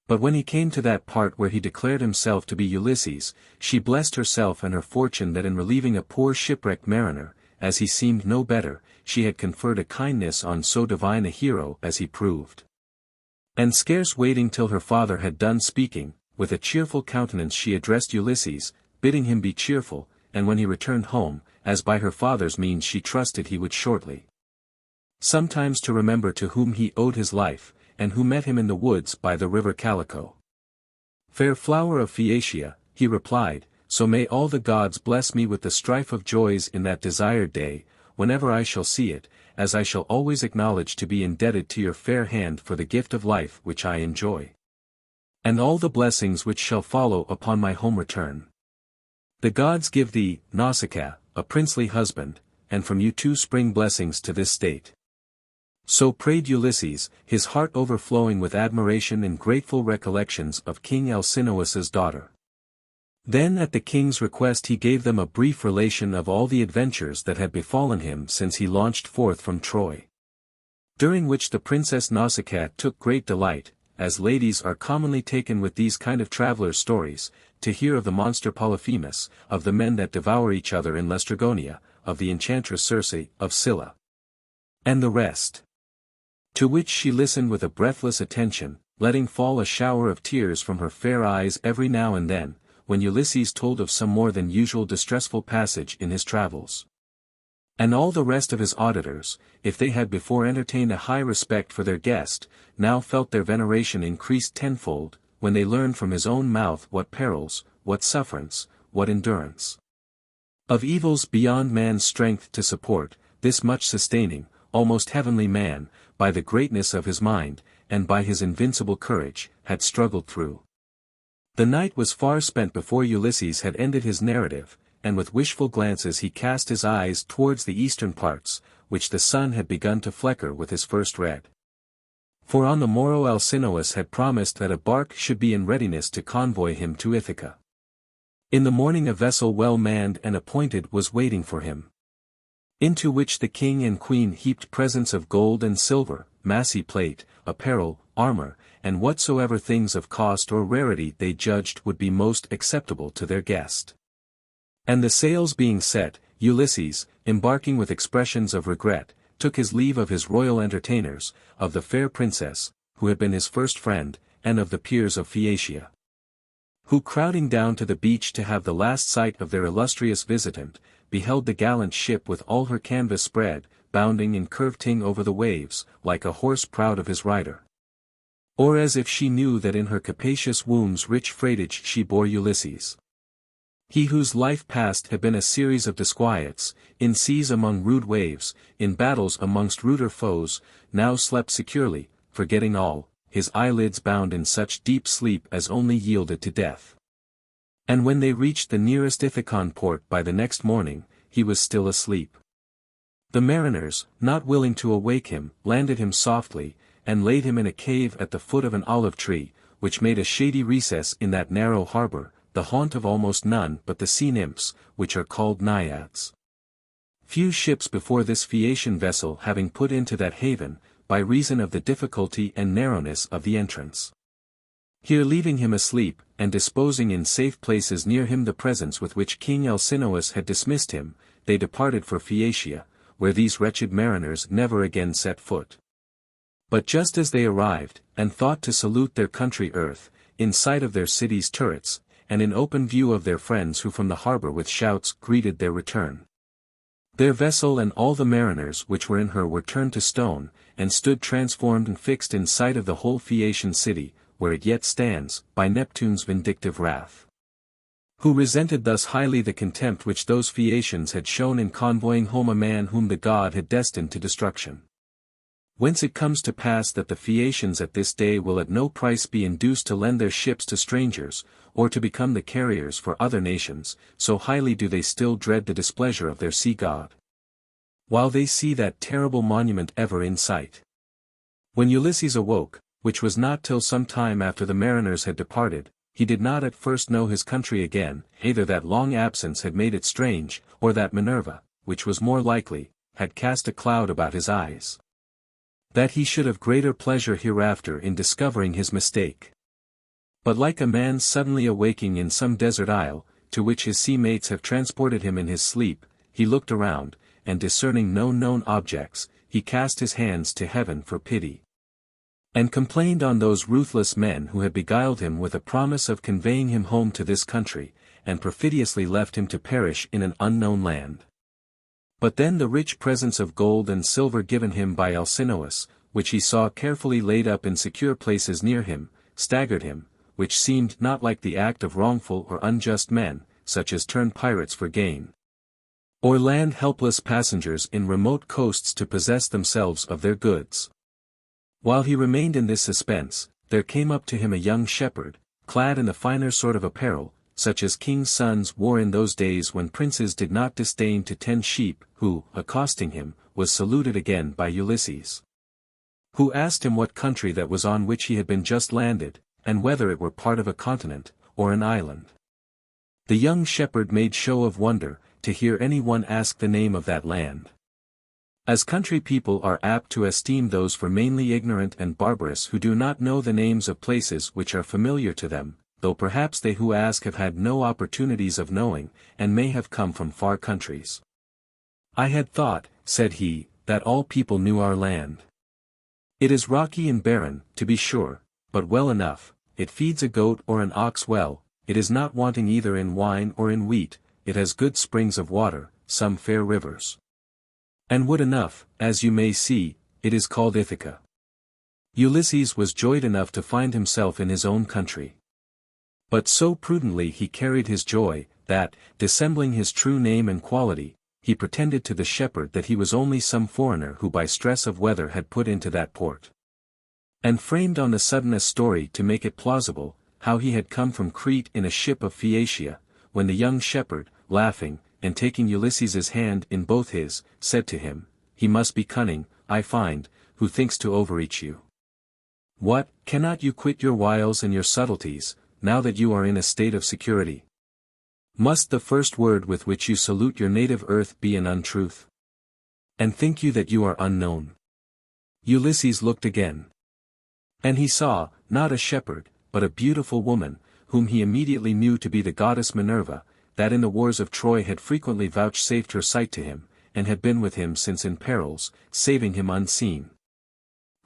But when he came to that part where he declared himself to be Ulysses, she blessed herself and her fortune that in relieving a poor shipwrecked mariner, as he seemed no better, she had conferred a kindness on so divine a hero as he proved. And scarce waiting till her father had done speaking, with a cheerful countenance she addressed Ulysses, bidding him be cheerful, and when he returned home, as by her father's means she trusted he would shortly, sometimes to remember to whom he owed his life, and who met him in the woods by the river Calico. Fair flower of Phaeacia, he replied, so may all the gods bless me with the strife of joys in that desired day, whenever I shall see it, as I shall always acknowledge to be indebted to your fair hand for the gift of life which I enjoy, and all the blessings which shall follow upon my home return. The gods give thee, Nausicaa, a princely husband, and from you too spring blessings to this state. So prayed Ulysses, his heart overflowing with admiration and grateful recollections of King Alcinous's daughter. Then at the king's request he gave them a brief relation of all the adventures that had befallen him since he launched forth from Troy. During which the princess Nausicaa took great delight, as ladies are commonly taken with these kind of travelers' stories, to hear of the monster Polyphemus, of the men that devour each other in Laestrygonia, of the enchantress Circe, of Scylla, and the rest. To which she listened with a breathless attention, letting fall a shower of tears from her fair eyes every now and then, when Ulysses told of some more than usual distressful passage in his travels. And all the rest of his auditors, if they had before entertained a high respect for their guest, now felt their veneration increased tenfold, when they learned from his own mouth what perils, what sufferance, what endurance of evils beyond man's strength to support, this much sustaining, almost heavenly man, by the greatness of his mind, and by his invincible courage, had struggled through. The night was far spent before Ulysses had ended his narrative, and with wishful glances he cast his eyes towards the eastern parts, which the sun had begun to flecker with his first red. For on the morrow Alcinous had promised that a bark should be in readiness to convoy him to Ithaca. In the morning a vessel well manned and appointed was waiting for him, into which the king and queen heaped presents of gold and silver, massy plate, apparel, armor, and whatsoever things of cost or rarity they judged would be most acceptable to their guest. And the sails being set, Ulysses, embarking with expressions of regret, took his leave of his royal entertainers, of the fair princess, who had been his first friend, and of the peers of Phaeacia, who crowding down to the beach to have the last sight of their illustrious visitant, beheld the gallant ship with all her canvas spread, bounding and curveting over the waves, like a horse proud of his rider. Or as if she knew that in her capacious wombs rich freightage she bore Ulysses. He whose life past had been a series of disquiets, in seas among rude waves, in battles amongst ruder foes, now slept securely, forgetting all, his eyelids bound in such deep sleep as only yielded to death. And when they reached the nearest Ithacan port by the next morning, he was still asleep. The mariners, not willing to awake him, landed him softly, and laid him in a cave at the foot of an olive tree, which made a shady recess in that narrow harbor, the haunt of almost none but the sea nymphs, which are called naiads. Few ships before this Phaeacian vessel having put into that haven, by reason of the difficulty and narrowness of the entrance. Here leaving him asleep, and disposing in safe places near him the presents with which King Alcinous had dismissed him, they departed for Phaeacia, where these wretched mariners never again set foot. But just as they arrived, and thought to salute their country earth, in sight of their city's turrets, and in open view of their friends who from the harbor with shouts greeted their return, their vessel and all the mariners which were in her were turned to stone, and stood transformed and fixed in sight of the whole Phaeacian city, where it yet stands, by Neptune's vindictive wrath, who resented thus highly the contempt which those Phaeacians had shown in convoying home a man whom the god had destined to destruction. Whence it comes to pass that the Phaeacians at this day will at no price be induced to lend their ships to strangers, or to become the carriers for other nations, so highly do they still dread the displeasure of their sea god, while they see that terrible monument ever in sight. When Ulysses awoke, which was not till some time after the mariners had departed, he did not at first know his country again, either that long absence had made it strange, or that Minerva, which was more likely, had cast a cloud about his eyes, that he should have greater pleasure hereafter in discovering his mistake. But like a man suddenly awaking in some desert isle, to which his sea mates have transported him in his sleep, he looked around, and discerning no known objects, he cast his hands to heaven for pity, and complained on those ruthless men who had beguiled him with a promise of conveying him home to this country, and perfidiously left him to perish in an unknown land. But then the rich presents of gold and silver given him by Alcinous, which he saw carefully laid up in secure places near him, staggered him, which seemed not like the act of wrongful or unjust men, such as turn pirates for gain, or land helpless passengers in remote coasts to possess themselves of their goods. While he remained in this suspense, there came up to him a young shepherd, clad in the finer sort of apparel, such as kings' sons wore in those days when princes did not disdain to tend sheep, who, accosting him, was saluted again by Ulysses, who asked him what country that was on which he had been just landed, and whether it were part of a continent, or an island. The young shepherd made show of wonder, to hear any one ask the name of that land. As country people are apt to esteem those for mainly ignorant and barbarous who do not know the names of places which are familiar to them, though perhaps they who ask have had no opportunities of knowing, and may have come from far countries. I had thought, said he, that all people knew our land. It is rocky and barren, to be sure, but well enough, it feeds a goat or an ox well, it is not wanting either in wine or in wheat, it has good springs of water, some fair rivers. And wood enough, as you may see, it is called Ithaca. Ulysses was joyed enough to find himself in his own country. But so prudently he carried his joy, that, dissembling his true name and quality, he pretended to the shepherd that he was only some foreigner who by stress of weather had put into that port. And framed on the sudden a story to make it plausible, how he had come from Crete in a ship of Phaeacia, when the young shepherd, laughing, and taking Ulysses's hand in both his, said to him, "He must be cunning, I find, who thinks to overreach you. What, cannot you quit your wiles and your subtleties, now that you are in a state of security? Must the first word with which you salute your native earth be an untruth? And think you that you are unknown?" Ulysses looked again. And he saw, not a shepherd, but a beautiful woman, whom he immediately knew to be the goddess Minerva, that in the wars of Troy had frequently vouchsafed her sight to him, and had been with him since in perils, saving him unseen.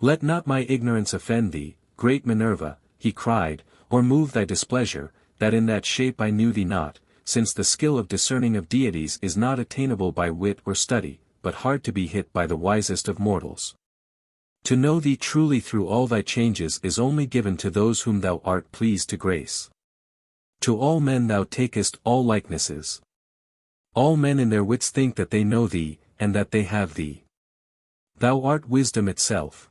"Let not my ignorance offend thee, great Minerva," he cried, "or move thy displeasure, that in that shape I knew thee not, since the skill of discerning of deities is not attainable by wit or study, but hard to be hit by the wisest of mortals. To know thee truly through all thy changes is only given to those whom thou art pleased to grace. To all men thou takest all likenesses. All men in their wits think that they know thee, and that they have thee. Thou art wisdom itself.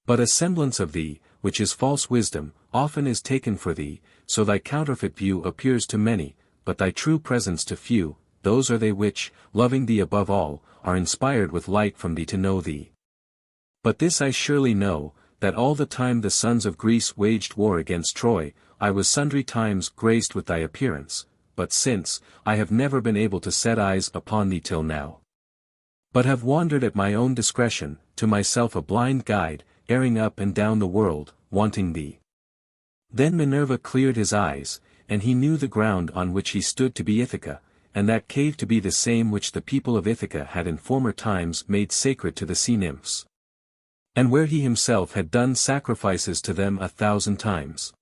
But a semblance of thee, which is false wisdom, often is taken for thee, so thy counterfeit view appears to many, but thy true presence to few, those are they which, loving thee above all, are inspired with light from thee to know thee. But this I surely know, that all the time the sons of Greece waged war against Troy, I was sundry times graced with thy appearance, but since, I have never been able to set eyes upon thee till now. But have wandered at my own discretion, to myself a blind guide, erring up and down the world, wanting thee." Then Minerva cleared his eyes, and he knew the ground on which he stood to be Ithaca, and that cave to be the same which the people of Ithaca had in former times made sacred to the sea nymphs, and where he himself had done sacrifices to them 1,000 times.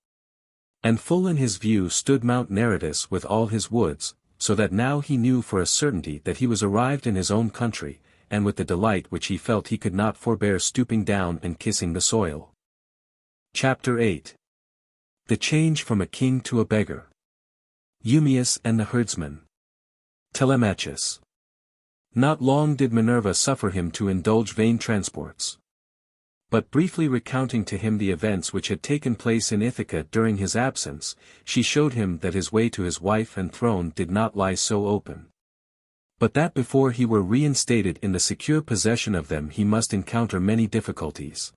And full in his view stood Mount Nereus with all his woods, so that now he knew for a certainty that he was arrived in his own country, and with the delight which he felt he could not forbear stooping down and kissing the soil. Chapter 8. The change from a king to a beggar. Eumaeus and the herdsman. Telemachus. Not long did Minerva suffer him to indulge vain transports. But briefly recounting to him the events which had taken place in Ithaca during his absence, she showed him that his way to his wife and throne did not lie so open. But that before he were reinstated in the secure possession of them he must encounter many difficulties.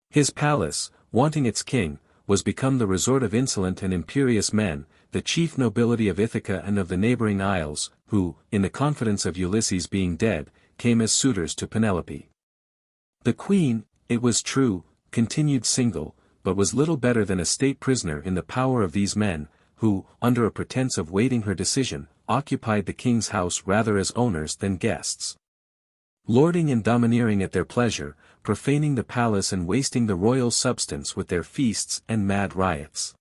His palace, wanting its king, was become the resort of insolent and imperious men, the chief nobility of Ithaca and of the neighboring isles, who, in the confidence of Ulysses being dead, came as suitors to Penelope. The queen, it was true, continued single, but was little better than a state prisoner in the power of these men, who, under a pretense of waiting her decision, occupied the king's house rather as owners than guests. Lording and domineering at their pleasure, profaning the palace and wasting the royal substance with their feasts and mad riots.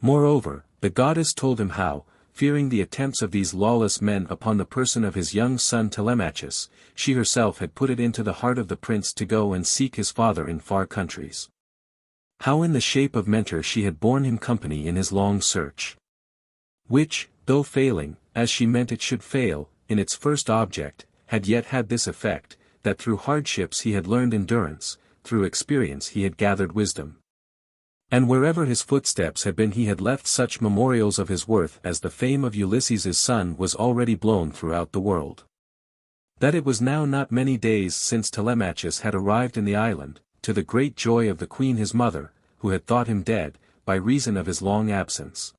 Moreover, the goddess told him how, fearing the attempts of these lawless men upon the person of his young son Telemachus, she herself had put it into the heart of the prince to go and seek his father in far countries. How in the shape of mentor she had borne him company in his long search. Which, though failing, as she meant it should fail, in its first object, had yet had this effect, that through hardships he had learned endurance, through experience he had gathered wisdom. And wherever his footsteps had been he had left such memorials of his worth as the fame of Ulysses' son was already blown throughout the world. That it was now not many days since Telemachus had arrived in the island, to the great joy of the queen his mother, who had thought him dead, by reason of his long absence.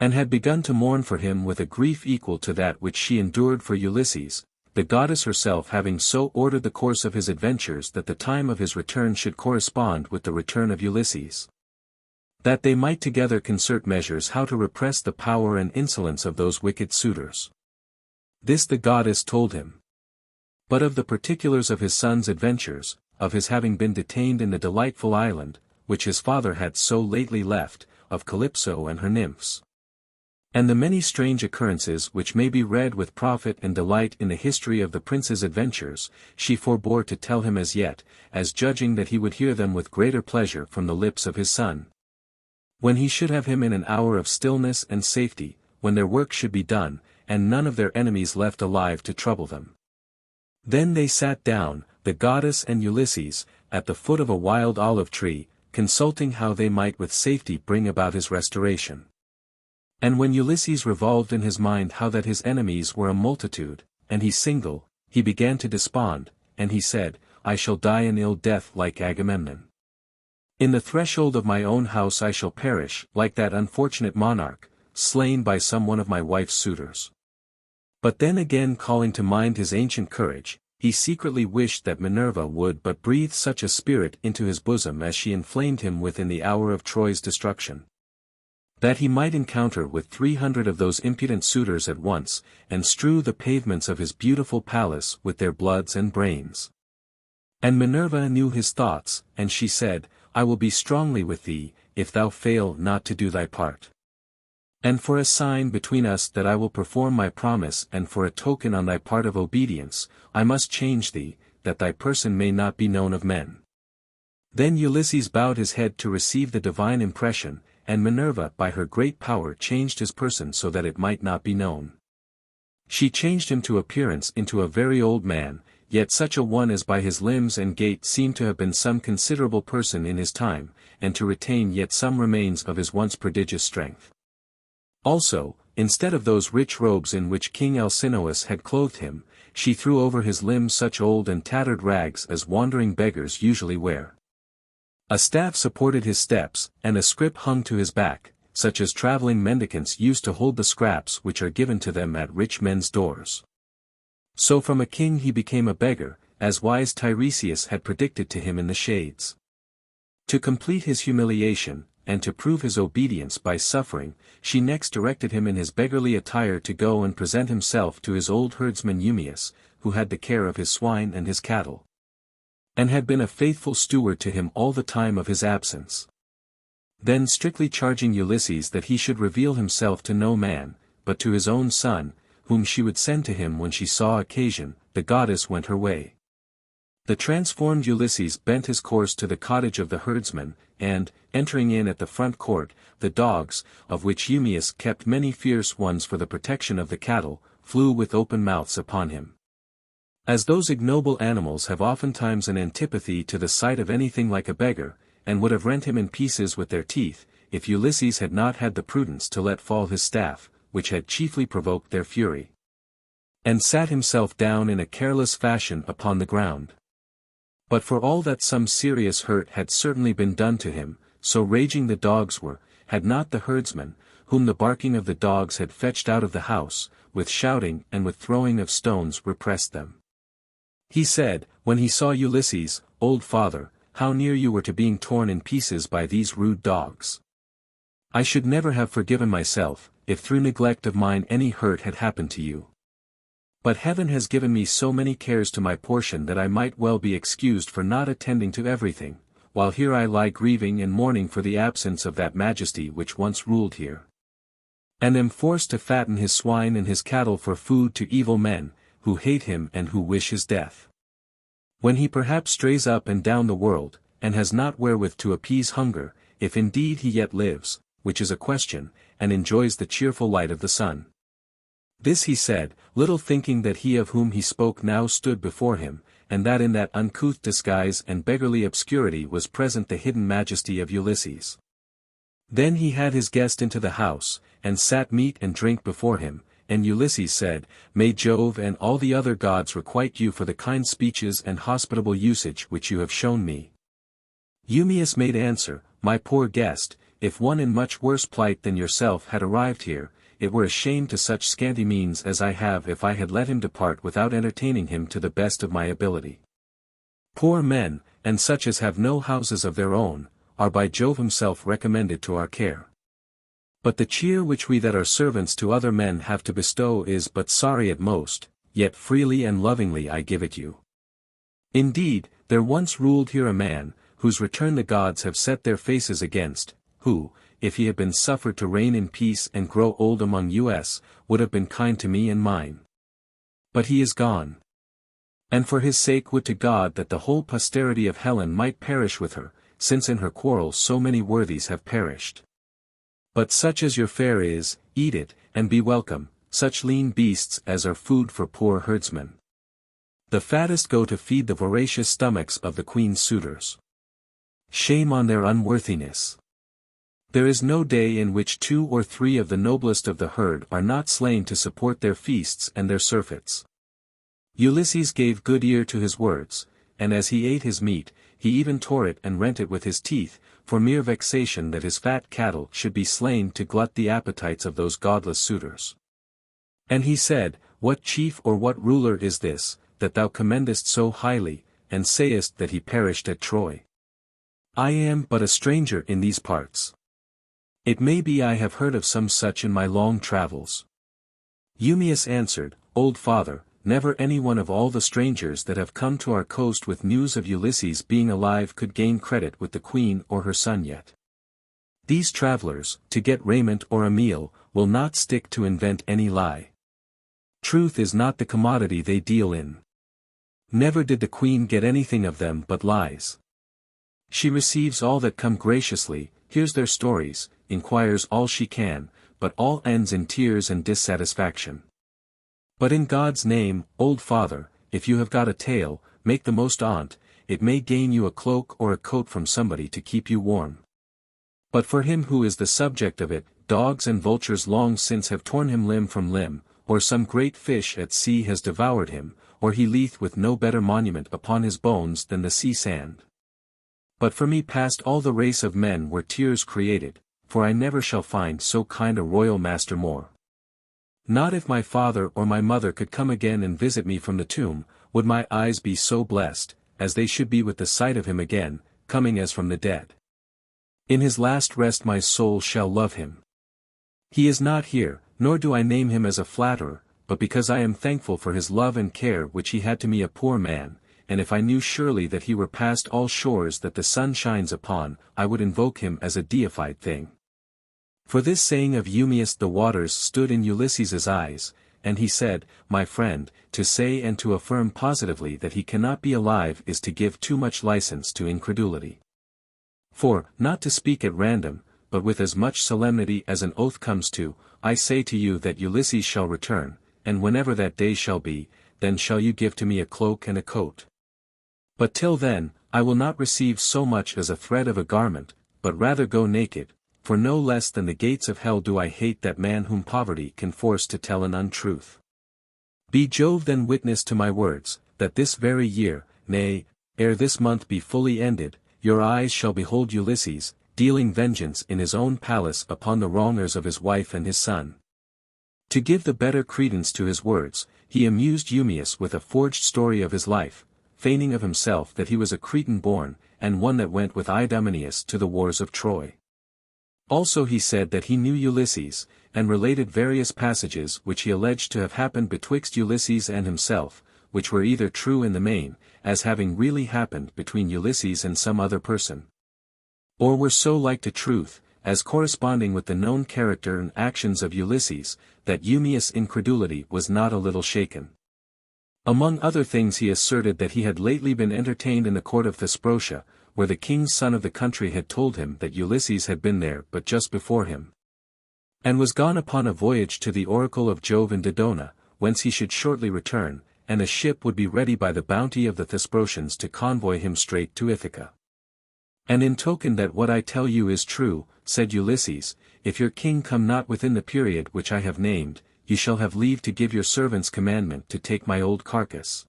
And had begun to mourn for him with a grief equal to that which she endured for Ulysses, the goddess herself having so ordered the course of his adventures that the time of his return should correspond with the return of Ulysses. That they might together concert measures how to repress the power and insolence of those wicked suitors. This the goddess told him. But of the particulars of his son's adventures, of his having been detained in the delightful island, which his father had so lately left, of Calypso and her nymphs, and the many strange occurrences which may be read with profit and delight in the history of the prince's adventures, she forbore to tell him as yet, as judging that he would hear them with greater pleasure from the lips of his son, when he should have him in an hour of stillness and safety, when their work should be done, and none of their enemies left alive to trouble them. Then they sat down, the goddess and Ulysses, at the foot of a wild olive tree, consulting how they might with safety bring about his restoration. And when Ulysses revolved in his mind how that his enemies were a multitude, and he single, he began to despond, and he said, I shall die an ill death like Agamemnon. In the threshold of my own house I shall perish, like that unfortunate monarch, slain by some one of my wife's suitors. But then again calling to mind his ancient courage, he secretly wished that Minerva would but breathe such a spirit into his bosom as she inflamed him with in the hour of Troy's destruction, that he might encounter with 300 of those impudent suitors at once, and strew the pavements of his beautiful palace with their bloods and brains. And Minerva knew his thoughts, and she said, I will be strongly with thee, if thou fail not to do thy part. And for a sign between us that I will perform my promise and for a token on thy part of obedience, I must change thee, that thy person may not be known of men. Then Ulysses bowed his head to receive the divine impression, and Minerva by her great power changed his person so that it might not be known. She changed him to appearance into a very old man, yet such a one as by his limbs and gait seemed to have been some considerable person in his time, and to retain yet some remains of his once prodigious strength. Also, instead of those rich robes in which King Alcinous had clothed him, she threw over his limbs such old and tattered rags as wandering beggars usually wear. A staff supported his steps, and a scrip hung to his back, such as traveling mendicants used to hold the scraps which are given to them at rich men's doors. So from a king he became a beggar, as wise Tiresias had predicted to him in the shades. To complete his humiliation, and to prove his obedience by suffering, she next directed him in his beggarly attire to go and present himself to his old herdsman Eumaeus, who had the care of his swine and his cattle, and had been a faithful steward to him all the time of his absence. Then strictly charging Ulysses that he should reveal himself to no man, but to his own son, whom she would send to him when she saw occasion, the goddess went her way. The transformed Ulysses bent his course to the cottage of the herdsman, and, entering in at the front court, the dogs, of which Eumaeus kept many fierce ones for the protection of the cattle, flew with open mouths upon him. As those ignoble animals have oftentimes an antipathy to the sight of anything like a beggar, and would have rent him in pieces with their teeth, if Ulysses had not had the prudence to let fall his staff, which had chiefly provoked their fury, and sat himself down in a careless fashion upon the ground. But for all that some serious hurt had certainly been done to him, so raging the dogs were, had not the herdsman, whom the barking of the dogs had fetched out of the house, with shouting and with throwing of stones repressed them. He said, when he saw Ulysses, Old father, how near you were to being torn in pieces by these rude dogs. I should never have forgiven myself, if through neglect of mine any hurt had happened to you. But heaven has given me so many cares to my portion that I might well be excused for not attending to everything, while here I lie grieving and mourning for the absence of that majesty which once ruled here, and am forced to fatten his swine and his cattle for food to evil men, who hate him and who wish his death. When he perhaps strays up and down the world, and has not wherewith to appease hunger, if indeed he yet lives, which is a question, and enjoys the cheerful light of the sun. This he said, little thinking that he of whom he spoke now stood before him, and that in that uncouth disguise and beggarly obscurity was present the hidden majesty of Ulysses. Then he had his guest into the house, and sat meat and drink before him, and Ulysses said, "May Jove and all the other gods requite you for the kind speeches and hospitable usage which you have shown me." Eumaeus made answer, "My poor guest, if one in much worse plight than yourself had arrived here, it were a shame to such scanty means as I have if I had let him depart without entertaining him to the best of my ability. Poor men, and such as have no houses of their own, are by Jove himself recommended to our care. But the cheer which we that are servants to other men have to bestow is but sorry at most, yet freely and lovingly I give it you. Indeed, there once ruled here a man, whose return the gods have set their faces against, who, if he had been suffered to reign in peace and grow old among us, would have been kind to me and mine. But he is gone. And for his sake would to God that the whole posterity of Helen might perish with her, since in her quarrel so many worthies have perished. But such as your fare is, eat it, and be welcome, such lean beasts as are food for poor herdsmen. The fattest go to feed the voracious stomachs of the queen's suitors. Shame on their unworthiness. There is no day in which 2 or 3 of the noblest of the herd are not slain to support their feasts and their surfeits." Ulysses gave good ear to his words, and as he ate his meat, he even tore it and rent it with his teeth, for mere vexation that his fat cattle should be slain to glut the appetites of those godless suitors. And he said, "What chief or what ruler is this, that thou commendest so highly, and sayest that he perished at Troy? I am but a stranger in these parts. It may be I have heard of some such in my long travels." Eumaeus answered, "Old father, never any one of all the strangers that have come to our coast with news of Ulysses being alive could gain credit with the queen or her son yet. These travelers, to get raiment or a meal, will not stick to invent any lie. Truth is not the commodity they deal in. Never did the queen get anything of them but lies. She receives all that come graciously, hears their stories, inquires all she can, but all ends in tears and dissatisfaction. But in God's name, old father, if you have got a tale, make the most on't, it may gain you a cloak or a coat from somebody to keep you warm. But for him who is the subject of it, dogs and vultures long since have torn him limb from limb, or some great fish at sea has devoured him, or he lieth with no better monument upon his bones than the sea sand. But for me past all the race of men were tears created, for I never shall find so kind a royal master more. Not if my father or my mother could come again and visit me from the tomb, would my eyes be so blessed, as they should be with the sight of him again, coming as from the dead. In his last rest my soul shall love him. He is not here, nor do I name him as a flatterer, but because I am thankful for his love and care which he had to me a poor man, and if I knew surely that he were past all shores that the sun shines upon, I would invoke him as a deified thing." For this saying of Eumaeus the waters stood in Ulysses's eyes, and he said, "My friend, to say and to affirm positively that he cannot be alive is to give too much license to incredulity. For, not to speak at random, but with as much solemnity as an oath comes to, I say to you that Ulysses shall return, and whenever that day shall be, then shall you give to me a cloak and a coat. But till then, I will not receive so much as a thread of a garment, but rather go naked, for no less than the gates of hell do I hate that man whom poverty can force to tell an untruth. Be Jove then witness to my words, that this very year, nay, ere this month be fully ended, your eyes shall behold Ulysses, dealing vengeance in his own palace upon the wrongers of his wife and his son." To give the better credence to his words, he amused Eumaeus with a forged story of his life, feigning of himself that he was a Cretan born, and one that went with Idomeneus to the wars of Troy. Also he said that he knew Ulysses, and related various passages which he alleged to have happened betwixt Ulysses and himself, which were either true in the main, as having really happened between Ulysses and some other person, or were so like to truth, as corresponding with the known character and actions of Ulysses, that Eumaeus' incredulity was not a little shaken. Among other things he asserted that he had lately been entertained in the court of Thesprotia, where the king's son of the country had told him that Ulysses had been there but just before him, and was gone upon a voyage to the oracle of Jove in Dodona, whence he should shortly return, and a ship would be ready by the bounty of the Thesprotians to convoy him straight to Ithaca. And in token that what I tell you is true, said Ulysses, if your king come not within the period which I have named, ye shall have leave to give your servants commandment to take my old carcass,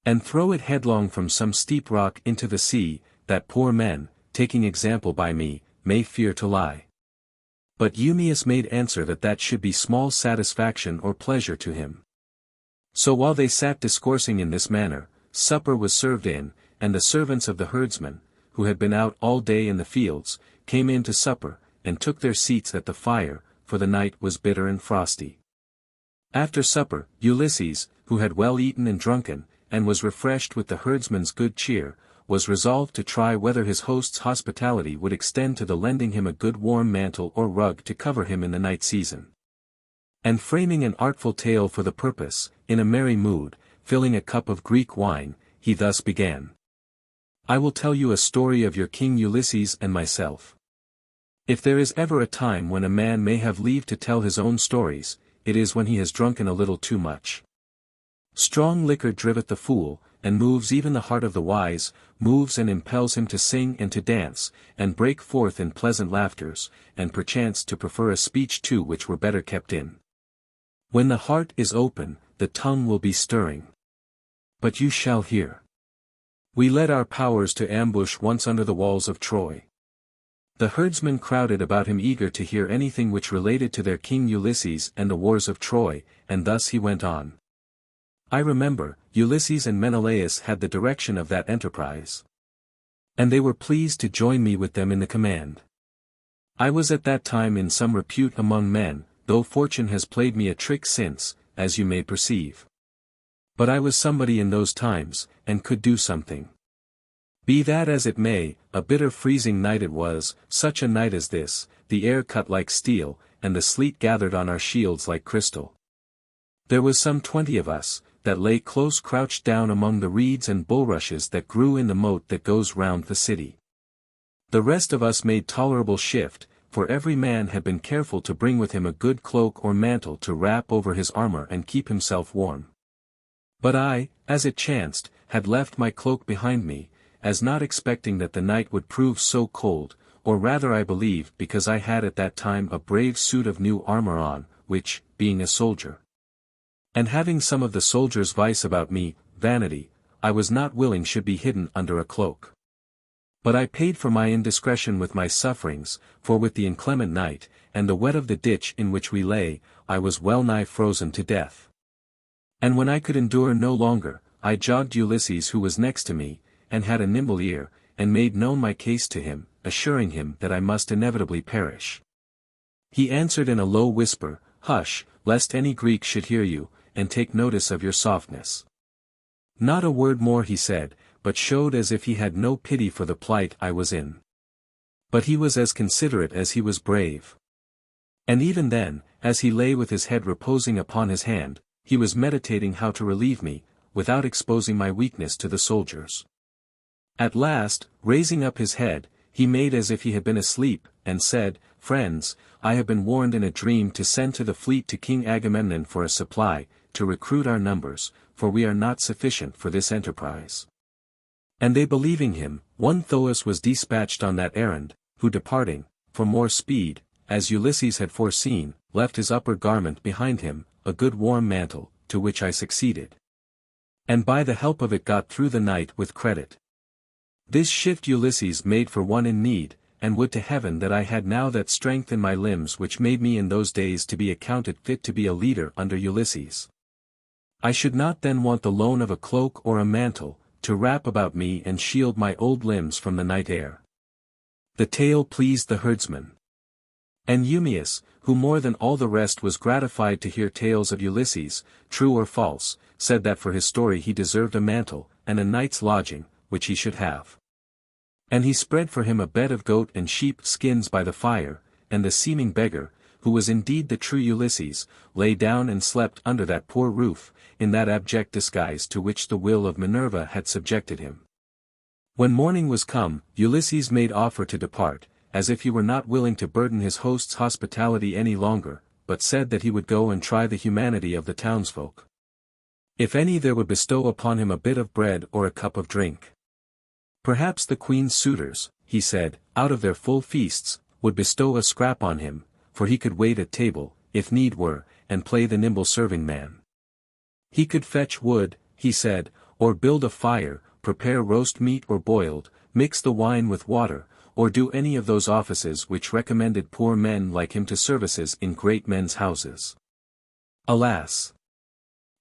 and throw it headlong from some steep rock into the sea, that poor men, taking example by me, may fear to lie. But Eumaeus made answer that should be small satisfaction or pleasure to him. So while they sat discoursing in this manner, supper was served in, and the servants of the herdsmen, who had been out all day in the fields, came in to supper, and took their seats at the fire, for the night was bitter and frosty. After supper, Ulysses, who had well eaten and drunken, and was refreshed with the herdsmen's good cheer, was resolved to try whether his host's hospitality would extend to the lending him a good warm mantle or rug to cover him in the night season. And framing an artful tale for the purpose, in a merry mood, filling a cup of Greek wine, he thus began. I will tell you a story of your king Ulysses and myself. If there is ever a time when a man may have leave to tell his own stories, it is when he has drunken a little too much. Strong liquor driveth the fool, and moves even the heart of the wise, moves and impels him to sing and to dance, and break forth in pleasant laughters, and perchance to prefer a speech too which were better kept in. When the heart is open, the tongue will be stirring. But you shall hear. We led our powers to ambush once under the walls of Troy. The herdsmen crowded about him eager to hear anything which related to their king Ulysses and the wars of Troy, and thus he went on. I remember, Ulysses and Menelaus had the direction of that enterprise. And they were pleased to join me with them in the command. I was at that time in some repute among men, though fortune has played me a trick since, as you may perceive. But I was somebody in those times, and could do something. Be that as it may, a bitter freezing night it was, such a night as this, the air cut like steel, and the sleet gathered on our shields like crystal. There was some 20 of us, that lay close crouched down among the reeds and bulrushes that grew in the moat that goes round the city. The rest of us made tolerable shift, for every man had been careful to bring with him a good cloak or mantle to wrap over his armor and keep himself warm. But I, as it chanced, had left my cloak behind me, as not expecting that the night would prove so cold, or rather I believe because I had at that time a brave suit of new armor on, which, being a soldier, and having some of the soldier's vice about me, vanity, I was not willing should be hidden under a cloak. But I paid for my indiscretion with my sufferings, for with the inclement night, and the wet of the ditch in which we lay, I was well nigh frozen to death. And when I could endure no longer, I jogged Ulysses who was next to me, and had a nimble ear, and made known my case to him, assuring him that I must inevitably perish. He answered in a low whisper, Hush, lest any Greek should hear you, and take notice of your softness. Not a word more he said, but showed as if he had no pity for the plight I was in. But he was as considerate as he was brave. And even then, as he lay with his head reposing upon his hand, he was meditating how to relieve me, without exposing my weakness to the soldiers. At last, raising up his head, he made as if he had been asleep, and said, Friends, I have been warned in a dream to send to the fleet to King Agamemnon for a supply, to recruit our numbers, for we are not sufficient for this enterprise. And they believing him, one Thoas was dispatched on that errand, who departing, for more speed, as Ulysses had foreseen, left his upper garment behind him, a good warm mantle, to which I succeeded. And by the help of it got through the night with credit. This shift Ulysses made for one in need, and would to heaven that I had now that strength in my limbs which made me in those days to be accounted fit to be a leader under Ulysses. I should not then want the loan of a cloak or a mantle, to wrap about me and shield my old limbs from the night air. The tale pleased the herdsman. And Eumaeus, who more than all the rest was gratified to hear tales of Ulysses, true or false, said that for his story he deserved a mantle, and a night's lodging, which he should have. And he spread for him a bed of goat and sheep skins by the fire, and the seeming beggar, who was indeed the true Ulysses, lay down and slept under that poor roof, in that abject disguise to which the will of Minerva had subjected him. When morning was come, Ulysses made offer to depart, as if he were not willing to burden his host's hospitality any longer, but said that he would go and try the humanity of the townsfolk. If any there would bestow upon him a bit of bread or a cup of drink. Perhaps the queen's suitors, he said, out of their full feasts, would bestow a scrap on him, for he could wait at table, if need were, and play the nimble serving man. He could fetch wood, he said, or build a fire, prepare roast meat or boiled, mix the wine with water, or do any of those offices which recommended poor men like him to services in great men's houses. Alas!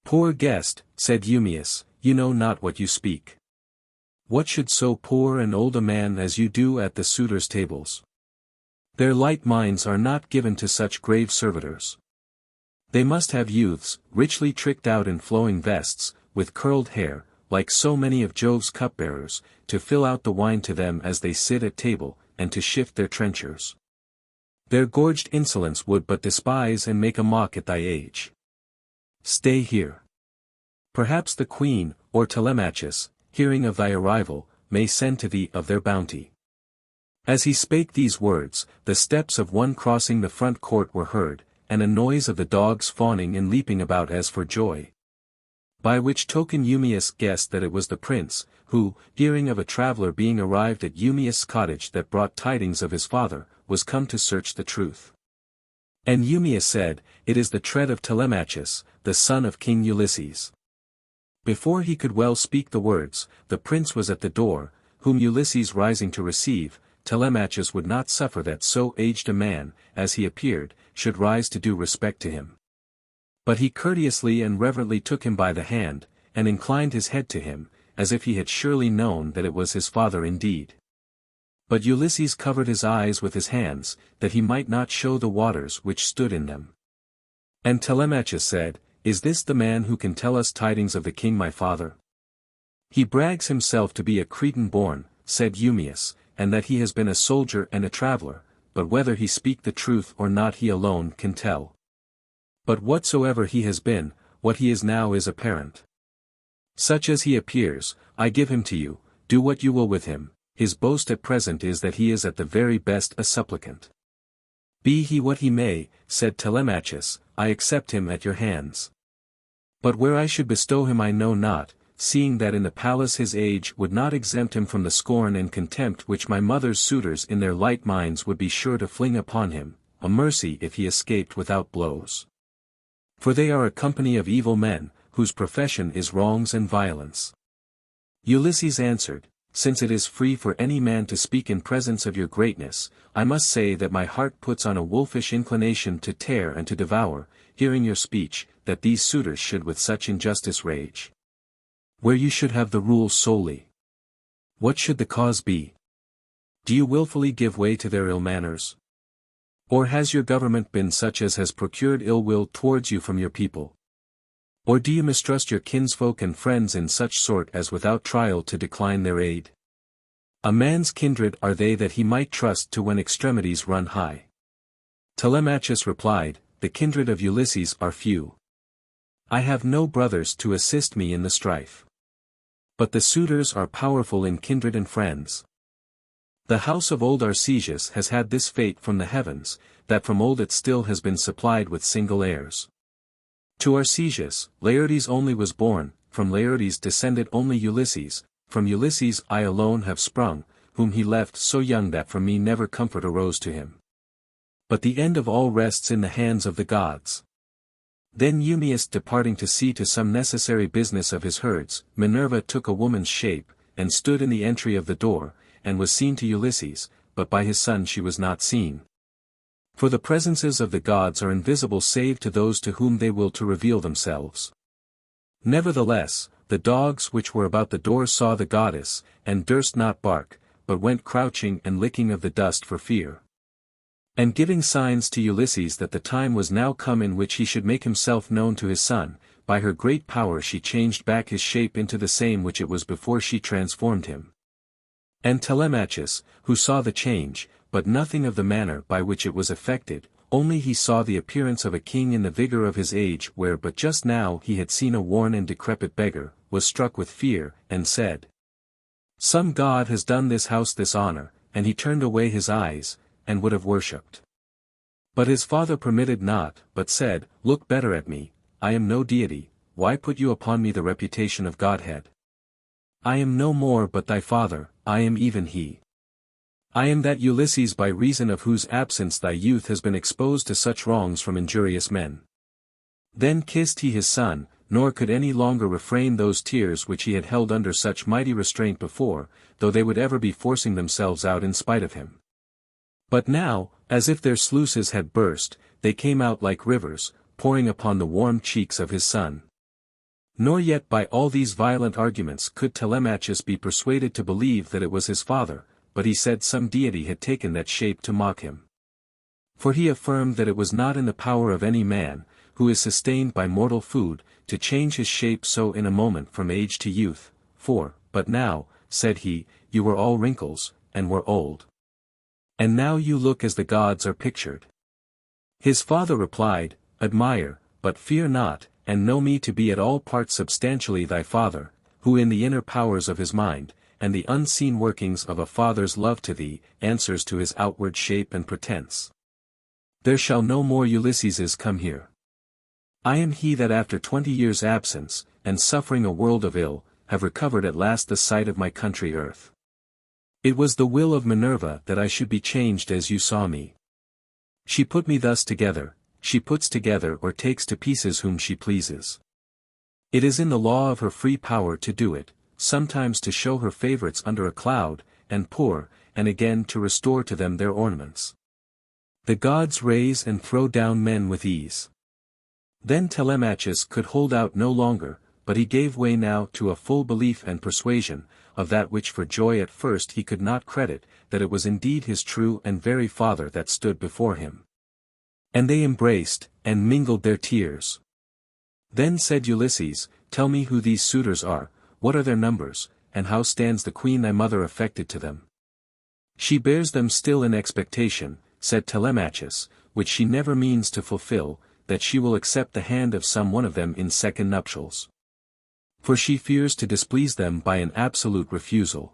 Poor guest, said Eumaeus, you know not what you speak. What should so poor and old a man as you do at the suitors' tables? Their light minds are not given to such grave servitors. They must have youths, richly tricked out in flowing vests, with curled hair, like so many of Jove's cupbearers, to fill out the wine to them as they sit at table, and to shift their trenchers. Their gorged insolence would but despise and make a mock at thy age. Stay here. Perhaps the queen, or Telemachus, hearing of thy arrival, may send to thee of their bounty. As he spake these words, the steps of one crossing the front court were heard, and a noise of the dogs fawning and leaping about as for joy. By which token Eumaeus guessed that it was the prince, who, hearing of a traveller being arrived at Eumaeus' cottage that brought tidings of his father, was come to search the truth. And Eumaeus said, It is the tread of Telemachus, the son of King Ulysses. Before he could well speak the words, the prince was at the door, whom Ulysses rising to receive. Telemachus would not suffer that so aged a man, as he appeared, should rise to do respect to him. But he courteously and reverently took him by the hand, and inclined his head to him, as if he had surely known that it was his father indeed. But Ulysses covered his eyes with his hands, that he might not show the waters which stood in them. And Telemachus said, Is this the man who can tell us tidings of the king my father? He brags himself to be a Cretan born, said Eumaeus, and that he has been a soldier and a traveller, but whether he speak the truth or not he alone can tell. But whatsoever he has been, what he is now is apparent. Such as he appears, I give him to you, do what you will with him. His boast at present is that he is at the very best a supplicant. Be he what he may, said Telemachus, I accept him at your hands. But where I should bestow him I know not, seeing that in the palace his age would not exempt him from the scorn and contempt which my mother's suitors in their light minds would be sure to fling upon him, a mercy if he escaped without blows. For they are a company of evil men, whose profession is wrongs and violence. Ulysses answered, Since it is free for any man to speak in presence of your greatness, I must say that my heart puts on a wolfish inclination to tear and to devour, hearing your speech, that these suitors should with such injustice rage. Where you should have the rule solely. What should the cause be? Do you wilfully give way to their ill manners? Or has your government been such as has procured ill will towards you from your people? Or do you mistrust your kinsfolk and friends in such sort as without trial to decline their aid? A man's kindred are they that he might trust to when extremities run high. Telemachus replied, The kindred of Ulysses are few. I have no brothers to assist me in the strife. But the suitors are powerful in kindred and friends. The house of old Arcesius has had this fate from the heavens, that from old it still has been supplied with single heirs. To Arcesius, Laertes only was born, from Laertes descended only Ulysses, from Ulysses I alone have sprung, whom he left so young that from me never comfort arose to him. But the end of all rests in the hands of the gods. Then Eumaeus departing to see to some necessary business of his herds, Minerva took a woman's shape, and stood in the entry of the door, and was seen to Ulysses, but by his son she was not seen. For the presences of the gods are invisible save to those to whom they will to reveal themselves. Nevertheless, the dogs which were about the door saw the goddess, and durst not bark, but went crouching and licking of the dust for fear. And giving signs to Ulysses that the time was now come in which he should make himself known to his son, by her great power she changed back his shape into the same which it was before she transformed him. And Telemachus, who saw the change, but nothing of the manner by which it was effected, only he saw the appearance of a king in the vigor of his age where but just now he had seen a worn and decrepit beggar, was struck with fear, and said, Some god has done this house this honor, and he turned away his eyes, and would have worshipped. But his father permitted not, but said, Look better at me, I am no deity, why put you upon me the reputation of godhead? I am no more but thy father, I am even he. I am that Ulysses by reason of whose absence thy youth has been exposed to such wrongs from injurious men. Then kissed he his son, nor could any longer refrain those tears which he had held under such mighty restraint before, though they would ever be forcing themselves out in spite of him. But now, as if their sluices had burst, they came out like rivers, pouring upon the warm cheeks of his son. Nor yet by all these violent arguments could Telemachus be persuaded to believe that it was his father, but he said some deity had taken that shape to mock him. For he affirmed that it was not in the power of any man, who is sustained by mortal food, to change his shape so in a moment from age to youth, but now, said he, you were all wrinkles, and were old. And now you look as the gods are pictured. His father replied, admire, but fear not, and know me to be at all parts substantially thy father, who in the inner powers of his mind, and the unseen workings of a father's love to thee, answers to his outward shape and pretense. There shall no more Ulysseses come here. I am he that after 20 years' absence, and suffering a world of ill, have recovered at last the sight of my country earth. It was the will of Minerva that I should be changed as you saw me. She put me thus together, she puts together or takes to pieces whom she pleases. It is in the law of her free power to do it, sometimes to show her favorites under a cloud, and poor, and again to restore to them their ornaments. The gods raise and throw down men with ease. Then Telemachus could hold out no longer, but he gave way now to a full belief and persuasion, of that which for joy at first he could not credit, that it was indeed his true and very father that stood before him. And they embraced, and mingled their tears. Then said Ulysses, tell me who these suitors are, what are their numbers, and how stands the queen thy mother affected to them? She bears them still in expectation, said Telemachus, which she never means to fulfill, that she will accept the hand of some one of them in second nuptials. For she fears to displease them by an absolute refusal.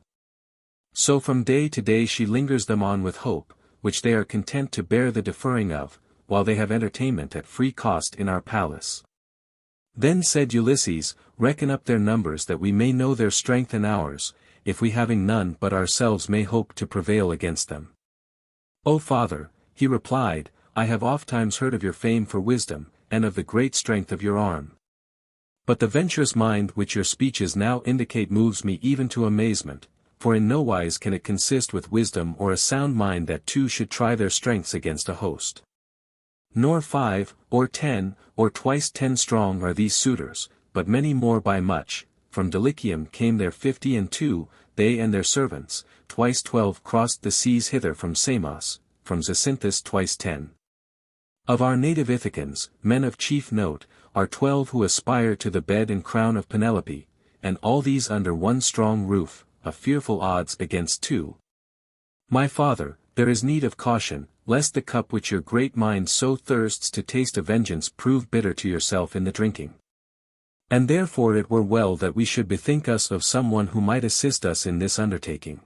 So from day to day she lingers them on with hope, which they are content to bear the deferring of, while they have entertainment at free cost in our palace. Then said Ulysses, reckon up their numbers that we may know their strength and ours, if we having none but ourselves may hope to prevail against them. O father, he replied, I have ofttimes heard of your fame for wisdom, and of the great strength of your arm. But the venturous mind which your speeches now indicate moves me even to amazement, for in no wise can it consist with wisdom or a sound mind that two should try their strengths against a host. Nor 5, or 10, or twice 10 strong are these suitors, but many more by much. From Dulichium came there 52, they and their servants, twice 12 crossed the seas hither from Samos, from Zacynthus twice 10. Of our native Ithacans, men of chief note, are 12 who aspire to the bed and crown of Penelope, and all these under one strong roof, a fearful odds against 2. My father, there is need of caution, lest the cup which your great mind so thirsts to taste of vengeance prove bitter to yourself in the drinking. And therefore it were well that we should bethink us of some one who might assist us in this undertaking.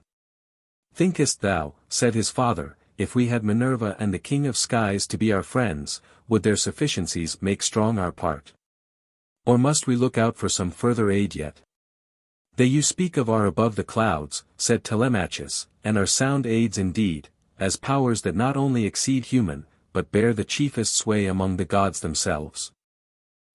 Thinkest thou, said his father, if we had Minerva and the King of Skies to be our friends, would their sufficiencies make strong our part? Or must we look out for some further aid yet? They you speak of are above the clouds, said Telemachus, and are sound aids indeed, as powers that not only exceed human, but bear the chiefest sway among the gods themselves.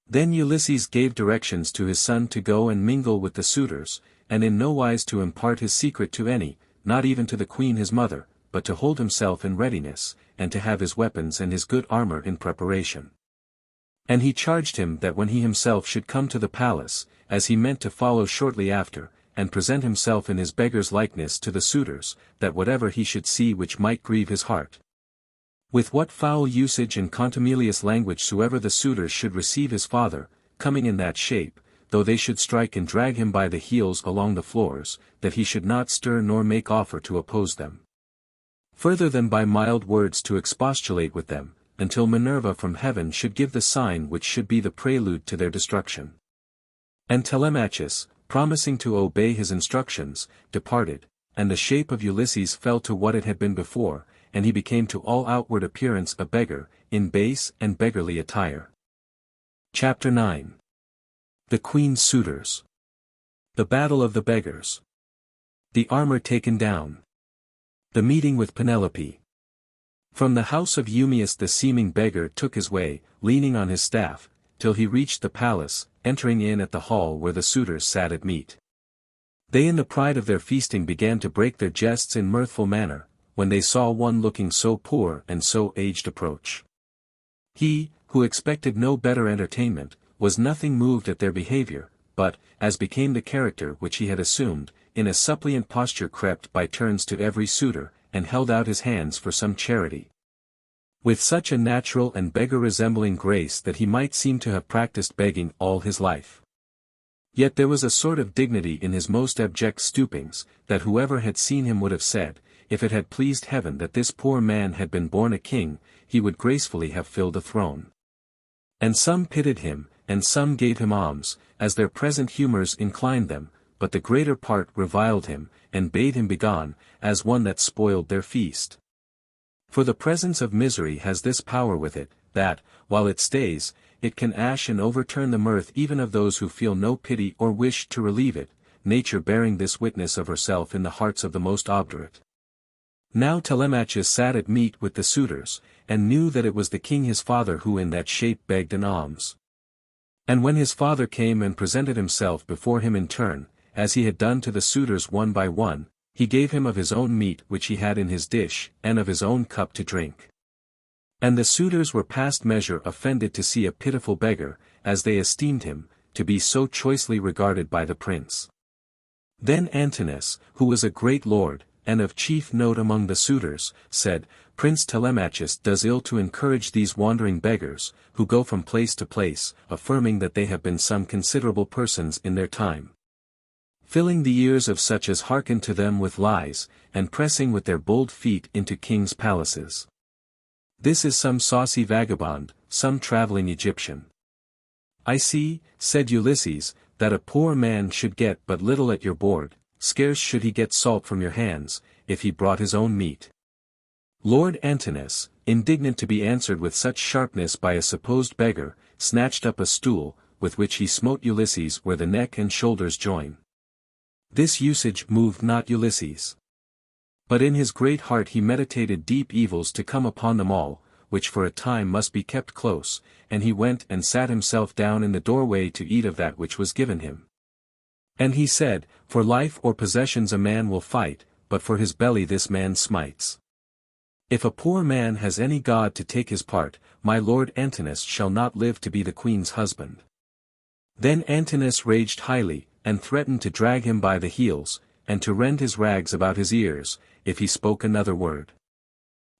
Then Ulysses gave directions to his son to go and mingle with the suitors, and in no wise to impart his secret to any, not even to the queen his mother, but to hold himself in readiness, and to have his weapons and his good armor in preparation. And he charged him that when he himself should come to the palace, as he meant to follow shortly after, and present himself in his beggar's likeness to the suitors, that whatever he should see which might grieve his heart, with what foul usage and contumelious language soever the suitors should receive his father, coming in that shape, though they should strike and drag him by the heels along the floors, that he should not stir nor make offer to oppose them. Further than by mild words to expostulate with them, until Minerva from heaven should give the sign which should be the prelude to their destruction. And Telemachus, promising to obey his instructions, departed, and the shape of Ulysses fell to what it had been before, and he became to all outward appearance a beggar, in base and beggarly attire. Chapter 9. The Queen's suitors. The battle of the beggars. The armor taken down. The meeting with Penelope. From the house of Eumaeus the seeming beggar took his way, leaning on his staff, till he reached the palace, entering in at the hall where the suitors sat at meat. They in the pride of their feasting began to break their jests in mirthful manner, when they saw one looking so poor and so aged approach. He, who expected no better entertainment, was nothing moved at their behavior, but, as became the character which he had assumed, in a suppliant posture crept by turns to every suitor, and held out his hands for some charity. With such a natural and beggar-resembling grace that he might seem to have practiced begging all his life. Yet there was a sort of dignity in his most abject stoopings, that whoever had seen him would have said, if it had pleased heaven that this poor man had been born a king, he would gracefully have filled a throne. And some pitied him, and some gave him alms, as their present humours inclined them, but the greater part reviled him, and bade him begone, as one that spoiled their feast. For the presence of misery has this power with it, that, while it stays, it can ash and overturn the mirth even of those who feel no pity or wish to relieve it, nature bearing this witness of herself in the hearts of the most obdurate. Now Telemachus sat at meat with the suitors, and knew that it was the king his father who in that shape begged an alms. And when his father came and presented himself before him in turn, as he had done to the suitors one by one, he gave him of his own meat which he had in his dish, and of his own cup to drink. And the suitors were past measure offended to see a pitiful beggar, as they esteemed him, to be so choicely regarded by the prince. Then Antinous, who was a great lord, and of chief note among the suitors, said, Prince Telemachus does ill to encourage these wandering beggars, who go from place to place, affirming that they have been some considerable persons in their time, filling the ears of such as hearken to them with lies, and pressing with their bold feet into kings' palaces. This is some saucy vagabond, some travelling Egyptian. I see, said Ulysses, that a poor man should get but little at your board, scarce should he get salt from your hands, if he brought his own meat. Lord Antinous, indignant to be answered with such sharpness by a supposed beggar, snatched up a stool, with which he smote Ulysses where the neck and shoulders join. This usage moved not Ulysses. But in his great heart he meditated deep evils to come upon them all, which for a time must be kept close, and he went and sat himself down in the doorway to eat of that which was given him. And he said, For life or possessions a man will fight, but for his belly this man smites. If a poor man has any god to take his part, my lord Antinous shall not live to be the queen's husband. Then Antinous raged highly, and threatened to drag him by the heels, and to rend his rags about his ears, if he spoke another word.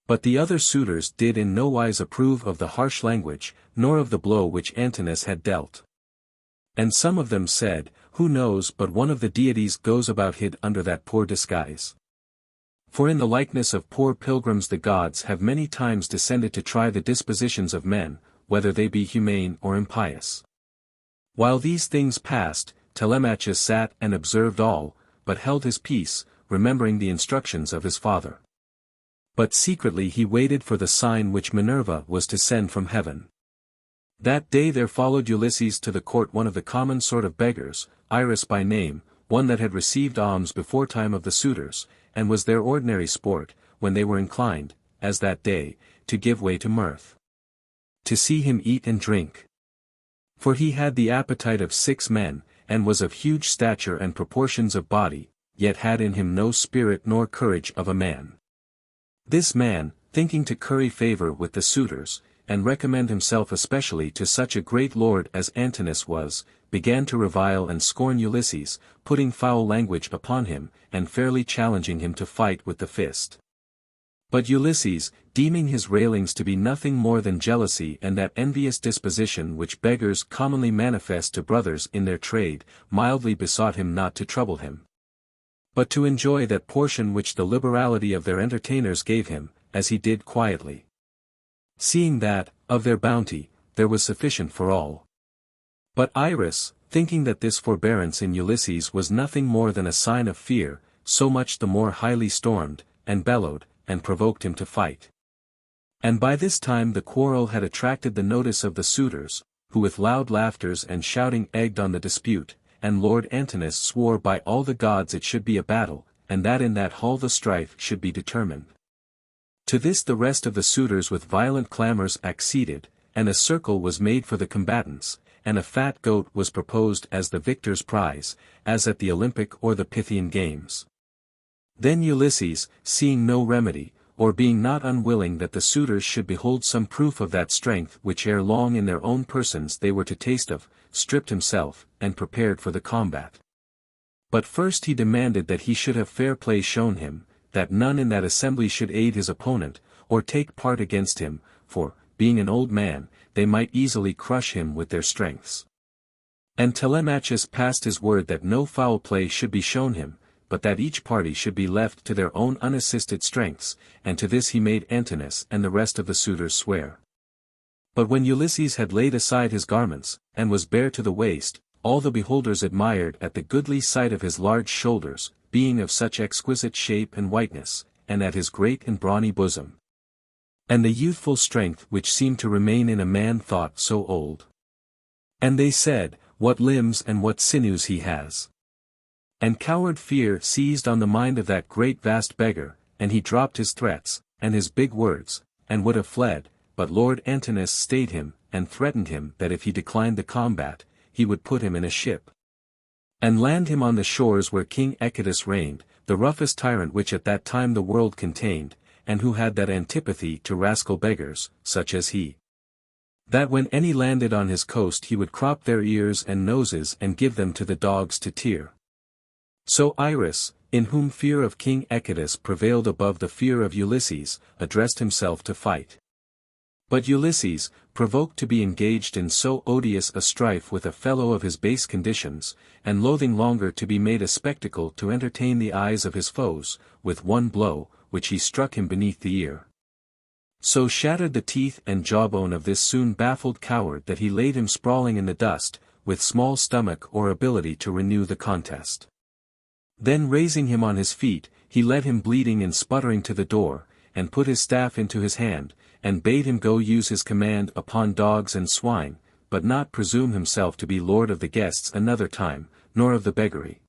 But the other suitors did in no wise approve of the harsh language, nor of the blow which Antinous had dealt. And some of them said, Who knows but one of the deities goes about hid under that poor disguise? For in the likeness of poor pilgrims the gods have many times descended to try the dispositions of men, whether they be humane or impious. While these things passed, Telemachus sat and observed all, but held his peace, remembering the instructions of his father. But secretly he waited for the sign which Minerva was to send from heaven. That day there followed Ulysses to the court one of the common sort of beggars, Iris by name, one that had received alms beforetime of the suitors, and was their ordinary sport, when they were inclined, as that day, to give way to mirth. To see him eat and drink. For he had the appetite of 6 men, and was of huge stature and proportions of body, yet had in him no spirit nor courage of a man. This man, thinking to curry favour with the suitors, and recommend himself especially to such a great lord as Antinous was, began to revile and scorn Ulysses, putting foul language upon him, and fairly challenging him to fight with the fist. But Ulysses, deeming his railings to be nothing more than jealousy and that envious disposition which beggars commonly manifest to brothers in their trade, mildly besought him not to trouble him, but to enjoy that portion which the liberality of their entertainers gave him, as he did quietly. Seeing that, of their bounty, there was sufficient for all. But Iris, thinking that this forbearance in Ulysses was nothing more than a sign of fear, so much the more highly stormed, and bellowed, and provoked him to fight. And by this time the quarrel had attracted the notice of the suitors, who with loud laughters and shouting egged on the dispute, and Lord Antinous swore by all the gods it should be a battle, and that in that hall the strife should be determined. To this the rest of the suitors with violent clamours acceded, and a circle was made for the combatants, and a fat goat was proposed as the victor's prize, as at the Olympic or the Pythian games. Then Ulysses, seeing no remedy, or being not unwilling that the suitors should behold some proof of that strength which ere long in their own persons they were to taste of, stripped himself, and prepared for the combat. But first he demanded that he should have fair play shown him, that none in that assembly should aid his opponent, or take part against him, for, being an old man, they might easily crush him with their strengths. And Telemachus passed his word that no foul play should be shown him, but that each party should be left to their own unassisted strengths, and to this he made Antinous and the rest of the suitors swear. But when Ulysses had laid aside his garments, and was bare to the waist, all the beholders admired at the goodly sight of his large shoulders, being of such exquisite shape and whiteness, and at his great and brawny bosom. And the youthful strength which seemed to remain in a man thought so old. And they said, what limbs and what sinews he has. And coward fear seized on the mind of that great vast beggar, and he dropped his threats, and his big words, and would have fled, but Lord Antinous stayed him, and threatened him that if he declined the combat, he would put him in a ship, and land him on the shores where King Echetus reigned, the roughest tyrant which at that time the world contained, and who had that antipathy to rascal beggars, such as he. That when any landed on his coast he would crop their ears and noses and give them to the dogs to tear. So Iris, in whom fear of King Echetus prevailed above the fear of Ulysses, addressed himself to fight. But Ulysses, provoked to be engaged in so odious a strife with a fellow of his base conditions, and loathing longer to be made a spectacle to entertain the eyes of his foes, with one blow, which he struck him beneath the ear, so shattered the teeth and jawbone of this soon baffled coward that he laid him sprawling in the dust, with small stomach or ability to renew the contest. Then raising him on his feet, he led him bleeding and sputtering to the door, and put his staff into his hand, and bade him go use his command upon dogs and swine, but not presume himself to be lord of the guests another time, nor of the beggary.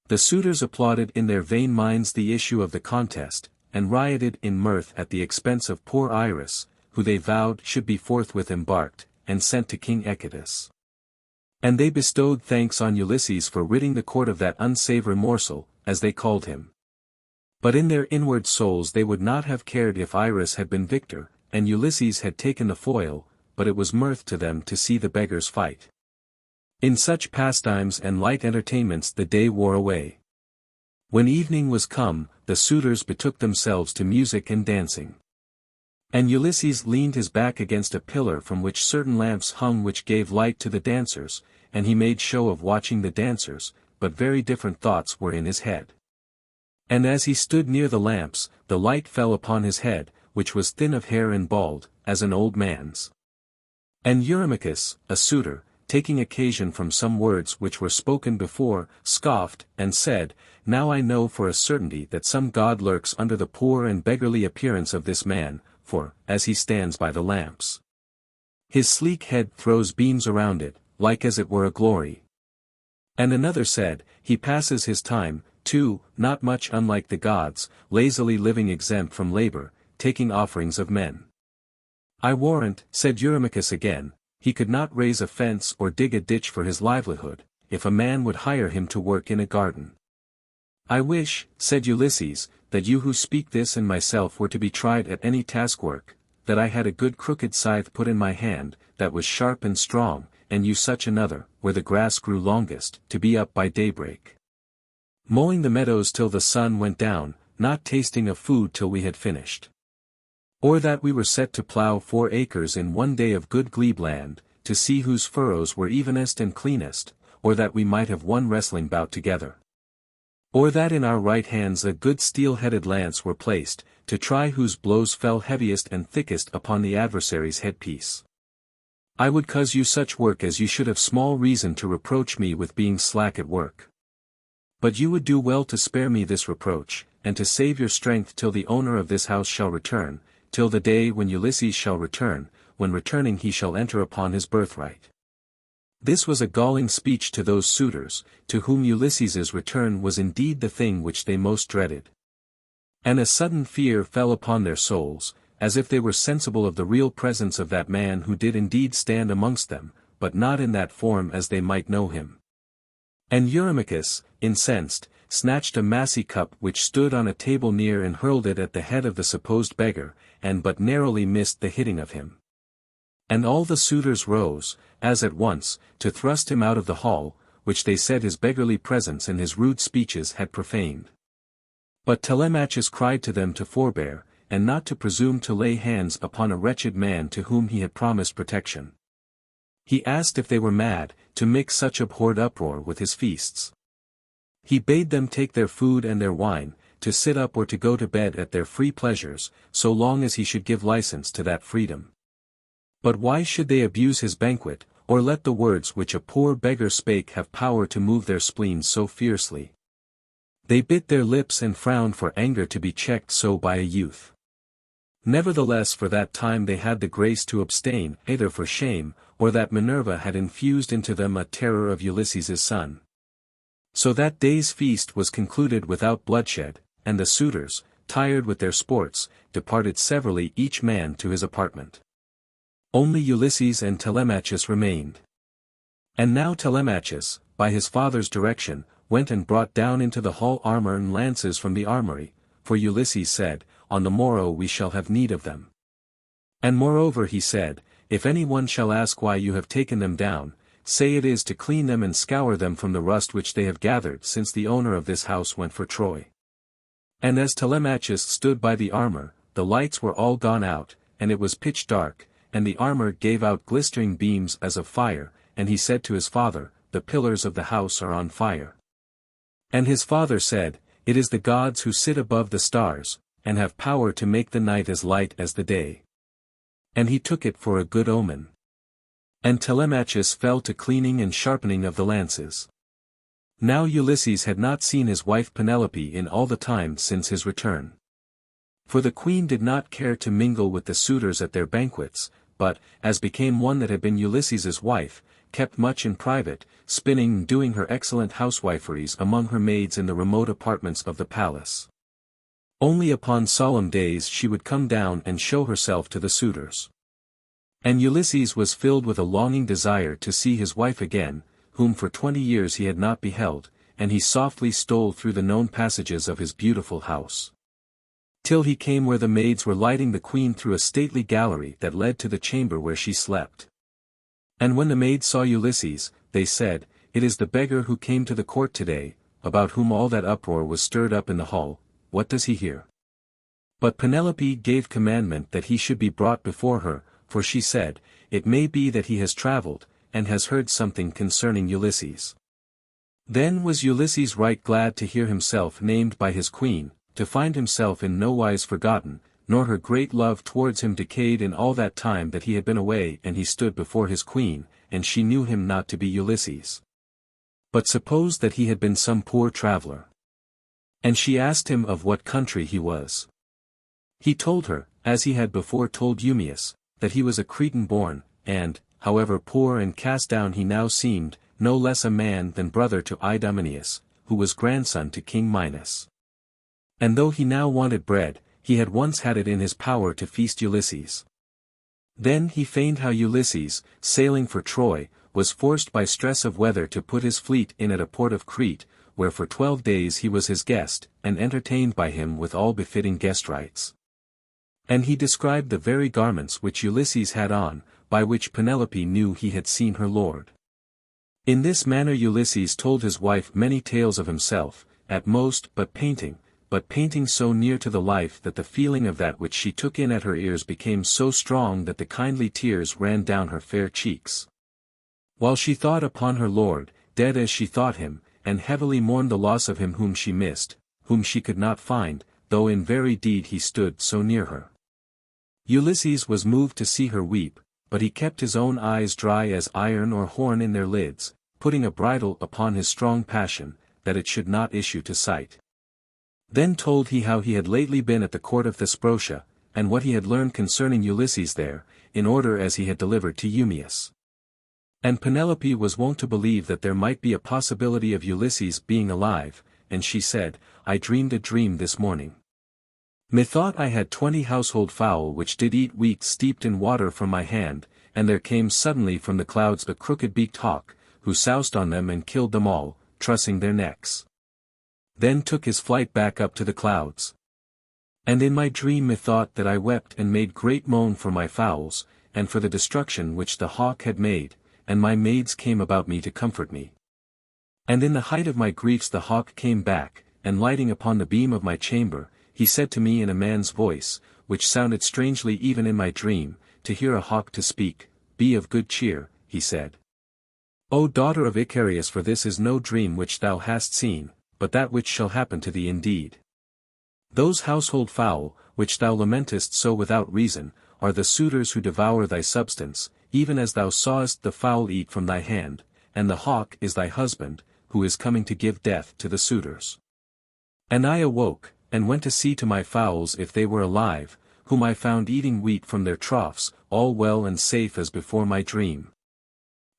The suitors applauded in their vain minds the issue of the contest, and rioted in mirth at the expense of poor Iris, who they vowed should be forthwith embarked, and sent to King Echetus. And they bestowed thanks on Ulysses for ridding the court of that unsavory morsel, as they called him. But in their inward souls they would not have cared if Iris had been victor, and Ulysses had taken the foil, but it was mirth to them to see the beggars fight. In such pastimes and light entertainments the day wore away. When evening was come, the suitors betook themselves to music and dancing. And Ulysses leaned his back against a pillar from which certain lamps hung which gave light to the dancers, and he made show of watching the dancers, but very different thoughts were in his head. And as he stood near the lamps, the light fell upon his head, which was thin of hair and bald, as an old man's. And Eurymachus, a suitor, taking occasion from some words which were spoken before, scoffed, and said, Now I know for a certainty that some god lurks under the poor and beggarly appearance of this man, for, as he stands by the lamps, his sleek head throws beams around it, like as it were a glory. And another said, He passes his time, too, not much unlike the gods, lazily living exempt from labor, taking offerings of men. I warrant, said Eurymachus again, he could not raise a fence or dig a ditch for his livelihood, if a man would hire him to work in a garden. I wish, said Ulysses, that you who speak this and myself were to be tried at any task-work, that I had a good crooked scythe put in my hand, that was sharp and strong, and you such another, where the grass grew longest, to be up by daybreak, mowing the meadows till the sun went down, not tasting of food till we had finished. Or that we were set to plough 4 acres in one day of good glebe land, to see whose furrows were evenest and cleanest, or that we might have one wrestling bout together. Or that in our right hands a good steel-headed lance were placed, to try whose blows fell heaviest and thickest upon the adversary's headpiece. I would cause you such work as you should have small reason to reproach me with being slack at work. But you would do well to spare me this reproach, and to save your strength till the owner of this house shall return, till the day when Ulysses shall return, when returning he shall enter upon his birthright. This was a galling speech to those suitors, to whom Ulysses's return was indeed the thing which they most dreaded. And a sudden fear fell upon their souls, as if they were sensible of the real presence of that man who did indeed stand amongst them, but not in that form as they might know him. And Eurymachus, incensed, snatched a massy cup which stood on a table near and hurled it at the head of the supposed beggar, and but narrowly missed the hitting of him. And all the suitors rose, as at once, to thrust him out of the hall, which they said his beggarly presence and his rude speeches had profaned. But Telemachus cried to them to forbear, and not to presume to lay hands upon a wretched man to whom he had promised protection. He asked if they were mad, to mix such abhorred uproar with his feasts. He bade them take their food and their wine, to sit up or to go to bed at their free pleasures, so long as he should give license to that freedom. But why should they abuse his banquet, or let the words which a poor beggar spake have power to move their spleens so fiercely? They bit their lips and frowned for anger to be checked so by a youth. Nevertheless for that time they had the grace to abstain, either for shame, or that Minerva had infused into them a terror of Ulysses's son. So that day's feast was concluded without bloodshed, and the suitors, tired with their sports, departed severally each man to his apartment. Only Ulysses and Telemachus remained. And now Telemachus, by his father's direction, went and brought down into the hall armor and lances from the armory, for Ulysses said, on the morrow we shall have need of them. And moreover he said, if any one shall ask why you have taken them down, say it is to clean them and scour them from the rust which they have gathered since the owner of this house went for Troy. And as Telemachus stood by the armor, the lights were all gone out, and it was pitch dark, and the armor gave out glistering beams as of fire, and he said to his father, the pillars of the house are on fire. And his father said, it is the gods who sit above the stars, and have power to make the night as light as the day. And he took it for a good omen. And Telemachus fell to cleaning and sharpening of the lances. Now Ulysses had not seen his wife Penelope in all the time since his return. For the queen did not care to mingle with the suitors at their banquets, but, as became one that had been Ulysses's wife, kept much in private, spinning and doing her excellent housewiferys among her maids in the remote apartments of the palace. Only upon solemn days she would come down and show herself to the suitors. And Ulysses was filled with a longing desire to see his wife again, whom for 20 years he had not beheld, and he softly stole through the known passages of his beautiful house. Till he came where the maids were lighting the queen through a stately gallery that led to the chamber where she slept. And when the maids saw Ulysses, they said, it is the beggar who came to the court today, about whom all that uproar was stirred up in the hall, what does he here? But Penelope gave commandment that he should be brought before her, for she said, it may be that he has travelled, and has heard something concerning Ulysses. Then was Ulysses right glad to hear himself named by his queen, to find himself in no wise forgotten, nor her great love towards him decayed in all that time that he had been away, and he stood before his queen, and she knew him not to be Ulysses, but supposed that he had been some poor traveller. And she asked him of what country he was. He told her, as he had before told Eumaeus, that he was a Cretan born, and, however poor and cast down he now seemed, no less a man than brother to Idomeneus, who was grandson to King Minos. And though he now wanted bread, he had once had it in his power to feast Ulysses. Then he feigned how Ulysses, sailing for Troy, was forced by stress of weather to put his fleet in at a port of Crete, where for 12 days he was his guest, and entertained by him with all befitting guest rites. And he described the very garments which Ulysses had on, by which Penelope knew he had seen her lord. In this manner Ulysses told his wife many tales of himself, at most but painting so near to the life that the feeling of that which she took in at her ears became so strong that the kindly tears ran down her fair cheeks. While she thought upon her lord, dead as she thought him, and heavily mourned the loss of him whom she missed, whom she could not find, though in very deed he stood so near her. Ulysses was moved to see her weep, but he kept his own eyes dry as iron or horn in their lids, putting a bridle upon his strong passion, that it should not issue to sight. Then told he how he had lately been at the court of Thesprotia, and what he had learned concerning Ulysses there, in order as he had delivered to Eumaeus. And Penelope was wont to believe that there might be a possibility of Ulysses being alive, and she said, I dreamed a dream this morning. Methought I had 20 household fowl which did eat wheat steeped in water from my hand, and there came suddenly from the clouds a crooked-beaked hawk, who soused on them and killed them all, trussing their necks. Then took his flight back up to the clouds. And in my dream methought that I wept and made great moan for my fowls, and for the destruction which the hawk had made, and my maids came about me to comfort me. And in the height of my griefs the hawk came back, and lighting upon the beam of my chamber, he said to me in a man's voice, which sounded strangely even in my dream, to hear a hawk to speak, Be of good cheer, he said. O daughter of Icarius, for this is no dream which thou hast seen, but that which shall happen to thee indeed. Those household fowl, which thou lamentest so without reason, are the suitors who devour thy substance, even as thou sawest the fowl eat from thy hand, and the hawk is thy husband, who is coming to give death to the suitors. And I awoke, and went to see to my fowls if they were alive, whom I found eating wheat from their troughs, all well and safe as before my dream.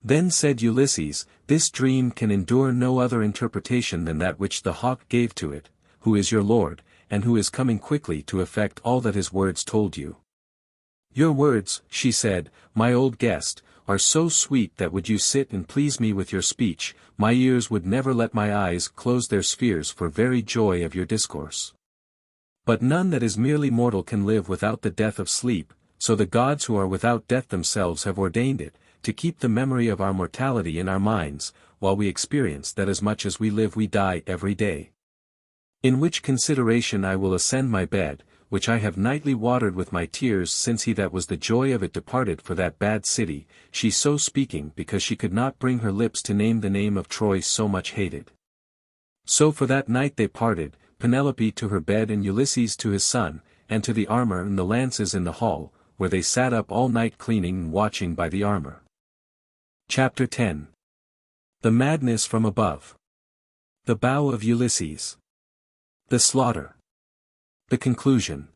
Then said Ulysses, This dream can endure no other interpretation than that which the hawk gave to it, who is your lord, and who is coming quickly to effect all that his words told you. Your words, she said, my old guest, are so sweet that would you sit and please me with your speech, my ears would never let my eyes close their spheres for very joy of your discourse. But none that is merely mortal can live without the death of sleep, so the gods who are without death themselves have ordained it, to keep the memory of our mortality in our minds, while we experience that as much as we live we die every day. In which consideration I will ascend my bed, which I have nightly watered with my tears since he that was the joy of it departed for that bad city, she so speaking because she could not bring her lips to name the name of Troy so much hated. So for that night they parted, Penelope to her bed and Ulysses to his son, and to the armor and the lances in the hall, where they sat up all night cleaning and watching by the armor. Chapter 10. The Madness from Above. The Bow of Ulysses. The Slaughter. The Conclusion.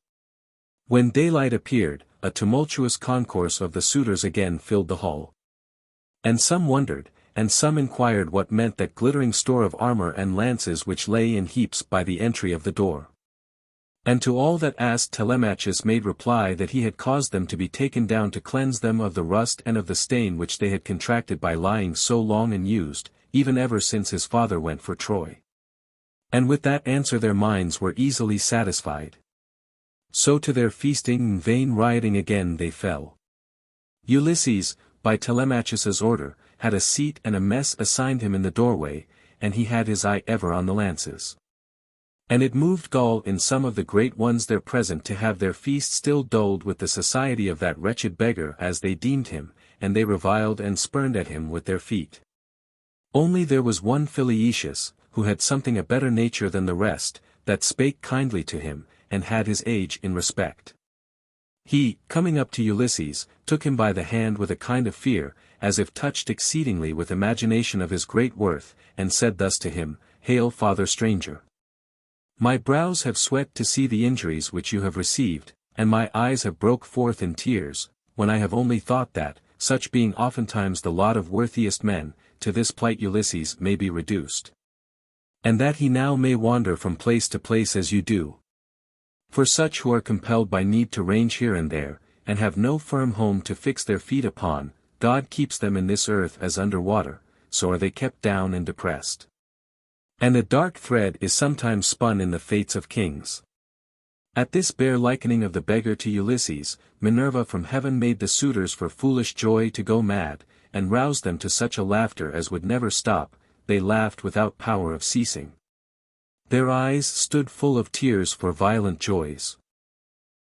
When daylight appeared, a tumultuous concourse of the suitors again filled the hall. And some wondered, and some inquired what meant that glittering store of armor and lances which lay in heaps by the entry of the door. And to all that asked Telemachus made reply that he had caused them to be taken down to cleanse them of the rust and of the stain which they had contracted by lying so long unused, even ever since his father went for Troy. And with that answer their minds were easily satisfied. So to their feasting and vain rioting again they fell. Ulysses, by Telemachus's order, had a seat and a mess assigned him in the doorway, and he had his eye ever on the lances. And it moved gall in some of the great ones there present to have their feast still dulled with the society of that wretched beggar as they deemed him, and they reviled and spurned at him with their feet. Only there was one Philœtius, who had something a better nature than the rest, that spake kindly to him, and had his age in respect. He, coming up to Ulysses, took him by the hand with a kind of fear, as if touched exceedingly with imagination of his great worth, and said thus to him, Hail, father stranger! My brows have sweat to see the injuries which you have received, and my eyes have broke forth in tears, when I have only thought that, such being oftentimes the lot of worthiest men, to this plight Ulysses may be reduced. And that he now may wander from place to place as you do. For such who are compelled by need to range here and there, and have no firm home to fix their feet upon, God keeps them in this earth as under water, so are they kept down and depressed. And a dark thread is sometimes spun in the fates of kings. At this bare likening of the beggar to Ulysses, Minerva from heaven made the suitors for foolish joy to go mad, and roused them to such a laughter as would never stop, they laughed without power of ceasing. Their eyes stood full of tears for violent joys.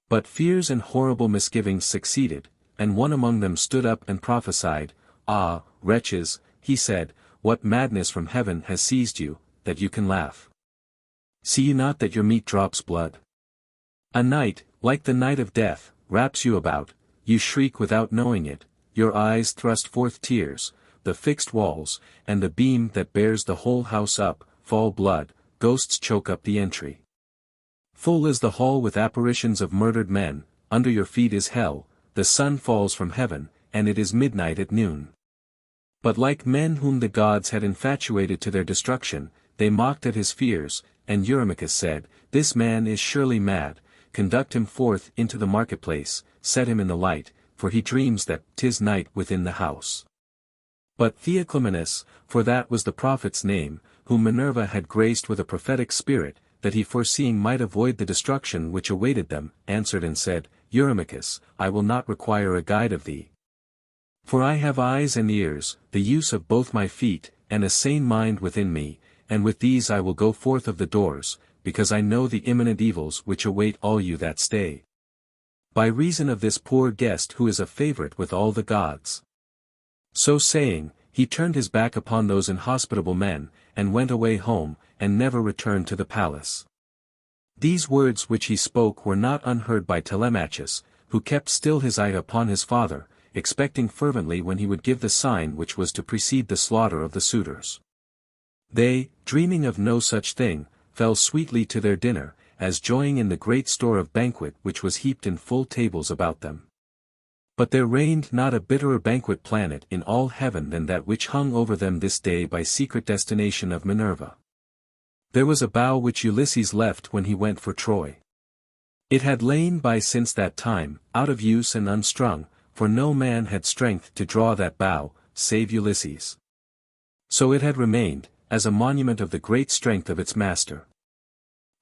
But fears and horrible misgivings succeeded, and one among them stood up and prophesied, Ah, wretches, he said, what madness from heaven has seized you, that you can laugh? See you not that your meat drops blood? A night, like the night of death, wraps you about, you shriek without knowing it, your eyes thrust forth tears, the fixed walls, and the beam that bears the whole house up, fall blood, ghosts choke up the entry. Full is the hall with apparitions of murdered men, under your feet is hell, the sun falls from heaven, and it is midnight at noon. But like men whom the gods had infatuated to their destruction, they mocked at his fears, and Eurymachus said, This man is surely mad, conduct him forth into the marketplace, set him in the light, for he dreams that 'tis night within the house. But Theoclymenus, for that was the prophet's name, whom Minerva had graced with a prophetic spirit, that he foreseeing might avoid the destruction which awaited them, answered and said, Eurymachus, I will not require a guide of thee. For I have eyes and ears, the use of both my feet, and a sane mind within me, and with these I will go forth of the doors, because I know the imminent evils which await all you that stay. By reason of this poor guest who is a favorite with all the gods. So saying, he turned his back upon those inhospitable men, and went away home, and never returned to the palace. These words which he spoke were not unheard by Telemachus, who kept still his eye upon his father, expecting fervently when he would give the sign which was to precede the slaughter of the suitors. They, dreaming of no such thing, fell sweetly to their dinner, as joying in the great store of banquet which was heaped in full tables about them. But there reigned not a bitterer banquet planet in all heaven than that which hung over them this day by secret destination of Minerva. There was a bow which Ulysses left when he went for Troy. It had lain by since that time, out of use and unstrung, for no man had strength to draw that bow, save Ulysses. So it had remained, as a monument of the great strength of its master.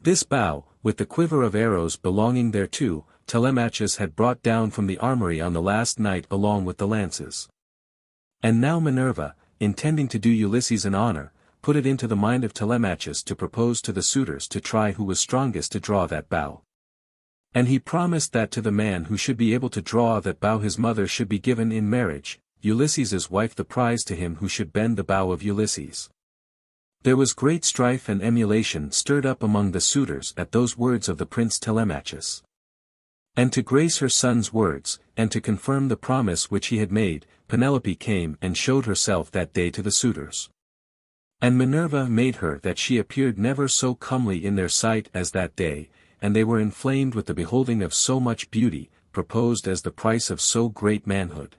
This bow, with the quiver of arrows belonging thereto, Telemachus had brought down from the armory on the last night along with the lances. And now Minerva, intending to do Ulysses an honor, put it into the mind of Telemachus to propose to the suitors to try who was strongest to draw that bow. And he promised that to the man who should be able to draw that bow his mother should be given in marriage, Ulysses's wife the prize to him who should bend the bow of Ulysses. There was great strife and emulation stirred up among the suitors at those words of the prince Telemachus. And to grace her son's words, and to confirm the promise which he had made, Penelope came and showed herself that day to the suitors. And Minerva made her that she appeared never so comely in their sight as that day, and they were inflamed with the beholding of so much beauty, proposed as the price of so great manhood.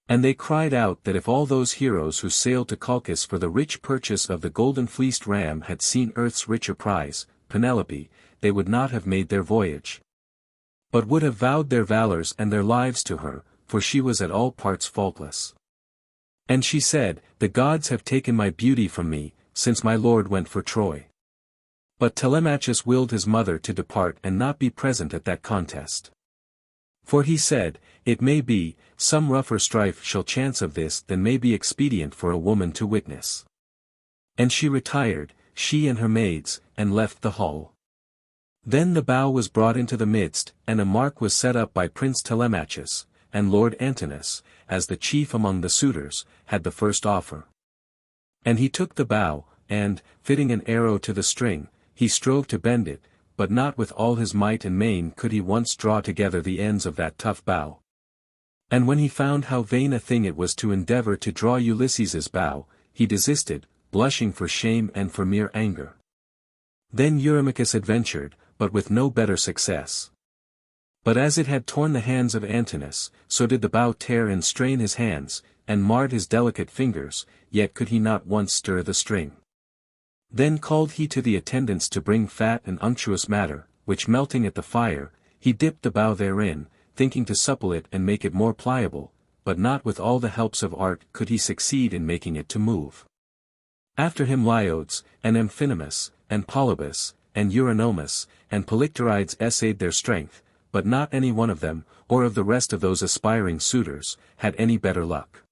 And they cried out that if all those heroes who sailed to Colchis for the rich purchase of the golden-fleeced ram had seen earth's richer prize, Penelope, they would not have made their voyage, but would have vowed their valors and their lives to her, for she was at all parts faultless. And she said, The gods have taken my beauty from me, since my lord went for Troy. But Telemachus willed his mother to depart and not be present at that contest. For he said, It may be, some rougher strife shall chance of this than may be expedient for a woman to witness. And she retired, she and her maids, and left the hall. Then the bow was brought into the midst, and a mark was set up by Prince Telemachus, and Lord Antinous, as the chief among the suitors, had the first offer. And he took the bow, and, fitting an arrow to the string, he strove to bend it, but not with all his might and main could he once draw together the ends of that tough bow. And when he found how vain a thing it was to endeavor to draw Ulysses's bow, he desisted, blushing for shame and for mere anger. Then Eurymachus adventured, but with no better success. But as it had torn the hands of Antinous, so did the bow tear and strain his hands, and marred his delicate fingers, yet could he not once stir the string. Then called he to the attendants to bring fat and unctuous matter, which melting at the fire, he dipped the bow therein, thinking to supple it and make it more pliable, but not with all the helps of art could he succeed in making it to move. After him Liodes, and Amphinomus, and Polybus, and Eurynomus, and Polyctorides essayed their strength, but not any one of them, or of the rest of those aspiring suitors, had any better luck.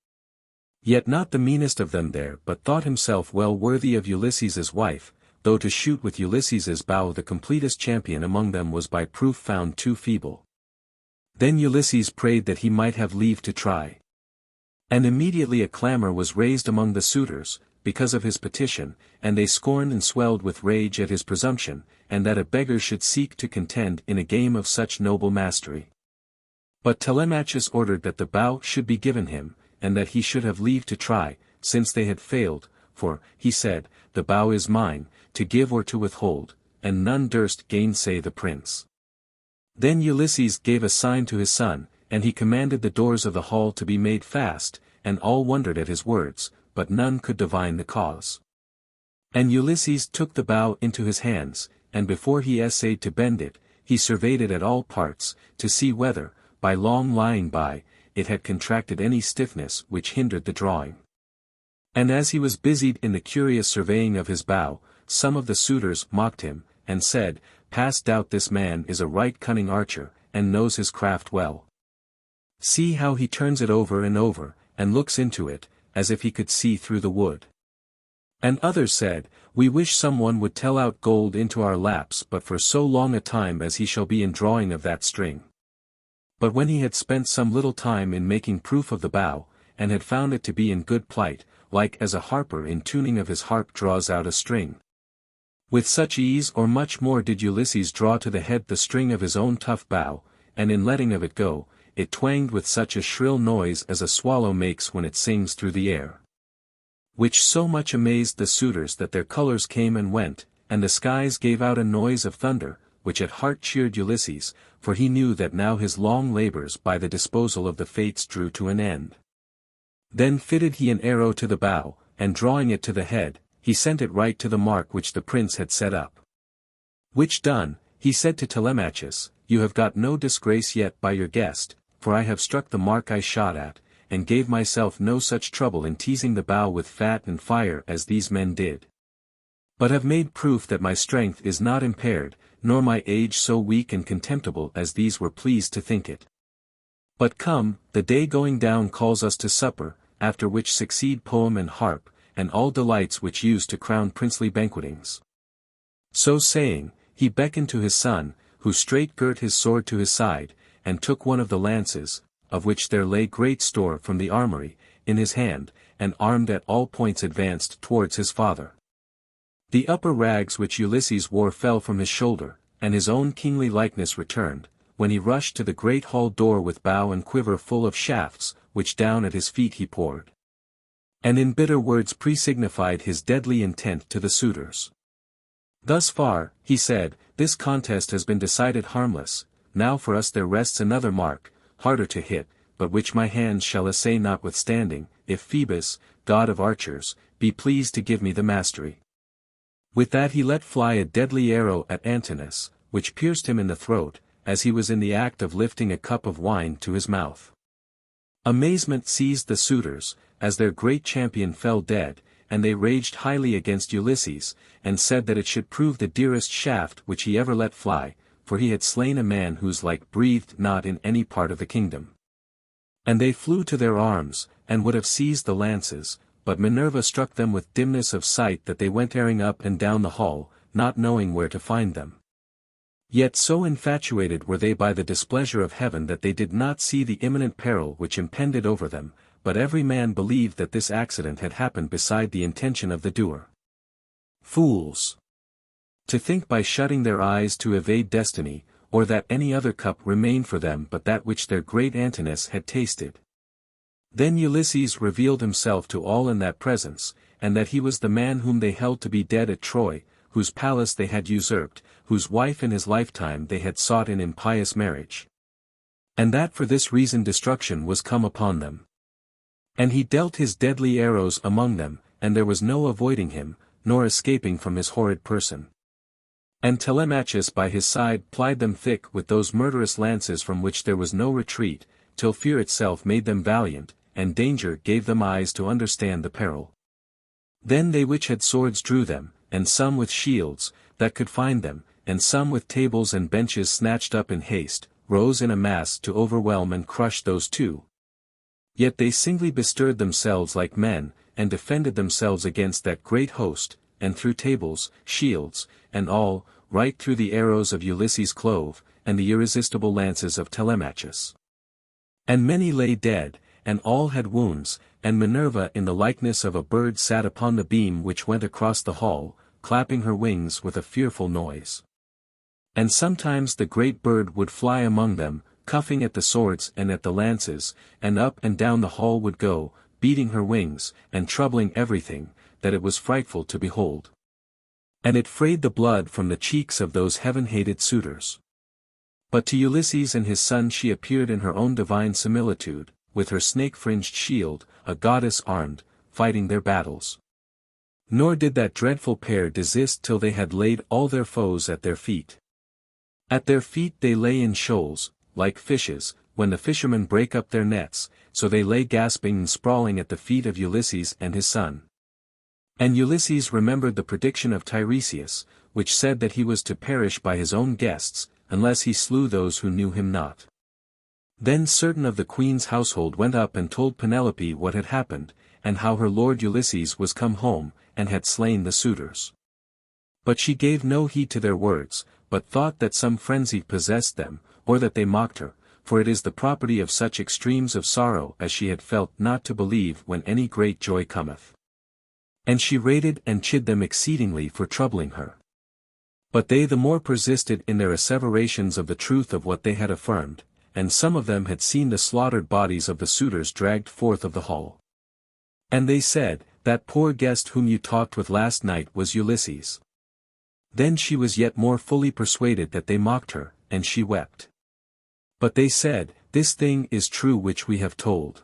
Yet not the meanest of them there but thought himself well worthy of Ulysses's wife, though to shoot with Ulysses's bow the completest champion among them was by proof found too feeble. Then Ulysses prayed that he might have leave to try. And immediately a clamor was raised among the suitors, because of his petition, and they scorned and swelled with rage at his presumption, and that a beggar should seek to contend in a game of such noble mastery. But Telemachus ordered that the bow should be given him, and that he should have leave to try, since they had failed, for, he said, the bow is mine, to give or to withhold, and none durst gainsay the prince. Then Ulysses gave a sign to his son, and he commanded the doors of the hall to be made fast, and all wondered at his words, but none could divine the cause. And Ulysses took the bow into his hands, and before he essayed to bend it, he surveyed it at all parts, to see whether, by long lying by, it had contracted any stiffness which hindered the drawing. And as he was busied in the curious surveying of his bow, some of the suitors mocked him, and said, "Past doubt this man is a right cunning archer, and knows his craft well. See how he turns it over and over, and looks into it, as if he could see through the wood." And others said, "We wish someone would tell out gold into our laps but for so long a time as he shall be in drawing of that string." But when he had spent some little time in making proof of the bow, and had found it to be in good plight, like as a harper in tuning of his harp draws out a string, with such ease or much more did Ulysses draw to the head the string of his own tough bow, and in letting of it go, it twanged with such a shrill noise as a swallow makes when it sings through the air. Which so much amazed the suitors that their colors came and went, and the skies gave out a noise of thunder, which at heart cheered Ulysses, for he knew that now his long labors by the disposal of the fates drew to an end. Then fitted he an arrow to the bow, and drawing it to the head, he sent it right to the mark which the prince had set up. Which done, he said to Telemachus, "You have got no disgrace yet by your guest, for I have struck the mark I shot at, and gave myself no such trouble in teasing the bow with fat and fire as these men did. But have made proof that my strength is not impaired, nor my age so weak and contemptible as these were pleased to think it. But come, the day going down calls us to supper, after which succeed poem and harp, and all delights which use to crown princely banquetings." So saying, he beckoned to his son, who straight girt his sword to his side, and took one of the lances, of which there lay great store from the armory, in his hand, and armed at all points advanced towards his father. The upper rags which Ulysses wore fell from his shoulder, and his own kingly likeness returned, when he rushed to the great hall door with bow and quiver full of shafts, which down at his feet he poured. And in bitter words pre-signified his deadly intent to the suitors. "Thus far," he said, "this contest has been decided harmless, now for us there rests another mark, harder to hit, but which my hands shall essay notwithstanding, if Phoebus, god of archers, be pleased to give me the mastery." With that he let fly a deadly arrow at Antinous, which pierced him in the throat, as he was in the act of lifting a cup of wine to his mouth. Amazement seized the suitors, as their great champion fell dead, and they raged highly against Ulysses, and said that it should prove the dearest shaft which he ever let fly, for he had slain a man whose like breathed not in any part of the kingdom. And they flew to their arms, and would have seized the lances, but Minerva struck them with dimness of sight that they went erring up and down the hall, not knowing where to find them. Yet so infatuated were they by the displeasure of heaven that they did not see the imminent peril which impended over them, but every man believed that this accident had happened beside the intention of the doer. Fools! To think by shutting their eyes to evade destiny, or that any other cup remained for them but that which their great Antinous had tasted. Then Ulysses revealed himself to all in that presence, and that he was the man whom they held to be dead at Troy, whose palace they had usurped, whose wife in his lifetime they had sought in impious marriage. And that for this reason destruction was come upon them. And he dealt his deadly arrows among them, and there was no avoiding him, nor escaping from his horrid person. And Telemachus by his side plied them thick with those murderous lances from which there was no retreat, till fear itself made them valiant, and danger gave them eyes to understand the peril. Then they which had swords drew them, and some with shields, that could find them, and some with tables and benches snatched up in haste, rose in a mass to overwhelm and crush those two. Yet they singly bestirred themselves like men, and defended themselves against that great host, and through tables, shields, and all, right through the arrows of Ulysses clove, and the irresistible lances of Telemachus. And many lay dead, and all had wounds, and Minerva in the likeness of a bird sat upon the beam which went across the hall, clapping her wings with a fearful noise. And sometimes the great bird would fly among them, cuffing at the swords and at the lances, and up and down the hall would go, beating her wings, and troubling everything, that it was frightful to behold. And it frayed the blood from the cheeks of those heaven-hated suitors. But to Ulysses and his son she appeared in her own divine similitude, with her snake-fringed shield, a goddess armed, fighting their battles. Nor did that dreadful pair desist till they had laid all their foes at their feet. At their feet they lay in shoals, like fishes, when the fishermen break up their nets, so they lay gasping and sprawling at the feet of Ulysses and his son. And Ulysses remembered the prediction of Tiresias, which said that he was to perish by his own guests, unless he slew those who knew him not. Then certain of the queen's household went up and told Penelope what had happened, and how her lord Ulysses was come home, and had slain the suitors. But she gave no heed to their words, but thought that some frenzy possessed them, or that they mocked her, for it is the property of such extremes of sorrow as she had felt not to believe when any great joy cometh. And she rated and chid them exceedingly for troubling her. But they the more persisted in their asseverations of the truth of what they had affirmed, and some of them had seen the slaughtered bodies of the suitors dragged forth of the hall. And they said, that poor guest whom you talked with last night was Ulysses. Then she was yet more fully persuaded that they mocked her, and she wept. But they said, this thing is true which we have told.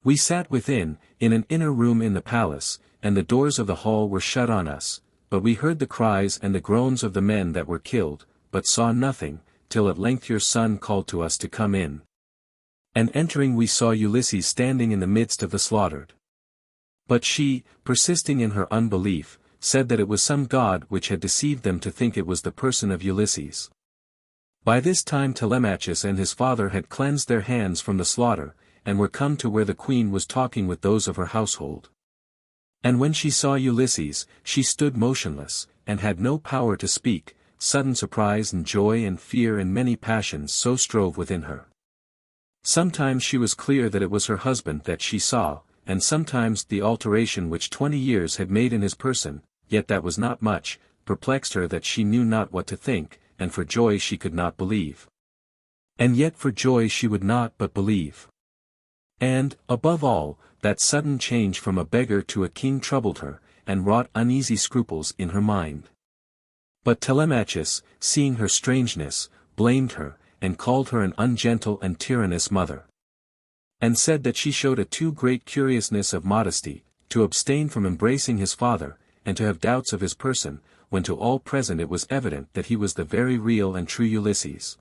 We sat within, in an inner room in the palace, and the doors of the hall were shut on us, but we heard the cries and the groans of the men that were killed, but saw nothing, till at length your son called to us to come in. And entering we saw Ulysses standing in the midst of the slaughtered. But she, persisting in her unbelief, said that it was some god which had deceived them to think it was the person of Ulysses. By this time Telemachus and his father had cleansed their hands from the slaughter, and were come to where the queen was talking with those of her household. And when she saw Ulysses, she stood motionless, and had no power to speak. Sudden surprise and joy and fear and many passions so strove within her. Sometimes she was clear that it was her husband that she saw, and sometimes the alteration which 20 years had made in his person, yet that was not much, perplexed her that she knew not what to think, and for joy she could not believe. And yet for joy she would not but believe. And, above all, that sudden change from a beggar to a king troubled her, and wrought uneasy scruples in her mind. But Telemachus, seeing her strangeness, blamed her, and called her an ungentle and tyrannous mother. And said that she showed a too great curiousness of modesty, to abstain from embracing his father, and to have doubts of his person, when to all present it was evident that he was the very real and true Ulysses.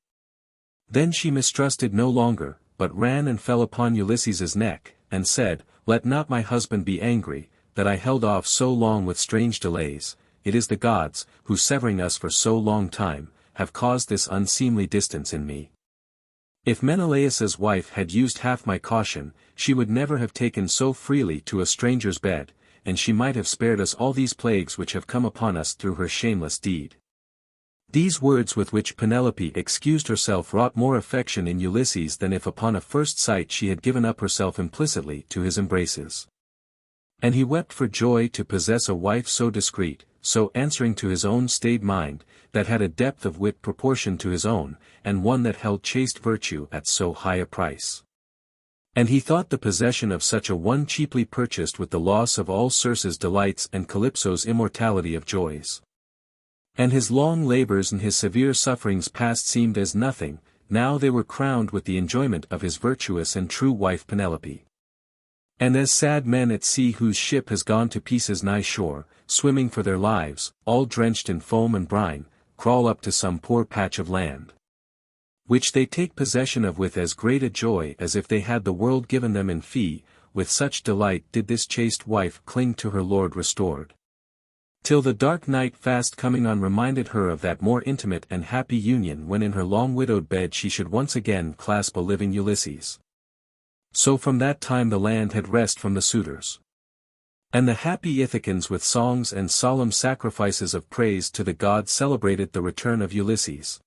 Then she mistrusted no longer, but ran and fell upon Ulysses's neck, and said, Let not my husband be angry, that I held off so long with strange delays. It is the gods, who severing us for so long time, have caused this unseemly distance in me. If Menelaus's wife had used half my caution, she would never have taken so freely to a stranger's bed, and she might have spared us all these plagues which have come upon us through her shameless deed. These words with which Penelope excused herself wrought more affection in Ulysses than if upon a first sight she had given up herself implicitly to his embraces. And he wept for joy to possess a wife so discreet, so answering to his own staid mind, that had a depth of wit proportioned to his own, and one that held chaste virtue at so high a price. And he thought the possession of such a one cheaply purchased with the loss of all Circe's delights and Calypso's immortality of joys. And his long labors and his severe sufferings past seemed as nothing, now they were crowned with the enjoyment of his virtuous and true wife Penelope. And as sad men at sea whose ship has gone to pieces nigh shore, swimming for their lives, all drenched in foam and brine, crawl up to some poor patch of land, which they take possession of with as great a joy as if they had the world given them in fee, with such delight did this chaste wife cling to her lord restored. Till the dark night fast coming on reminded her of that more intimate and happy union when in her long widowed bed she should once again clasp a living Ulysses. So from that time the land had rest from the suitors. And the happy Ithacans with songs and solemn sacrifices of praise to the gods celebrated the return of Ulysses.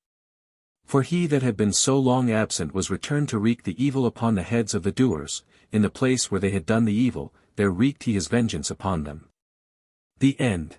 For he that had been so long absent was returned to wreak the evil upon the heads of the doers, in the place where they had done the evil, there wreaked he his vengeance upon them. The End.